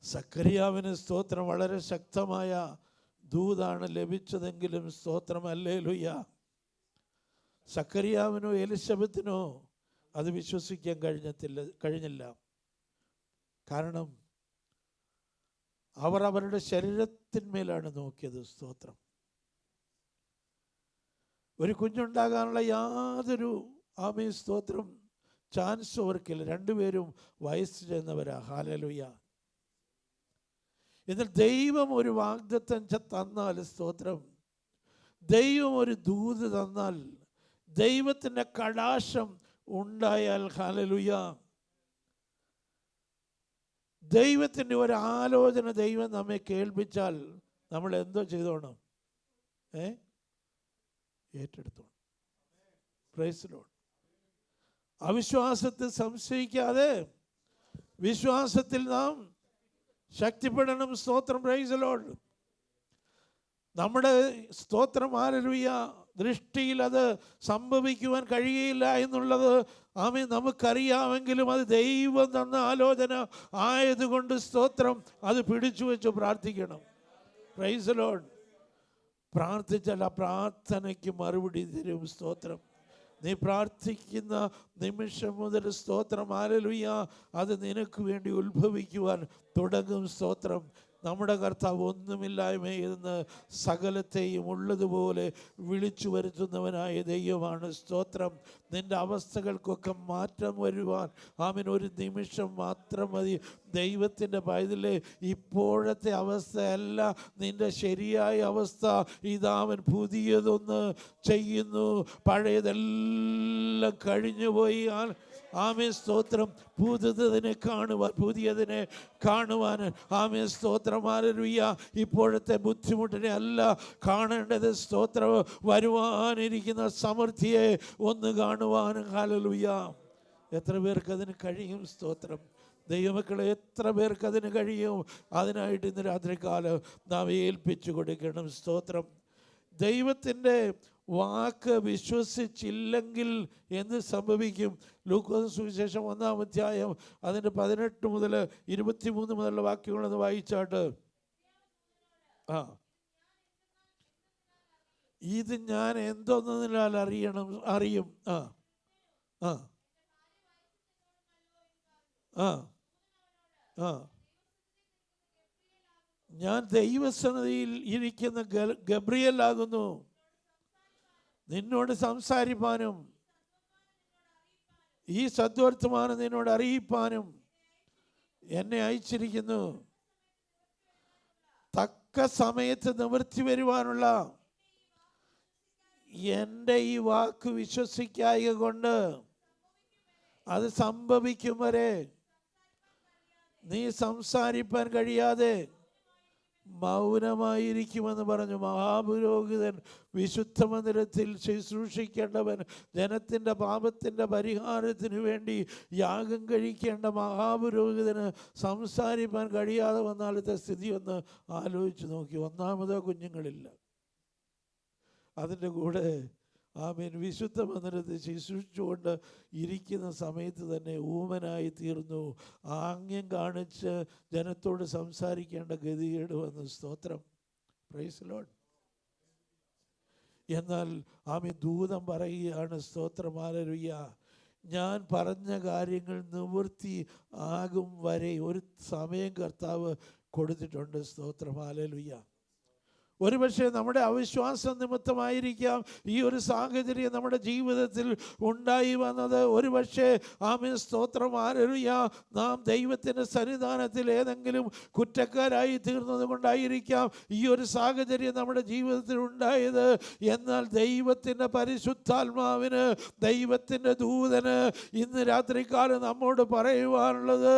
സക്കറിയാവിന് സ്തോത്രം വളരെ ശക്തമായ ദൂതാണ് ലഭിച്ചതെങ്കിലും സ്തോത്രം. ഹല്ലേലൂയ. സക്കറിയാവിനോ എലിസബത്തിനോ അത് വിശ്വസിക്കാൻ കഴിഞ്ഞില്ല. കാരണം അവർ അവരുടെ ശരീരത്തിന്മേലാണ് നോക്കിയത്. സ്തോത്രം. ഒരു കുഞ്ഞുണ്ടാകാനുള്ള യാതൊരു ആമേൻ സ്തോത്രം ചാൻസ് ഓർക്കില്ല. രണ്ടുപേരും വയസ്സ് ചെന്നവരാ. ഹല്ലേലൂയ. എന്നാൽ ദൈവം ഒരു വാഗ്ദത്തം തന്നാൽ, സ്തോത്രം, ദൈവം ഒരു ദൂത് തന്നാൽ, ദൈവത്തിൻ്റെ കടാക്ഷം ഉണ്ടായാൽ, ഹല്ലേലൂയ, ദൈവത്തിൻ്റെ ഒരു ആലോചന ദൈവം നമ്മെ കേൾപ്പിച്ചാൽ നമ്മൾ എന്തോ ചെയ്തോണം? ഏറ്റെടുത്തോണം. Praise Lord. അവിശ്വാസത്തിൽ സംശയിക്കാതെ വിശ്വാസത്തിൽ നാം ശക്തിപ്പെടണം. സ്തോത്രം. Praise Lord. നമ്മുടെ സ്തോത്രം, ഹല്ലേലൂയ, ദൃഷ്ടിയിൽ അത് സംഭവിക്കുവാൻ കഴിയില്ല എന്നുള്ളത് ആമേൻ നമുക്കറിയാമെങ്കിലും അത് ദൈവം തന്ന ആലോചന ആയതുകൊണ്ട്, സ്തോത്രം, അത് പിടിച്ചു വെച്ച് പ്രാർത്ഥിക്കണം. Praise Lord. പ്രാർത്ഥിച്ചാൽ ആ പ്രാർത്ഥനയ്ക്ക് മറുപടി തരും. സ്തോത്രം. നീ പ്രാർത്ഥിക്കുന്ന നിമിഷം മുതൽ, സ്തോത്രം, ഹല്ലേലൂയ, അത് നിനക്ക് വേണ്ടി ഉത്ഭവിക്കുവാൻ തുടങ്ങും. സ്തോത്രം. നമ്മുടെ കർത്താവ് ഒന്നുമില്ലായ്മയിൽ നിന്ന് സകലത്തെയും ഉള്ളതുപോലെ വിളിച്ചു വരുത്തുന്നവനായ ദൈവമാണ്. സ്തോത്രം. നിൻ്റെ അവസ്ഥകൾക്കൊക്കെ മാറ്റം വരുവാൻ ആമേൻ ഒരു നിമിഷം മാത്രം മതി. ദൈവത്തിൻ്റെ പൈതലേ, ഇപ്പോഴത്തെ അവസ്ഥയല്ല നിൻ്റെ ശരിയായ അവസ്ഥ. ഇതാവൻ പുതിയതൊന്ന് ചെയ്യുന്നു, പഴയതെല്ലാം കഴിഞ്ഞുപോയി. ആമേൻ. സ്തോത്രം. പുതിയതിനെ കാണുവാൻ ആമേൻ. സ്തോത്രം. ഹല്ലേലൂയ. ഇപ്പോഴത്തെ ബുദ്ധിമുട്ടിനെ അല്ല കാണേണ്ടത്. സ്തോത്രം. വരുവാനിരിക്കുന്ന സമൃദ്ധിയെ ഒന്ന് കാണുവാൻ. ഹല്ലേലൂയ. എത്ര പേർക്ക് അതിന് കഴിയും? സ്തോത്രം. ദൈവമക്കളെ, എത്ര പേർക്ക് അതിന് കഴിയും? അതിനായിട്ട് ഇന്ന് രാത്രികാലം നാം ഏൽപ്പിച്ചു കൊടുക്കണം. സ്തോത്രം. ദൈവത്തിൻ്റെ വാക്ക് വിശ്വസിച്ചില്ലെങ്കിൽ എന്ത് സംഭവിക്കും? ലൂക്കോസ് സുവിശേഷം 1-ാം അധ്യായം അതിൻ്റെ 18 മുതൽ 23 മുതലുള്ള വാക്യങ്ങളൊന്ന് വായിച്ചാട്ട്. ഇത് ഞാൻ എന്തോന്നതിനാൽ അറിയും. ഞാൻ ദൈവസന്നിധിയിൽ ഇരിക്കുന്ന ഗബ്രിയേൽ ആകുന്നു, നിന്നോട് സംസാരിപ്പാനും ഈ സദ്വർത്തമാനം നിന്നോട് അറിയിപ്പാനും എന്നെ അയച്ചിരിക്കുന്നു. തക്ക സമയത്ത് നിവൃത്തി വരുവാനുള്ള എൻ്റെ ഈ വാക്ക് വിശ്വസിക്കായ കൊണ്ട് അത് സംഭവിക്കും വരെ നീ സംസാരിപ്പാൻ കഴിയാതെ മൗനമായിരിക്കുമെന്ന് പറഞ്ഞു. മഹാപുരോഹിതൻ, വിശുദ്ധ മന്ദിരത്തിൽ ശുശ്രൂഷിക്കേണ്ടവൻ, ജനത്തിൻ്റെ പാപത്തിൻ്റെ പരിഹാരത്തിന് വേണ്ടി യാഗം കഴിക്കേണ്ട മഹാപുരോഹിതന് സംസാരിപ്പാൻ കഴിയാതെ വന്നാലത്തെ സ്ഥിതി ഒന്ന് ആലോചിച്ച് നോക്കി. ഒന്നാമത് കുഞ്ഞുങ്ങളില്ല. അതിൻ്റെ കൂടെ ആമേൻ വിശുദ്ധ മന്ദിരത്തിൽ ശുശ്രൂഷിച്ചുകൊണ്ട് ഇരിക്കുന്ന സമയത്ത് തന്നെ ഊമനായി തീർന്നു. ആംഗ്യം കാണിച്ച് ജനത്തോട് സംസാരിക്കേണ്ട ഗതികേട് വന്നു. സ്തോത്രം. Praise Lord. എന്നാൽ ആമേൻ ദൂതൻ പറയുകയാണ്, സ്തോത്രം, ഹല്ലേലൂയ, ഞാൻ പറഞ്ഞ കാര്യങ്ങൾ നിവൃത്തി ആകും വരെ ഒരു സമയം കർത്താവ് കൊടുത്തിട്ടുണ്ട്. സ്തോത്രം. ഹല്ലേലൂയ. ഒരുപക്ഷെ നമ്മുടെ അവിശ്വാസം നിമിത്തമായിരിക്കാം ഈ ഒരു സാഹചര്യം നമ്മുടെ ജീവിതത്തിൽ ഉണ്ടായി വന്നത്. ഒരുപക്ഷെ ആമേൻ. സ്തോത്രം. ഹല്ലേലൂയ. നാം ദൈവത്തിൻ്റെ സന്നിധാനത്തിൽ ഏതെങ്കിലും കുറ്റക്കാരായി തീർന്നത് കൊണ്ടായിരിക്കാം ഈ ഒരു സാഹചര്യം നമ്മുടെ ജീവിതത്തിൽ ഉണ്ടായത്. എന്നാൽ ദൈവത്തിൻ്റെ പരിശുദ്ധാത്മാവിന്, ദൈവത്തിൻ്റെ ദൂതന് ഇന്ന് രാത്രികാലം നമ്മോട് പറയുവാനുള്ളത്,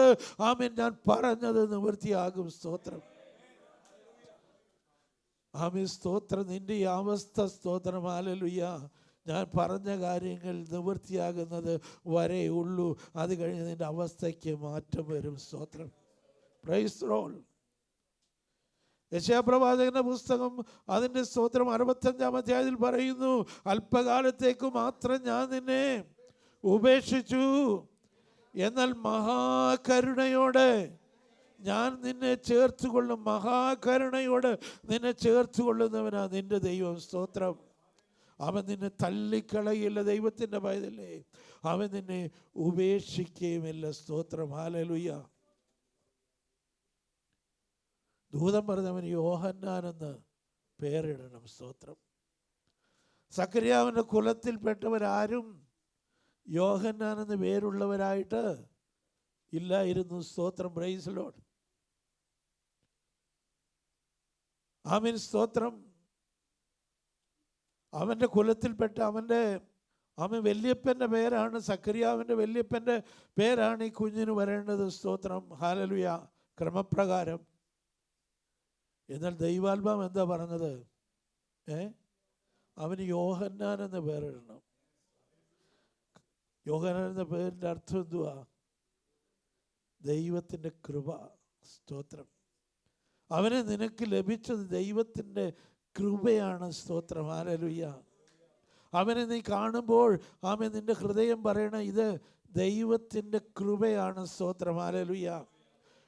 ആമേൻ, ഞാൻ പറഞ്ഞത് നിവൃത്തിയാകും. സ്തോത്രം. ആമേൻ. സ്തോത്രം. നിൻ്റെ ഈ അവസ്ഥ, സ്തോത്രം, ഹല്ലേലൂയ, ഞാൻ പറഞ്ഞ കാര്യങ്ങൾ നിവൃത്തിയാകുന്നത് വരെ ഉള്ളൂ. അത് കഴിഞ്ഞ് നിൻ്റെ അവസ്ഥയ്ക്ക് മാറ്റം വരും. സ്തോത്രം. Praise the Lord. യെശയ്യാപ്രവാചകന്റെ പുസ്തകം അതിൻ്റെ സ്തോത്രം 65-ാം അധ്യായത്തിൽ പറയുന്നു, അല്പകാലത്തേക്ക് മാത്രം ഞാൻ നിന്നെ ഉപേക്ഷിച്ചു, എന്നാൽ മഹാകരുണയോടെ ഞാൻ നിന്നെ ചേർത്തുകൊള്ളും. മഹാകരുണയോട് നിന്നെ ചേർത്തുകൊള്ളുന്നവനാ നിന്റെ ദൈവം. സ്തോത്രം. അവൻ നിന്നെ തള്ളിക്കളയില്ല. ദൈവത്തിൻ്റെ പൈതലേ, അവൻ നിന്നെ ഉപേക്ഷിക്കുകയുമില്ല. സ്തോത്രം. ഹല്ലേലൂയ. ദൂതൻ പറഞ്ഞവൻ യോഹന്നാൻ എന്ന് പേരിടണം. സ്തോത്രം. സക്കറിയാവിൻ്റെ കുലത്തിൽപ്പെട്ടവരാരും യോഹന്നാൻ എന്ന് പേരുള്ളവരായിട്ട് ഇല്ലായിരുന്നു. സ്തോത്രം, പ്രൈസ് ദി ലോർഡ്. ആമേൻ, സ്തോത്രം. അവൻ്റെ കുലത്തിൽപ്പെട്ട അവൻ വല്യപ്പൻ്റെ പേരാണ്, സക്കറിയാവിൻ്റെ വല്യപ്പൻ്റെ പേരാണ് ഈ കുഞ്ഞിന് വരേണ്ടത്. സ്തോത്രം, ഹല്ലേലൂയ, ക്രമപ്രകാരം. എന്നാൽ ദൈവാത്മാവ് എന്താ പറഞ്ഞത്? അവന് യോഹന്നാൻ എന്ന പേരിടണം. യോഹന്നാൻ എന്ന പേരിൻ്റെ അർത്ഥം എന്തുവാ? ദൈവത്തിൻ്റെ കൃപ. സ്തോത്രം. അവനെ നിനക്ക് ലഭിച്ചത് ദൈവത്തിൻ്റെ കൃപയാണ്. സ്തോത്രം, ഹല്ലേലൂയ. അവനെ നീ കാണുമ്പോൾ ആമേൻ, നിന്റെ ഹൃദയം പറയണം, ഇത് ദൈവത്തിൻ്റെ കൃപയാണ്. സ്തോത്രം, ഹല്ലേലൂയ.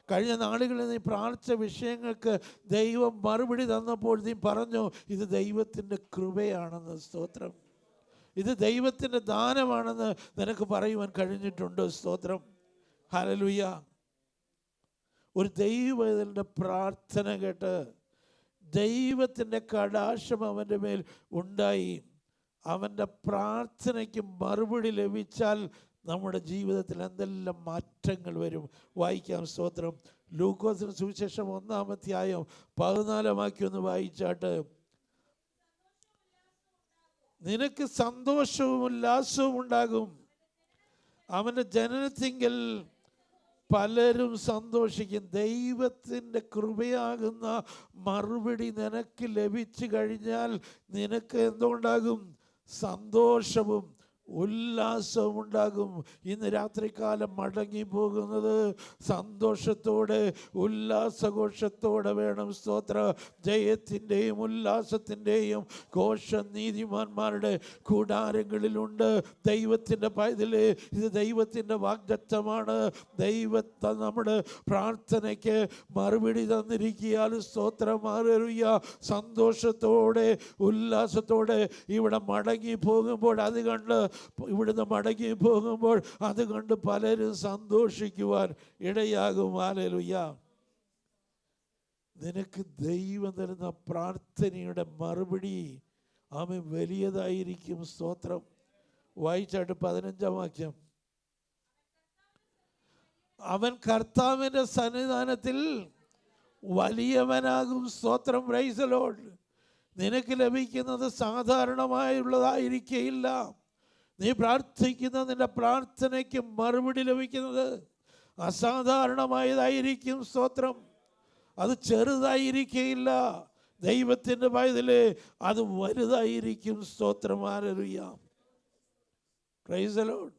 കഴിഞ്ഞ നാളുകളിൽ നീ പ്രാർത്ഥിച്ച വിഷയങ്ങൾക്ക് ദൈവം മറുപടി തന്നപ്പോൾ നീ പറഞ്ഞു, ഇത് ദൈവത്തിൻ്റെ കൃപയാണെന്ന്. സ്തോത്രം. ഇത് ദൈവത്തിൻ്റെ ദാനമാണെന്ന് നിനക്ക് പറയുവാൻ കഴിഞ്ഞിട്ടുണ്ട്. സ്തോത്രം, ഹല്ലേലൂയ. ഒരു ദൈവത്തിൻ്റെ പ്രാർത്ഥന കേട്ട് ദൈവത്തിൻ്റെ കടാക്ഷം അവൻ്റെ മേൽ ഉണ്ടായി. അവൻ്റെ പ്രാർത്ഥനയ്ക്ക് മറുപടി ലഭിച്ചാൽ നമ്മുടെ ജീവിതത്തിൽ എന്തെല്ലാം മാറ്റങ്ങൾ വരും. വായിക്കാം. സ്തോത്രം. ലൂക്കോസിന് സുവിശേഷം 1-ാം അധ്യായം 14-ാം വാക്യം ഒന്ന് വായിച്ചാട്ട്. നിനക്ക് സന്തോഷവും ഉല്ലാസവും ഉണ്ടാകും. അവൻ്റെ ജനനത്തിങ്കൽ പലരും സന്തോഷിക്കും. ദൈവത്തിൻ്റെ കൃപയാകുന്ന മറുപടി നിനക്ക് ലഭിച്ചു കഴിഞ്ഞാൽ നിനക്ക് എന്തുണ്ടാകും? സന്തോഷവും ഉല്ലാസവും ഉണ്ടാകും. ഇന്ന് രാത്രികാലം മടങ്ങി പോകുന്നത് സന്തോഷത്തോടെ ഉല്ലാസഘോഷത്തോടെ വേണം. സ്തോത്ര. ജയത്തിൻ്റെയും ഉല്ലാസത്തിൻ്റെയും ഘോഷം നീതിമാന്മാരുടെ കൂടാരങ്ങളിലുണ്ട്. ദൈവത്തിൻ്റെ പൈതലേ, ഇത് ദൈവത്തിൻ്റെ വാഗ്ദത്തമാണ്. ദൈവത്തെ നമ്മുടെ പ്രാർത്ഥനയ്ക്ക് മറുപടി തന്നിരിക്കുകയാൽ സ്തോത്രം, ഹല്ലേലൂയ. സന്തോഷത്തോടെ ഉല്ലാസത്തോടെ ഇവിടെ മടങ്ങി പോകുമ്പോൾ അത് കണ്ട് ഇവിടുന്ന് മടങ്ങി പോകുമ്പോൾ അത് കണ്ട് പലരും സന്തോഷിക്കുവാൻ ഇടയാകും. ഹല്ലേലൂയ. നിനക്ക് ദൈവം തരുന്ന പ്രാർത്ഥനയുടെ മറുപടി ആമേൻ വലിയതായിരിക്കും. സ്തോത്രം. വായിച്ചാട്ട് 15-ാം വാക്യം. അവൻ കർത്താവിൻ്റെ സന്നിധാനത്തിൽ വലിയവനാകും. സ്തോത്രം, പ്രൈസ് ദി ലോർഡ്. നിനക്ക് ലഭിക്കുന്നത് സാധാരണമായുള്ളതായിരിക്കില്ല. നീ പ്രാർത്ഥിക്കുന്ന നിന്റെ പ്രാർത്ഥനയ്ക്ക് മറുപടി ലഭിക്കുന്നത് അസാധാരണമായതായിരിക്കും. സ്തോത്രം. അത് ചെറുതായിരിക്കില്ല. ദൈവത്തിൻ്റെ പൈതലേ, അത് വലുതായിരിക്കും. സ്തോത്രം, ഹല്ലേലൂയ, പ്രൈസ് ദി ലോർഡ്.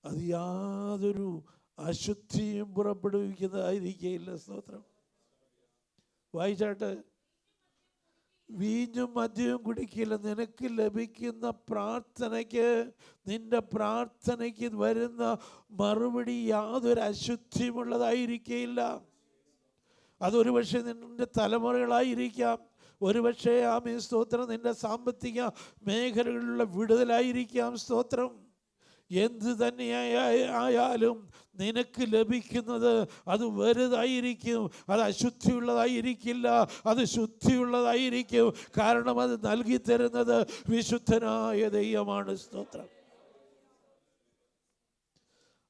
അത് യാതൊരു അശുദ്ധിയും പുറപ്പെടുവിക്കുന്നതായിരിക്കില്ല. സ്തോത്രം. വായിച്ചാട്ട്. വീഞ്ഞും മദ്യവും കുടിക്കില്ല. നിനക്ക് ലഭിക്കുന്ന പ്രാർത്ഥനയ്ക്ക്, നിന്റെ പ്രാർത്ഥനയ്ക്ക് വരുന്ന മറുപടി യാതൊരു അശുദ്ധിയുമുള്ളതായിരിക്കില്ല. അതൊരു പക്ഷേ നിന്റെ തലമുറകളായിരിക്കാം. ഒരുപക്ഷെ ആമേൻ, സ്തോത്രം, നിന്റെ സാമ്പത്തിക മേഖലകളിലുള്ള വിടുതലായിരിക്കാം. സ്തോത്രം. എന്ത് തന്നെയായാലും നിനക്ക് ലഭിക്കുന്നത് അത് വലുതായിരിക്കും. അത് അശുദ്ധിയുള്ളതായിരിക്കില്ല, അത് ശുദ്ധിയുള്ളതായിരിക്കും. കാരണം അത് നൽകി തരുന്നത് വിശുദ്ധനായ ദൈവമാണ്. സ്തോത്രം.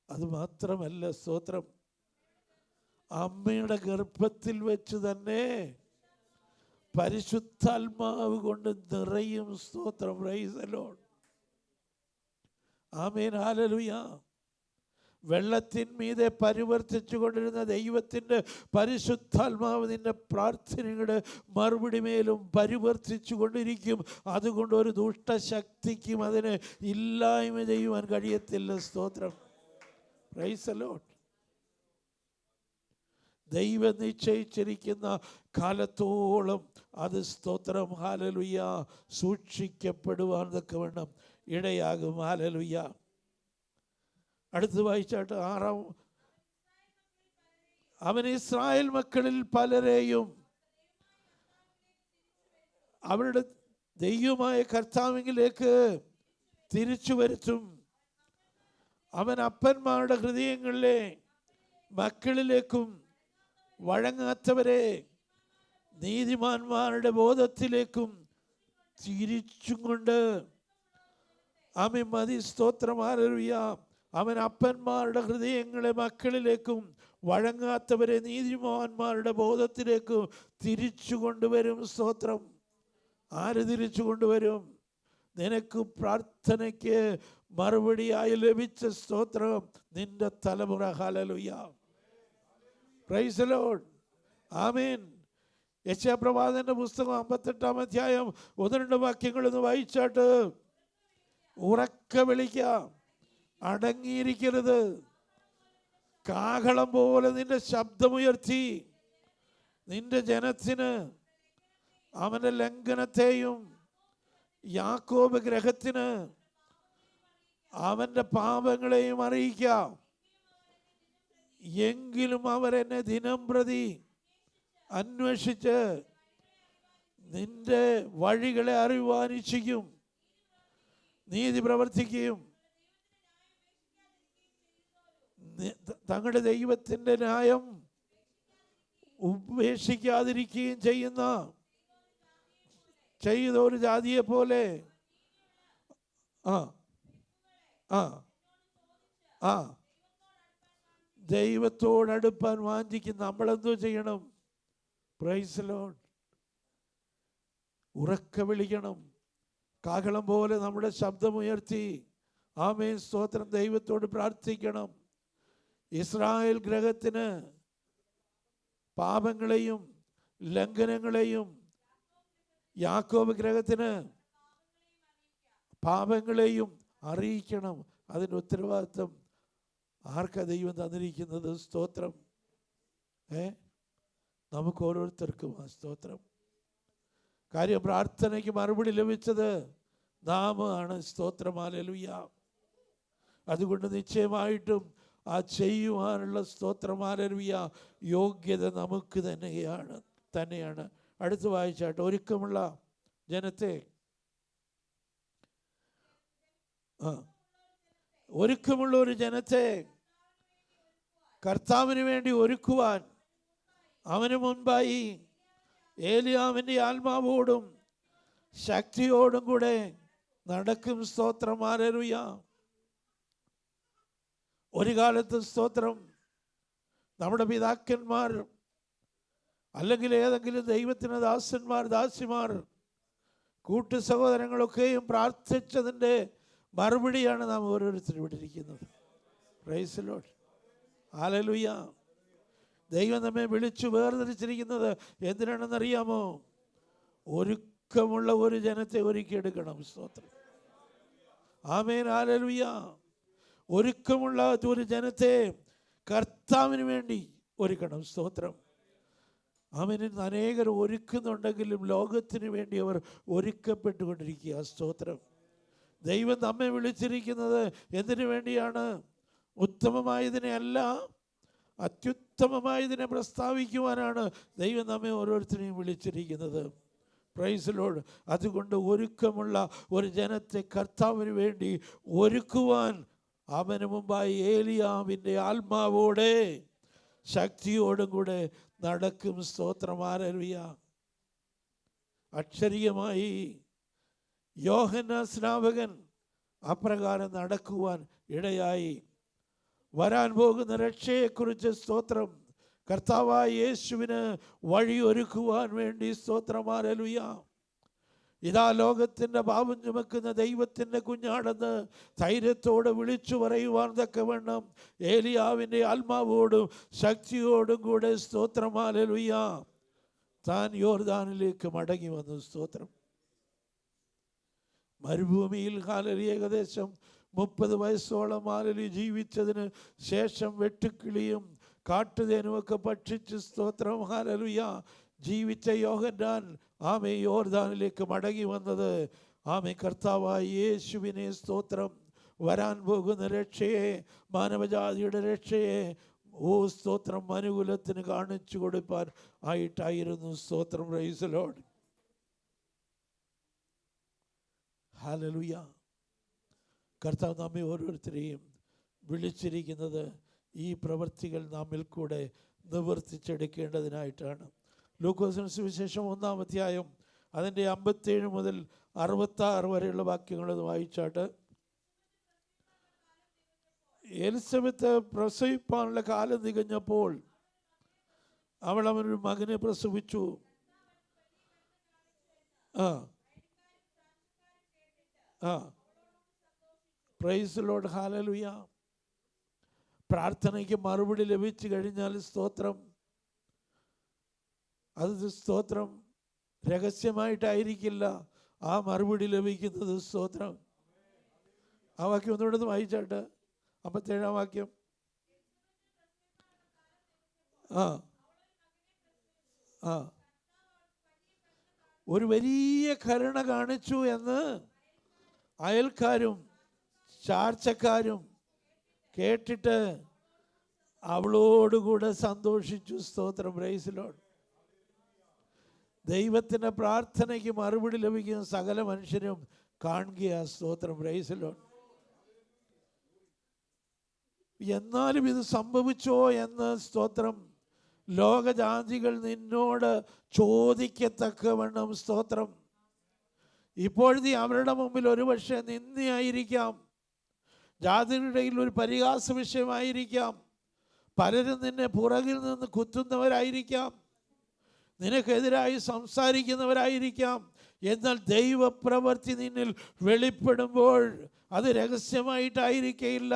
അത് മാത്രമല്ല, സ്തോത്രം, അമ്മയുടെ ഗർഭത്തിൽ വെച്ച് തന്നെ പരിശുദ്ധാത്മാവ് കൊണ്ട് നിറയും. സ്തോത്രം, പ്രൈസ് ദി ലോർഡ്. ആമേൻ, ഹല്ലേലൂയ. വെള്ളത്തിന്മീതെ പരിവർത്തിച്ചു കൊണ്ടിരുന്ന ദൈവത്തിൻ്റെ പരിശുദ്ധാത്മാവ് നിന്റെ പ്രാർത്ഥനയുടെ മറുപടി മേലും പരിവർത്തിച്ചു കൊണ്ടിരിക്കും. അതുകൊണ്ട് ഒരു ദുഷ്ടശക്തിക്കും അതിനെ ഇല്ലായ്മ ചെയ്യുവാൻ കഴിയത്തില്ല. സ്തോത്രം, പ്രൈസ് ദി ലോർഡ്. ദൈവം നിശ്ചയിച്ചിരിക്കുന്ന കാലത്തോളം അത്, സ്തോത്രം, ഹല്ലേലൂയ, സൂക്ഷിക്കപ്പെടുവാൻ തക്കവണ്ണം ഇടയാകും. ഹല്ലേലൂയ. അടുത്ത് വായിച്ചാട്ട് 6-ാം. അവൻ ഇസ്രായേൽ മക്കളിൽ പലരെയും അവരുടെ ദൈവമായ കർത്താവിലേക്ക് തിരിച്ചു വരുത്തും. അവൻ അപ്പന്മാരുടെ ഹൃദയങ്ങളിലെ മക്കളിലേക്കും വഴങ്ങാത്തവരെ നീതിമാന്മാരുടെ ബോധത്തിലേക്കും തിരിച്ചും കൊണ്ട് ആമേൻ മതി. സ്തോത്രം. ഹല്ലേലൂയ. അവൻ അപ്പന്മാരുടെ ഹൃദയങ്ങളെ മക്കളിലേക്കും വഴങ്ങാത്തവരെ നീതിമാന്മാരുടെ ബോധത്തിലേക്കും തിരിച്ചു കൊണ്ടുവരും. സ്തോത്രം. ആര് തിരിച്ചു കൊണ്ടുവരും? നിനക്ക് പ്രാർത്ഥനയ്ക്ക് മറുപടിയായി ലഭിച്ച സ്തോത്രം നിന്റെ തലമുറ. ഹല്ലേലൂയ. Praise the lord. ആമേൻ. യെശയ്യാപ്രവാചകന്റെ പുസ്തകം 58-ാം അധ്യായം 1-2 വാക്യങ്ങളൊന്ന് വായിച്ചാട്ട്. ഉറക്കെ വിളിക്കാം, അടങ്ങിയിരിക്കരുത്. കാഹളം പോലെ നിന്റെ ശബ്ദമുയർത്തി നിന്റെ ജനത്തിന് അവന്റെ ലംഘനത്തെയും യാക്കോബ് ഗ്രഹത്തിന് അവന്റെ പാപങ്ങളെയും അറിയിക്കാം. എങ്കിലും അവരെന്നെ ദിനം പ്രതി അന്വേഷിച്ച് നിന്റെ വഴികളെ അറിയുവാൻ ഇച്ഛിക്കും, നീതി പ്രവർത്തിക്കുകയും തങ്ങളുടെ ദൈവത്തിൻ്റെ ന്യായം ഉപേക്ഷിക്കാതിരിക്കുകയും ചെയ്ത ഒരു ജാതിയെ പോലെ ദൈവത്തോടടുപ്പാൻ വാഞ്ചിക്കും. നമ്മളെന്തോ ചെയ്യണം? Price the Lord. ഉറക്കെ വിളിക്കണം. കാഹളം പോലെ നമ്മുടെ ശബ്ദമുയർത്തി ആമേൻ സ്തോത്രം ദൈവത്തോട് പ്രാർത്ഥിക്കണം. ഇസ്രായേൽ ഗ്രഹത്തിന് പാപങ്ങളെയും ലംഘനങ്ങളെയും യാക്കോബ് ഗ്രഹത്തിന് പാപങ്ങളെയും അറിയിക്കണം. അതിൻ്റെ ഉത്തരവാദിത്വം ആർക്കാ ദൈവം തന്നിരിക്കുന്നത്? സ്തോത്രം. നമുക്ക് ഓരോരുത്തർക്കും ആ സ്തോത്രം. കാര്യം പ്രാർത്ഥനയ്ക്ക് മറുപടി ലഭിച്ചത് നാമാണ്. സ്തോത്രം. ഹല്ലേലൂയ. അതുകൊണ്ട് നിശ്ചയമായിട്ടും ആ ചെയ്യുവാനുള്ള സ്തോത്രം ഹല്ലേലൂയ യോഗ്യത നമുക്ക് തന്നെയാണ്. അടുത്ത് വായിച്ചാട്ട്. ഒരുക്കമുള്ള ജനത്തെ ഒരുക്കമുള്ള ഒരു ജനത്തെ കർത്താവിന് വേണ്ടി ഒരുക്കുവാൻ അവന് മുൻപായി ഏലിയാവിൻ്റെ ആത്മാവോടും ശക്തിയോടും കൂടെ നടക്കും. സ്തോത്രം. ഹല്ലേലൂയ. ഒരു കാലത്ത് സ്തോത്രം നമ്മുടെ പിതാക്കന്മാർ അല്ലെങ്കിൽ ഏതെങ്കിലും ദൈവത്തിന് ദാസന്മാർ ദാസിമാർ കൂട്ടു സഹോദരങ്ങളൊക്കെയും പ്രാർത്ഥിച്ചതിൻ്റെ മറുപടിയാണ് നാം ഓരോരുത്തരും ഇവിടെ ഇരിക്കുന്നത്. Price the lord. ഹല്ലേലൂയ. ദൈവം നമ്മെ വിളിച്ചു വേർതിരിച്ചിരിക്കുന്നത് എന്തിനാണെന്നറിയാമോ? ഒരുക്കമുള്ള ഒരു ജനത്തെ ഒരുക്കിയെടുക്കണം. സ്തോത്രം. ആമേൻ. ഹല്ലേലൂയ. ഒരുക്കമുള്ള ഒരു ജനത്തെ കർത്താവിന് വേണ്ടി ഒരുക്കണം. സ്തോത്രം. ആമേൻ. അനേകർ ഒരുക്കുന്നുണ്ടെങ്കിലും ലോകത്തിന് വേണ്ടി അവർ ഒരുക്കപ്പെട്ടുകൊണ്ടിരിക്കുക. സ്തോത്രം. ദൈവം നമ്മെ വിളിച്ചിരിക്കുന്നത് എന്തിനു വേണ്ടിയാണ്? ഉത്തമമായതിനെ അല്ല, അത്യുത്തമമായതിനെ പ്രസ്താവിക്കുവാനാണ് ദൈവം നമ്മെ ഓരോരുത്തരെയും വിളിച്ചിരിക്കുന്നത്. Price the Lord. അതുകൊണ്ട് ഒരുക്കമുള്ള ഒരു ജനത്തെ കർത്താവിന് വേണ്ടി ഒരുക്കുവാൻ അവന് മുമ്പായി ഏലിയാവിൻ്റെ ആത്മാവോടെ ശക്തിയോടും കൂടെ നടക്കും. സ്തോത്രം. ഹല്ലേലൂയ. അക്ഷരീയമായി യോഹന്നാൻ സ്നാപകൻ അപ്രകാരം നടക്കുവാൻ ഇടയായി. വരാൻ പോകുന്ന രക്ഷയെക്കുറിച്ച് സ്തോത്രം കർത്താവായ യേശുവിന് വഴിയൊരുക്കുവാൻ വേണ്ടി സ്തോത്രം. ഹല്ലേലൂയ. ഇതാ ലോകത്തിൻ്റെ പാപം ചുമക്കുന്ന ദൈവത്തിൻ്റെ കുഞ്ഞാടെന്ന് ധൈര്യത്തോടെ വിളിച്ചു പറയുവാൻ തക്കവണ്ണം ഏലിയാവിൻ്റെ ആത്മാവോടും ശക്തിയോടും കൂടെ സ്തോത്രം. ഹല്ലേലൂയ താൻ യോർദാനിലേക്ക് മടങ്ങി വന്നു. സ്തോത്രം. മരുഭൂമിയിൽ ഹല്ലേലൂയ ഏകദേശം 30 വയസ്സോളം ഹല്ലേലൂയ ജീവിച്ചതിന് ശേഷം വെട്ടുക്കിളിയും കാട്ടുതേനുമൊക്കെ ഭക്ഷിച്ച് സ്തോത്രം ഹല്ലേലൂയ ജീവിച്ച യോഹന്നാൻ ആമേ യോർദാനിലേക്ക് മടങ്ങി വന്നത് ആമേ കർത്താവായ യേശുവിനെ സ്തോത്രം വരാൻ പോകുന്ന രക്ഷയെ, മാനവജാതിയുടെ രക്ഷയെ സ്തോത്രം മനുകുലത്തിന് കാണിച്ചു കൊടുപ്പാൻ ആയിട്ടായിരുന്നു. സ്തോത്രം. Praise the lord. ഹല്ലേലൂയ. കർത്താവ് നമ്മെ ഓരോരുത്തരെയും വിളിച്ചിരിക്കുന്നത് ഈ പ്രവൃത്തികൾ നമ്മിൽ കൂടെ നിവർത്തിച്ചെടുക്കേണ്ടതിനായിട്ടാണ്. ലൂക്കോസിന് സുവിശേഷം 1-ാം അധ്യായം അതിൻ്റെ 57 മുതൽ 66 വരെയുള്ള വാക്യങ്ങളൊന്ന് വായിച്ചാട്ട്. എലിസബത്ത് പ്രസവിപ്പാനുള്ള കാലം തികഞ്ഞപ്പോൾ അവൾ അവനൊരു മകനെ പ്രസവിച്ചു. പ്രൈസ് ലോർഡ്, ഹല്ലേലൂയ. പ്രാർത്ഥനയ്ക്ക് മറുപടി ലഭിച്ചു കഴിഞ്ഞാൽ സ്തോത്രം, അത് സ്തോത്രം രഹസ്യമായിട്ടായിരിക്കില്ല ആ മറുപടി ലഭിക്കുന്നത്. സ്തോത്രം. ആ വാക്യം ഒന്നുകൂടെ വായിച്ചാട്ട്, 57 വാക്യം. ഒരു വലിയ കരുണ കാണിച്ചു എന്ന് അയൽക്കാരും ചാർച്ചക്കാരും കേട്ടിട്ട് അവളോടുകൂടെ സന്തോഷിച്ചു. സ്തോത്രം. Praise Lord. ദൈവത്തിൻ്റെ പ്രാർത്ഥനയ്ക്ക് മറുപടി ലഭിക്കുന്ന സകല മനുഷ്യരും കാണുക. സ്തോത്രം. Praise Lord. എന്നാലും ഇത് സംഭവിച്ചോ എന്ന് സ്തോത്രം ലോകജാതികൾ നിന്നോട് ചോദിക്കത്തക്കവണ്ണം സ്തോത്രം ഇപ്പോഴത്തെ അവരുടെ മുമ്പിൽ ഒരുപക്ഷെ നിന്ദയായിരിക്കാം, ജാതികളുടെ ഇടയിൽ ഒരു പരിഹാസ വിഷയമായിരിക്കാം. പലരും നിന്നെ പുറകിൽ നിന്ന് കുത്തുന്നവരായിരിക്കാം, നിനക്കെതിരായി സംസാരിക്കുന്നവരായിരിക്കാം. എന്നാൽ ദൈവപ്രവൃത്തി നിന്നിൽ വെളിപ്പെടുമ്പോൾ അത് രഹസ്യമായിട്ടായിരിക്കില്ല,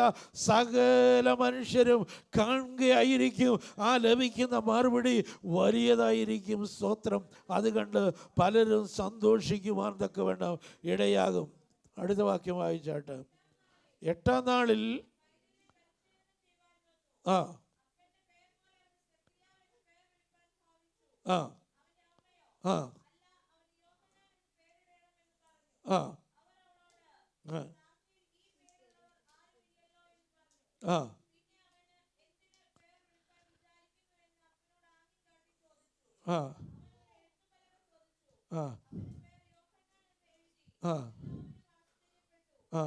സകല മനുഷ്യരും കാണുകയായിരിക്കും. ആ ലഭിക്കുന്ന മറുപടി വലിയതായിരിക്കും. സ്തോത്രം. അത് കണ്ട് പലരും സന്തോഷിക്കുവാൻ തക്കവണ്ണം ഇടയാകും. അടുത്ത വാക്യം വായിച്ചാട്ട്. 8-ാം നാളിൽ ആ ആ ആ ആ ആ ആ ആ ആ ആ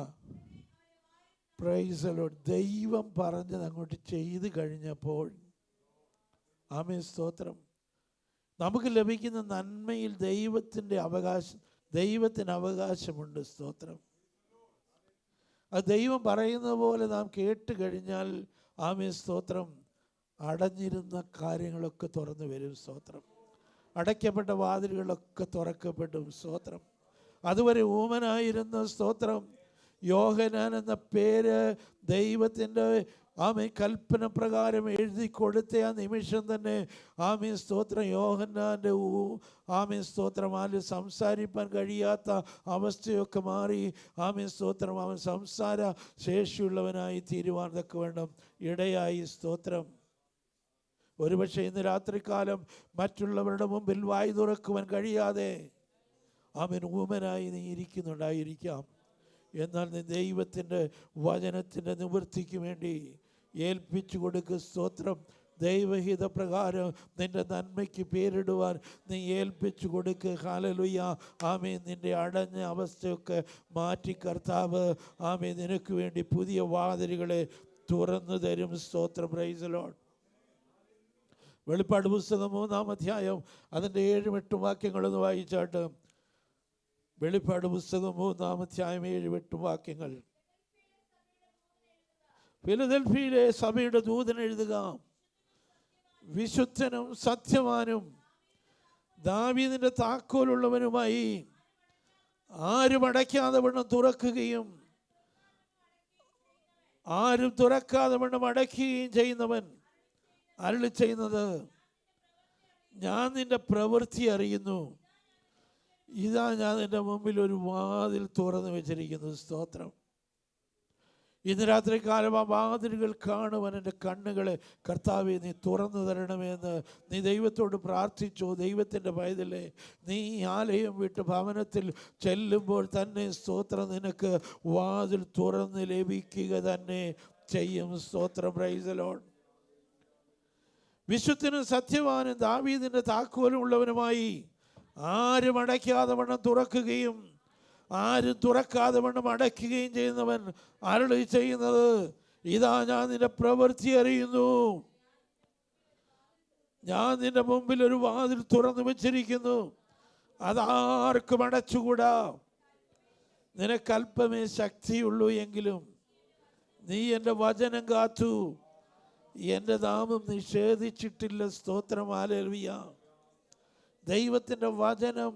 പ്രൈസ് ദി ലോർഡ്. ദൈവം പറഞ്ഞത് അങ്ങോട്ട് ചെയ്ത് കഴിഞ്ഞപ്പോൾ ആമേൻ സ്തോത്രം. നമുക്ക് ലഭിക്കുന്ന നന്മയിൽ ദൈവത്തിന് അവകാശമുണ്ട്. സ്തോത്രം. അത് ദൈവം പറയുന്നത് പോലെ നാം കേട്ട് കഴിഞ്ഞാൽ ആമേൻ സ്തോത്രം അടഞ്ഞിരുന്ന കാര്യങ്ങളൊക്കെ തുറന്നു വരും. സ്തോത്രം. അടയ്ക്കപ്പെട്ട വാതിലുകളൊക്കെ തുറക്കപ്പെടും. സ്തോത്രം. അതുവരെ ഊമനായിരുന്ന സ്തോത്രം യോഹന്നാൻ എന്ന പേര് ദൈവത്തിൻ്റെ ആമേൻ കൽപ്പന പ്രകാരം എഴുതി കൊടുത്ത ആ നിമിഷം തന്നെ ആമേൻ സ്തോത്രം യോഹന്നാൻ്റെ ആമേൻ സ്തോത്രം ആല് സംസാരിപ്പാൻ കഴിയാത്ത അവസ്ഥയൊക്കെ മാറി ആമേൻ സ്തോത്രം അവൻ സംസാര ശേഷിയുള്ളവനായി തീരുവാൻ തക്കവണ്ണം ഇടയായി. സ്തോത്രം. ഒരുപക്ഷെ ഇന്ന് രാത്രികാലം മറ്റുള്ളവരുടെ മുമ്പിൽ വായി തുറക്കുവാൻ കഴിയാതെ ആമേൻ ഊമനായി നീ ഇരിക്കുന്നുണ്ടായിരിക്കാം. എന്നാൽ നീ ദൈവത്തിൻ്റെ വചനത്തിൻ്റെ നിവൃത്തിക്ക് വേണ്ടി ഏൽപ്പിച്ചു കൊടുക്കുക. സ്തോത്രം. ദൈവഹിത പ്രകാരം നിന്റെ നന്മയ്ക്ക് പേരിടുവാൻ നീ ഏൽപ്പിച്ചു കൊടുക്കുക. ഹല്ലേലൂയ. ആമേൻ. നിന്റെ അടഞ്ഞ അവസ്ഥയൊക്കെ മാറ്റി കർത്താവ് ആമേൻ നിനക്ക് വേണ്ടി പുതിയ വാതിലുകളെ തുറന്നു തരും. സ്തോത്രം. Praise the Lord. വെളിപ്പാട് പുസ്തകം 3-ാം അധ്യായം അതിൻ്റെ 7-8 വാക്യങ്ങളൊന്ന് വായിച്ചാട്ട്. വെളിപ്പാട് പുസ്തകം 3-ാം അധ്യായം 7-8 വാക്യങ്ങൾ. ഫിലദൽഫിയിലെ സഭയുടെ ദൂതൻ എഴുതുക, വിശുദ്ധനും സത്യവാനും ദാവീദിന്റെ താക്കോലുള്ളവനുമായി ആരും അടയ്ക്കാതെ വണ്ണം തുറക്കുകയും ആരും തുറക്കാതെ വണ്ണം അടയ്ക്കുകയും ചെയ്യുന്നവൻ അരുളി ചെയ്യുന്നത്, ഞാൻ നിന്റെ പ്രവൃത്തി അറിയുന്നു. ഇതാ ഞാൻ നിന്റെ മുമ്പിൽ ഒരു വാതിൽ തുറന്നു വെച്ചിരിക്കുന്നു. സ്തോത്രം. ഇന്ന് രാത്രി കാലം ആ വാതിലുകൾ കാണുവാൻ എൻ്റെ കണ്ണുകളെ കർത്താവെ നീ തുറന്നു തരണമെന്ന് നീ ദൈവത്തോട് പ്രാർത്ഥിച്ചു. ദൈവത്തിൻ്റെ പൈതലേ, നീ ആലയം വിട്ട് ഭവനത്തിൽ ചെല്ലുമ്പോൾ തന്നെ സ്തോത്രം നിനക്ക് വാതിൽ തുറന്ന് ലഭിക്കുക തന്നെ ചെയ്യും. സ്തോത്രം. Praise the lord. വിശുദ്ധനും സത്യവാനും ദാവീദിന്റെ താക്കോലും ഉള്ളവനുമായി ആരും അടയ്ക്കാതെ വണ്ണം തുറക്കുകയും ആരും തുറക്കാതെ വണ്ണം അടയ്ക്കുകയും ചെയ്യുന്നവൻ അരുളി ചെയ്യുന്നത്, ഇതാ ഞാൻ നിന്റെ പ്രവൃത്തി അറിയുന്നു. ഞാൻ നിന്റെ മുമ്പിൽ ഒരു വാതിൽ തുറന്നു വെച്ചിരിക്കുന്നു, അതാർക്കും അടച്ചുകൂടാ. നിനക്കല്പമേ ശക്തിയുള്ളൂ എങ്കിലും നീ എൻ്റെ വചനം കാത്തു, എൻ്റെ നാമം നിഷേധിച്ചിട്ടില്ല. സ്തോത്രം. ഹല്ലേലൂയ. ദൈവത്തിൻ്റെ വചനം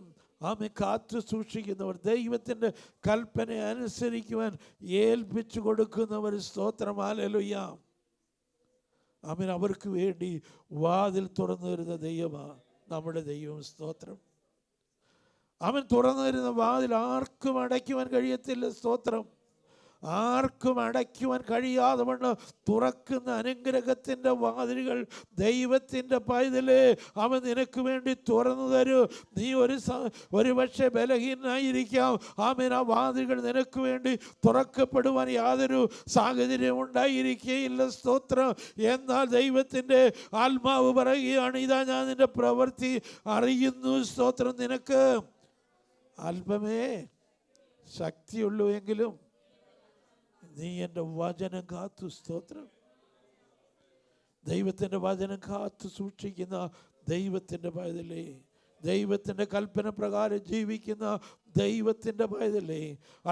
ആമേൻ കാത്തു സൂക്ഷിക്കുന്നവർ, ദൈവത്തിൻ്റെ കൽപ്പന അനുസരിക്കുവാൻ ഏൽപ്പിച്ചു കൊടുക്കുന്നവർ. സ്തോത്രം. ഹല്ലേലൂയ. ആമേൻ. അവർക്ക് വേണ്ടി വാതിൽ തുറന്നു തരുന്ന ദൈവമാണ് നമ്മുടെ ദൈവം. സ്തോത്രം. അവൻ തുറന്നു തരുന്ന വാതിൽ ആർക്കും അടയ്ക്കുവാൻ കഴിയത്തില്ല. സ്തോത്രം. ആർക്കും അടയ്ക്കുവാൻ കഴിയാതെ വണ്ണം തുറക്കുന്ന അനുഗ്രഹത്തിൻ്റെ വാതിലുകൾ ദൈവത്തിൻ്റെ പൈതലേ അവൻ നിനക്ക് വേണ്ടി തുറന്നു തരൂ. നീ ഒരു പക്ഷേ ബലഹീനായിരിക്കാം. ആമേൻ. ആ വാതിലുകൾ നിനക്ക് വേണ്ടി തുറക്കപ്പെടുവാൻ യാതൊരു സാഹചര്യം ഉണ്ടായിരിക്കുകയില്ല. സ്തോത്രം. എന്നാൽ ദൈവത്തിൻ്റെ ആത്മാവ് പറയുകയാണ്, ഇതാ ഞാൻ നിന്റെ പ്രവൃത്തി അറിയുന്നു. സ്തോത്രം. നിനക്ക് അല്പമേ ശക്തിയുള്ളൂ എങ്കിലും നീ എൻ്റെ വചനം കാത്തു. സ്തോത്രം. ദൈവത്തിൻ്റെ വചനം കാത്തു സൂക്ഷിക്കുന്ന ദൈവത്തിൻ്റെ പൈതലേ, ദൈവത്തിൻ്റെ കൽപ്പന പ്രകാരം ജീവിക്കുന്ന ദൈവത്തിൻ്റെ പൈതലേ,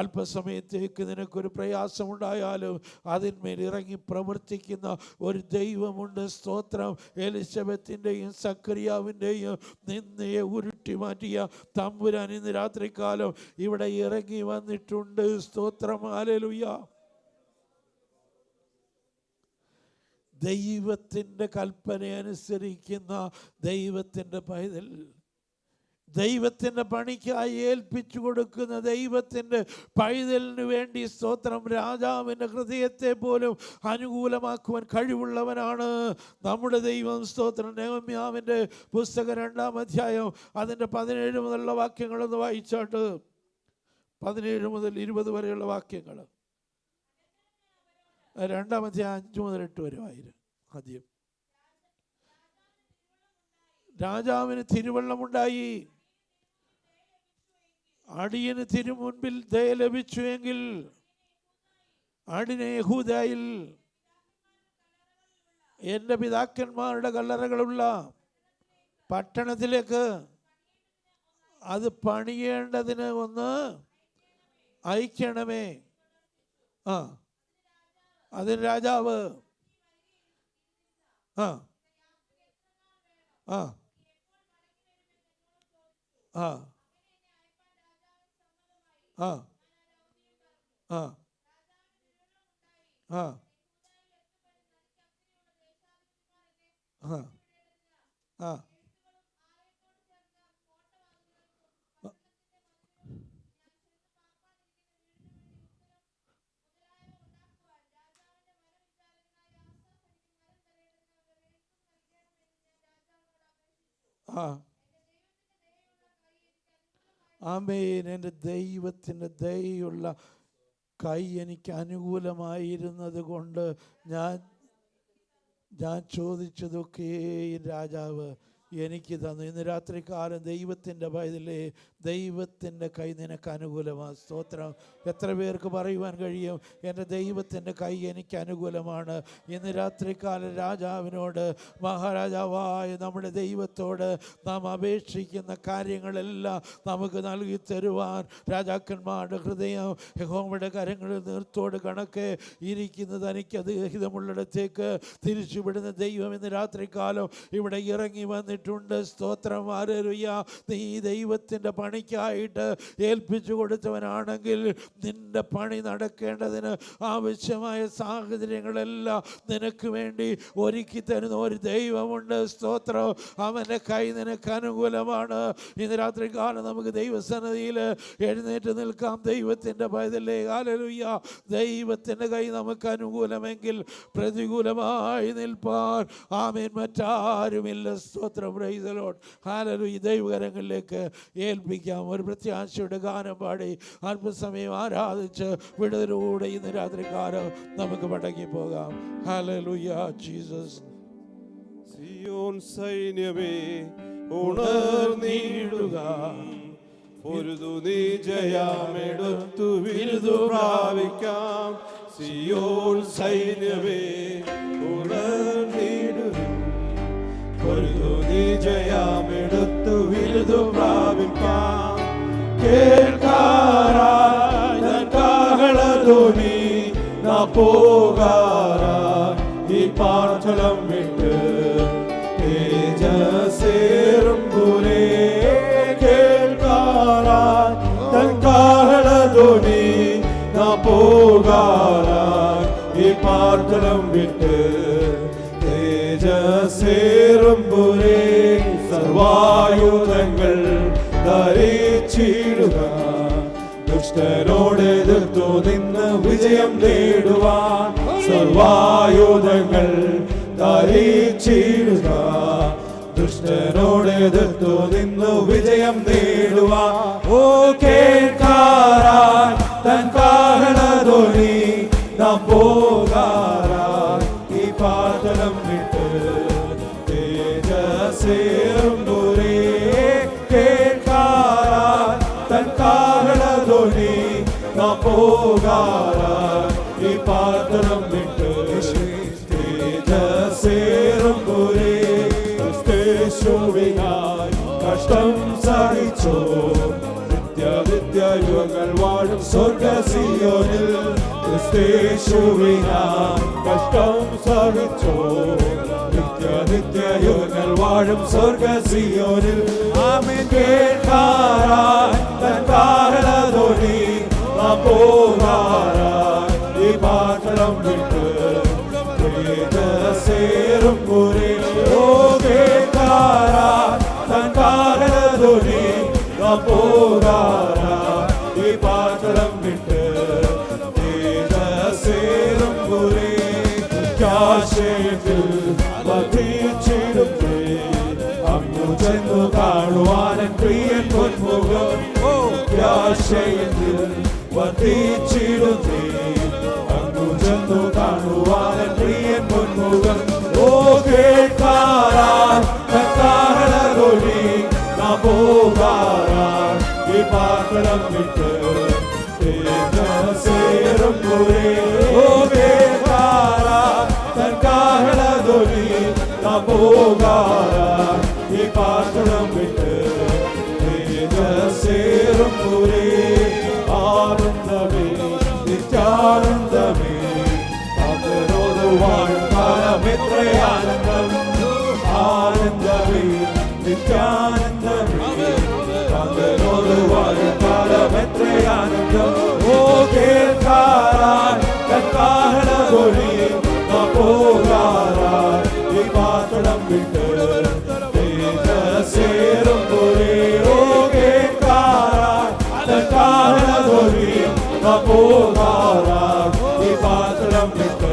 അല്പസമയത്തേക്ക് നിനക്കൊരു പ്രയാസമുണ്ടായാലും അതിന്മേൽ ഇറങ്ങി പ്രവർത്തിക്കുന്ന ഒരു ദൈവമുണ്ട്. സ്തോത്രം. എലിസബത്തിൻ്റെയും സക്കറിയാവിൻ്റെയും നിന്നയെ ഉരുട്ടി മാറ്റിയ തമ്പുരാൻ ഇന്ന് രാത്രികാലം ഇവിടെ ഇറങ്ങി വന്നിട്ടുണ്ട്. സ്തോത്രം. ഹല്ലേലൂയ. ദൈവത്തിൻ്റെ കൽപ്പന അനുസരിക്കുന്ന ദൈവത്തിൻ്റെ പൈതൽ, ദൈവത്തിൻ്റെ പണിക്കായി ഏൽപ്പിച്ചു കൊടുക്കുന്ന ദൈവത്തിൻ്റെ പൈതലിന് വേണ്ടി സ്തോത്രം രാജാവിൻ്റെ ഹൃദയത്തെ പോലും അനുകൂലമാക്കുവാൻ കഴിവുള്ളവനാണ് നമ്മുടെ ദൈവം. സ്തോത്രം. നെഹെമ്യാവിൻ്റെ പുസ്തകം 2-ാം അധ്യായം അതിൻ്റെ 17 മുതലുള്ള വാക്യങ്ങളൊന്ന് വായിച്ചാട്ട്. 17 മുതൽ 20 വരെയുള്ള വാക്യങ്ങൾ. 2-ാം അധ്യായം 5 മുതൽ 8 വരെ ആയിരുന്നു. ആദ്യം രാജാവിന് തിരുവള്ളമുണ്ടായി, അടിയന് തിരുമുൻപിൽ ദയ ലഭിച്ചു എങ്കിൽ അടിനെ യഹൂദയിൽ എൻ്റെ പിതാക്കന്മാരുടെ കല്ലറകളുള്ള പട്ടണത്തിലേക്ക് അത് പണിയേണ്ടതിന് ഒന്ന് അയക്കണമേ. അതിന് രാജാവ് ആ ആ ആ ആ ആ ആ ആ ആമേൻ. എൻ്റെ ദൈവത്തിൻ്റെ ദയയുള്ള കൈ എനിക്ക് അനുകൂലമായിരുന്നത് കൊണ്ട് ഞാൻ ചോദിച്ചതൊക്കെയും രാജാവ് എനിക്ക് തന്നു. ഇന്ന് രാത്രികാലം ദൈവത്തിൻ്റെ പൈതലേ, ദൈവത്തിൻ്റെ കൈ നിനക്ക് അനുകൂലമാണ്. സ്തോത്രം. എത്ര പേർക്ക് പറയുവാൻ കഴിയും, എൻ്റെ ദൈവത്തിൻ്റെ കൈ എനിക്ക് അനുകൂലമാണ്? ഇന്ന് രാത്രികാലം രാജാവിനോട്, മഹാരാജാവായ നമ്മുടെ ദൈവത്തോട് നാം അപേക്ഷിക്കുന്ന കാര്യങ്ങളെല്ലാം നമുക്ക് നൽകി തരുവാൻ രാജാക്കന്മാരുടെ ഹൃദയം യഹോവയുടെ കരങ്ങളിൽ നീർത്തോട് കണക്കെ ഇരിക്കുന്നത് എനിക്കത് ഹിതമുള്ളിടത്തേക്ക് തിരിച്ചുവിടുന്ന ദൈവം ഇന്ന് രാത്രികാലം ഇവിടെ ഇറങ്ങി വന്നിട്ടുണ്ട്. സ്തോത്രം. ഹല്ലേലൂയ. നീ ദൈവത്തിൻ്റെ പണിക്കായിട്ട് ഏൽപ്പിച്ചു കൊടുത്തവനാണെങ്കിൽ നിന്റെ പണി നടക്കേണ്ടതിന് ആവശ്യമായ സാഹചര്യങ്ങളെല്ലാം നിനക്ക് വേണ്ടി ഒരുക്കി തരുന്ന ഒരു ദൈവമുണ്ട്. സ്തോത്രം. അവൻ്റെ കൈ നിനക്ക് അനുകൂലമാണ്. ഇന്ന് രാത്രികാലം നമുക്ക് ദൈവസന്നിധിയിൽ എഴുന്നേറ്റ് നിൽക്കാം. ദൈവത്തിൻ്റെ പൈതലേ, ഹല്ലേലൂയ. ദൈവത്തിൻ്റെ കൈ നമുക്ക് അനുകൂലമെങ്കിൽ പ്രതികൂലമായി നിൽപ്പാൻ ആമേൻ മറ്റാരുമില്ല. സ്തോത്രം. Praise the lord. ഹല്ലേലൂയ. ദൈവകരങ്ങളിലേക്ക് ഏൽപ്പിക്കാം. ഒരു പ്രത്യാശയുടെ ഗാനം പാടി അല്പസമയം ആരാധിച്ച് വിടുതലൂടെ ഇന്ന് രാത്രികാലം നമുക്ക് മടങ്ങി പോകാം. ഹല്ലേലൂയ. ജീസസ്. സിയോൻ സൈന്യമേ ഉണർന്നിടുക, പൊരുതു നീ ജയമെടുത്തു വിരുദു പ്രാപിക്കാം. സിയോൻ സൈന്യമേ ഉണർന്നിടുക, പൊരുതു നീ ജയമെടുത്തു വിരുദു പ്രാപിക്കാം. കേൾക്കാറായി കാഹളധ്വനി നാം പോകാറായി ഈ പാർത്തലം വിട്ട് തേജസ്സേറും പുരേ കേൾക്കാറായി തൻ കാഹളധ്വനി നാം പോകാറായി ഈ പാർത്തലം വിട്ട് തേജസ്സേറും പുരേ സർവായുധങ്ങൾ ധരിച്ചിടുക ദുഷ്ടനോട് എതിർത്തു നിന്ന് വിജയം നേടുവാൻ സർവായുധങ്ങൾ ധരിച്ചിടുക ദുഷ്ടനോട് എതിർത്തു നിന്നു വിജയം നേടുവാൻ ഓ കേൾക്കാറായി തൻ കാഹളധ്വനി നാം പോകാറായി ഈ പാർത്തലം വിട്ട് തേജസ്സേറും പുരേ കേൾക്കാറായി തൻ കാഹളധ്വനി നാം പോകാറായി ഈ പാർത്തലം വിട്ട് തേജസ്സേറും പുരേ ക്രിസ്തേശുവിനായി കഷ്ടം സഹിച്ചോ നിത്യയുഗങ്ങൾ വാഴും സ്വർഗ്ഗസിയോനിൽ ക്രിസ്തേശുവിനായി കഷ്ടം സഹിച്ചോ നിത്യയുഗങ്ങൾ വാഴും സ്വർഗ്ഗസിയോനിൽ ആമേൻ കേൾക്കാറായി തൻ കാഹളധ്വനി നാം പോകാറായി ഈ പാർത്തലം വിട്ട് തേജസ്സേറും പുരേ ഓ കേൾക്കാറായി തൻ കാഹളധ്വനി നാം പോകാറായി ഈ പാർത്തലം വിട്ട് തേജസ്സേറും പുരേ പ്രത്യാശയിൽ വർദ്ധിച്ചിടുന്നേ അങ്ങു ചെന്നു കാണുവാനൻ പ്രിയൻ പൊന്മുഖം ഓ പ്രത്യാശയിൽ വർദ്ധിച്ചിടുന്നേ അങ്ങു ചെന്നു കാണുവാനൻ പ്രിയൻ പൊന്മുഖം ഓ കേൾക്കാറായി തൻ കാഹളധ്വനി നാം പോകാറായി ഈ പാർത്തലം വിട്ട് തേജസ്സേറും പുരേ ഓ കേൾക്കാറായി തൻ കാഹളധ്വനി നാം പോകാറായി ഈ പാർത്തലം വിട്ട് തേജസ്സേറും പുരേ ആനന്ദമേ നിത്യാനന്ദമേ അവരോട് വാഴും കാലം എത്രയാനന്ദം ആനന്ദമേ നിത്യാനന്ദമേ അവരോട് വാഴും കാലം എത്രയാനന്ദം ഓ കേൾക്കാറായി തൻ കാഹളധ്വനി നാം പോകാറായി ഈ പാർത്തലം വിട്ട് തേജസ്സേറും പുരേ ഓ കേൾക്കാറായി തൻ കാഹളധ്വനി നാം പോകാറായി ഈ പാർത്തലം വിട്ട്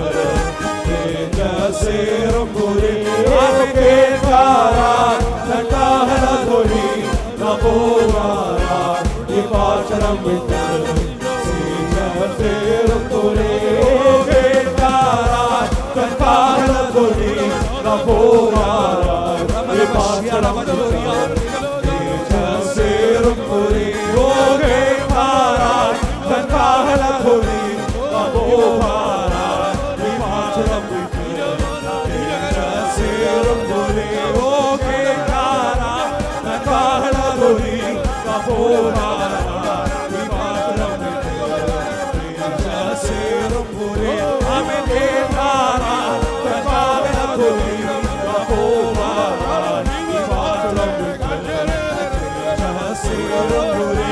തേജസ്സേറും പുരേ ഓ കേൾക്കാറായി തൻ കാഹളധ്വനി നാം പോകാറായി ഈ പാർത്തലം വിട്ട് തേജസ്സേറും പുരേ ഓ കേൾക്കാറായി തൻ കാഹളധ്വനി നാം പോകാറായി ഈ പാർത്തലം വിട്ട് തേജസ്സേറും പുരേ ഓ കേൾക്കാറായി തൻ കാഹളധ്വനി നാം പോകാറായി ഈ പാർത്തലം വിട്ട് തേജസ്സേറും പുരേ ഓ കേൾക്കാറായി തൻ കാഹളധ്വനി നാം പോകാറായി ഈ പാർത്തലം വിട്ട് തേജസ്സേറും പുരേ ആമേൻ കേൾക്കാറായി തൻ കാഹളധ്വനി നാം പോകാറായി ഈ പാർത്തലം വിട്ട് തേജസ്സേറും പുരേ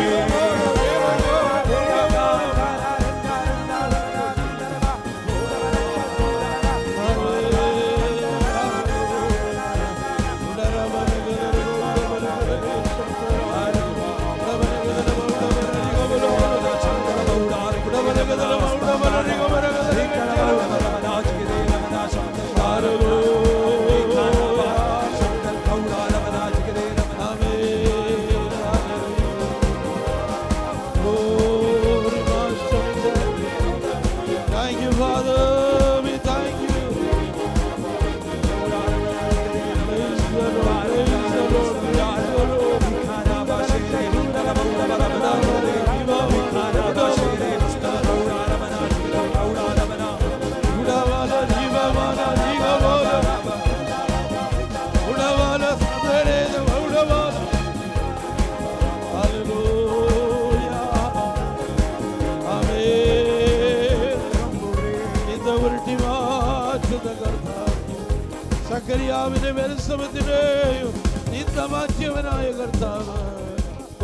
സക്കറിയാവിന്റെ പരിശ്രമത്തിനെയും നിന്ദമാക്കിയവനായ കർത്താവ്,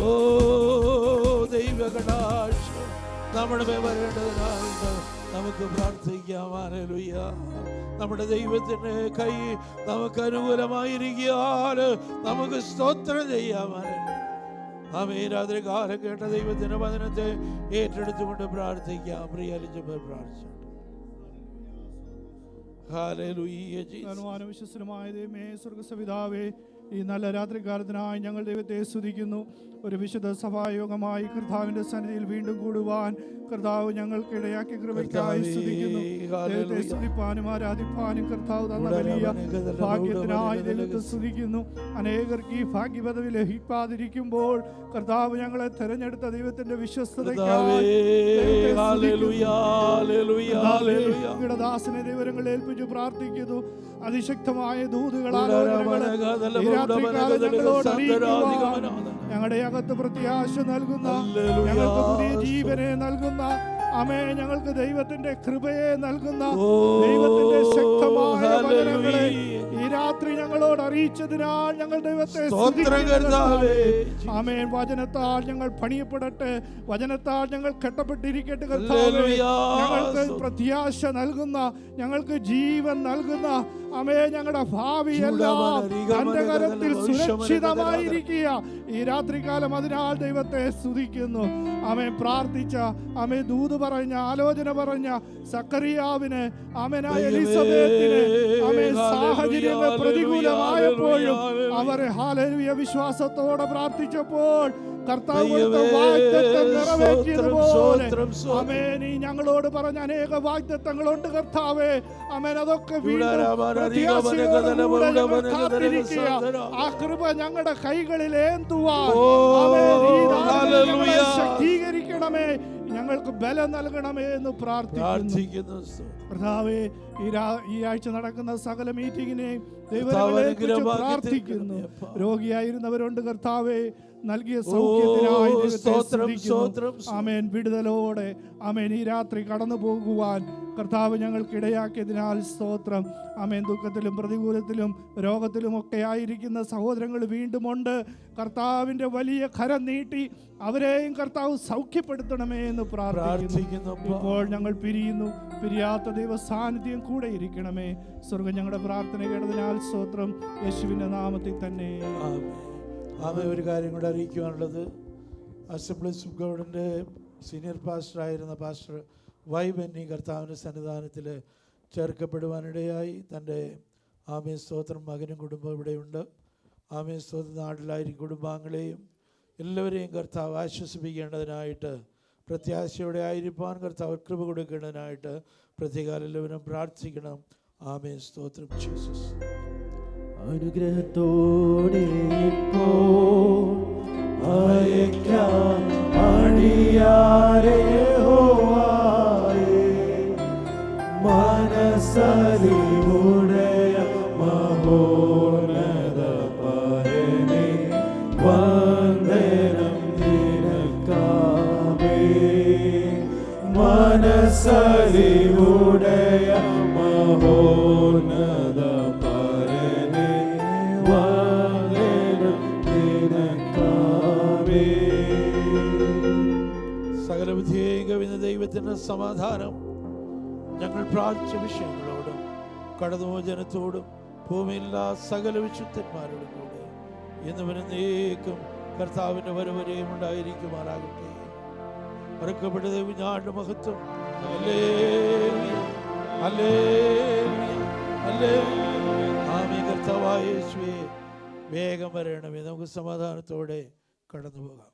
ഓ ദൈവകടാക്ഷം നമ്മുടെ മേൽ വരേണ്ടതിനായിട്ട് നമുക്ക് പ്രാർത്ഥിക്കാം. ഹല്ലേലൂയ. നമ്മുടെ ദൈവത്തിന്റെ കൈ നമുക്ക് അനുകൂലമായിരിക്കാൻ നമുക്ക് സ്തോത്രം ചെയ്യാം. ആമേൻ. രാത്രി കാലം കേട്ട ദൈവത്തിന്റെ വചനത്തെ ഏറ്റെടുത്തുകൊണ്ട് പ്രാർത്ഥിക്കാം. പ്രിയ പ്രാർത്ഥിച്ചു. ഹല്ലേലൂയ. വിശ്വസനമായ ദൈവമേ, സ്വർഗ്ഗപിതാവേ, ഈ നല്ല രാത്രികാലത്തിനായി ഞങ്ങൾ ദൈവത്തെ സ്തുതിക്കുന്നു. ഒരു വിശുദ്ധ സഭായോഗമായി കർത്താവിന്റെ സന്നിധിയിൽ വീണ്ടും കൂടുവാൻ കർത്താവ് ഞങ്ങൾക്ക് ഇടയാക്കി കൃപയ്ക്കായി സ്തുതിക്കുന്നു. ദൈവത്തെ സ്തുതിപ്പാനും ആരാധിപ്പാനും കർത്താവ് തന്ന വലിയ ഭാഗ്യത്തിനായി ദൈവത്തെ സ്തുതിക്കുന്നു. അനേകർക്ക് ഈ ഭാഗ്യപദവി ലഭിക്കാതിരിക്കുമ്പോൾ കർത്താവ് ഞങ്ങളെ തെരഞ്ഞെടുത്ത ദൈവത്തിന്റെ വിശ്വസ്തതയ്ക്കായി ദാസനെ ദൈവങ്ങൾ ഏൽപ്പിച്ചു പ്രാർത്ഥിക്കുന്നു. അതിശക്തമായ ദൂതുകളാൽ ഞങ്ങളുടെ അകത്ത് പ്രത്യാശ നൽകുന്ന, ഞങ്ങൾക്ക് പുതിയ ജീവനെ നൽകുന്ന, അമേ ഞങ്ങൾക്ക് ദൈവത്തിന്റെ കൃപയെ നൽകുന്ന ദൈവത്തിന്റെ ശക്തമായ വചനങ്ങളെ ഈ രാത്രി ഞങ്ങളോട് അറിയിച്ചതിനാൽ ഞങ്ങൾ ദൈവത്തെ ആമേൻ. വചനത്താൽ ഞങ്ങൾ പണിയപ്പെടട്ടെ, വചനത്താൽ ഞങ്ങൾ കെട്ടപ്പെട്ടിരിക്കട്ടെ കർത്താവേ. ഞങ്ങൾക്ക് പ്രത്യാശ നൽകുന്ന, ഞങ്ങൾക്ക് ജീവൻ നൽകുന്ന, അമേ ഞങ്ങളുടെ ഭാവിയെല്ലാം തന്റെ കരത്തിൽ സുരക്ഷിതമായിരിക്കുക ഈ രാത്രികാലം. അതിനാൽ ദൈവത്തെ സ്തുതിക്കുന്നു. അമേ പ്രാർത്ഥിച്ച, അമേ ദൂത് പറഞ്ഞ, ആലോചന പറഞ്ഞ സക്കറിയാവിന്, അമേനായ എലിസബത്തിന്, അമേ സാഹചര്യങ്ങൾ പ്രതികൂലമായപ്പോഴും അവരെ ഹല്ലേലൂയ വിശ്വാസത്തോടെ പ്രാർത്ഥിച്ചപ്പോൾ കർത്താവ് വാഗ്ദത്തം നിറവേറ്റിയതുപോലെ ആമേൻ. ഈ ഞങ്ങളോട് പറഞ്ഞ അനേക വാഗ്ദത്തങ്ങളുണ്ട് കർത്താവേ. ആമേൻ. അതൊക്കെ ആ കൃപ ഞങ്ങളുടെ കൈകളിൽ ഏന്തുവാൻ ശക്തീകരിക്കണമേ, ഞങ്ങൾക്ക് ബലം നൽകണമേ എന്ന് പ്രാർത്ഥിക്കുന്നു. കർത്താവേ, ഈ ആഴ്ച നടക്കുന്ന സകല മീറ്റിങ്ങിനെയും ദൈവത്തെ പ്രാർത്ഥിക്കുന്നു. രോഗിയായിരുന്നവരുണ്ട് കർത്താവേ, നൽകിയ സൗഖ്യത്തിനായി ആമേൻ. വിടുതലോടെ ആമേൻ ഈ രാത്രി കടന്നു പോകുവാൻ കർത്താവ് ഞങ്ങൾക്ക് ഇടയാക്കിയതിനാൽ സ്തോത്രം. ആമേൻ. ദുഃഖത്തിലും പ്രതികൂലത്തിലും രോഗത്തിലും ഒക്കെ ആയിരിക്കുന്ന സഹോദരങ്ങൾ വീണ്ടുമുണ്ട്. കർത്താവിന്റെ വലിയ കരം നീട്ടി അവരെയും കർത്താവ് സൗഖ്യപ്പെടുത്തണമേ എന്ന് പ്രാർത്ഥിക്കുന്നു. ഇപ്പോൾ ഞങ്ങൾ പിരിയുന്നു. പിരിയാത്ത ദൈവ സാന്നിധ്യം കൂടെ ഇരിക്കണമേ. സ്വർഗ്ഗം ഞങ്ങളുടെ പ്രാർത്ഥന കേട്ടതിനാൽ സ്തോത്രം. യേശുവിന്റെ നാമത്തിൽ തന്നെ. ഒരു കാര്യം കൂടെ അറിയിക്കുവാനുള്ളത്, അസംബ്ലീസ് ഓഫ് ഗോഡിൻ്റെ സീനിയർ പാസ്റ്ററായിരുന്ന പാസ്റ്റർ വൈ ബെന്നി കർത്താവിൻ്റെ സന്നിധാനത്തിൽ ചേർക്കപ്പെടുവാനിടയായി. തൻ്റെ ആമേ സ്തോത്രം മകനും കുടുംബം ഇവിടെയുണ്ട്. ആമേ സ്തോത്രം നാട്ടിലായിരിക്കും കുടുംബാംഗങ്ങളെയും എല്ലാവരെയും കർത്താവ് ആശ്വസിപ്പിക്കേണ്ടതിനായിട്ട്, പ്രത്യാശയോടെ ആയിരിക്കാൻ കർത്താവ് കൃപ കൊടുക്കേണ്ടതിനായിട്ട് പ്രത്യേകം എല്ലാവരും പ്രാർത്ഥിക്കണം. ആമേ സ്തോത്രം. ജീസസ് അനുഗ്രഹത്തോടെ അയക്കാം അടിയാരെ മനസ്സലിവുടയ മഹോന്നത പരനെ വന്ദനം നിനക്കാമേ. മനസ്സലിവുടയ മഹോന്നത സകല ബുദ്ധിയേയും കവിഞ്ഞ ദൈവത്തിൻ്റെ സമാധാനം ഞങ്ങൾ പ്രാർത്ഥിച്ച വിഷയങ്ങളോടും കടന്നുമോചനത്തോടും ഭൂമിയില്ലാ സകല വിശുദ്ധന്മാരോടും കൂടെ എന്നുവരെന്നേക്കും കർത്താവിൻ്റെ വരവരെയും ഉണ്ടായിരിക്കുമാറാകട്ടെ. മറക്കപ്പെട്ട ദൈവങ്ങളുടെ മഹത്വം. ഹല്ലേലൂയ, ഹല്ലേലൂയ, ഹല്ലേലൂയ. ആമേൻ. കർത്താവായ യേശുവേ, വേഗം വരണമേ. നമുക്ക് സമാധാനത്തോടെ കടന്നു പോകാം.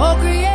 Oh, create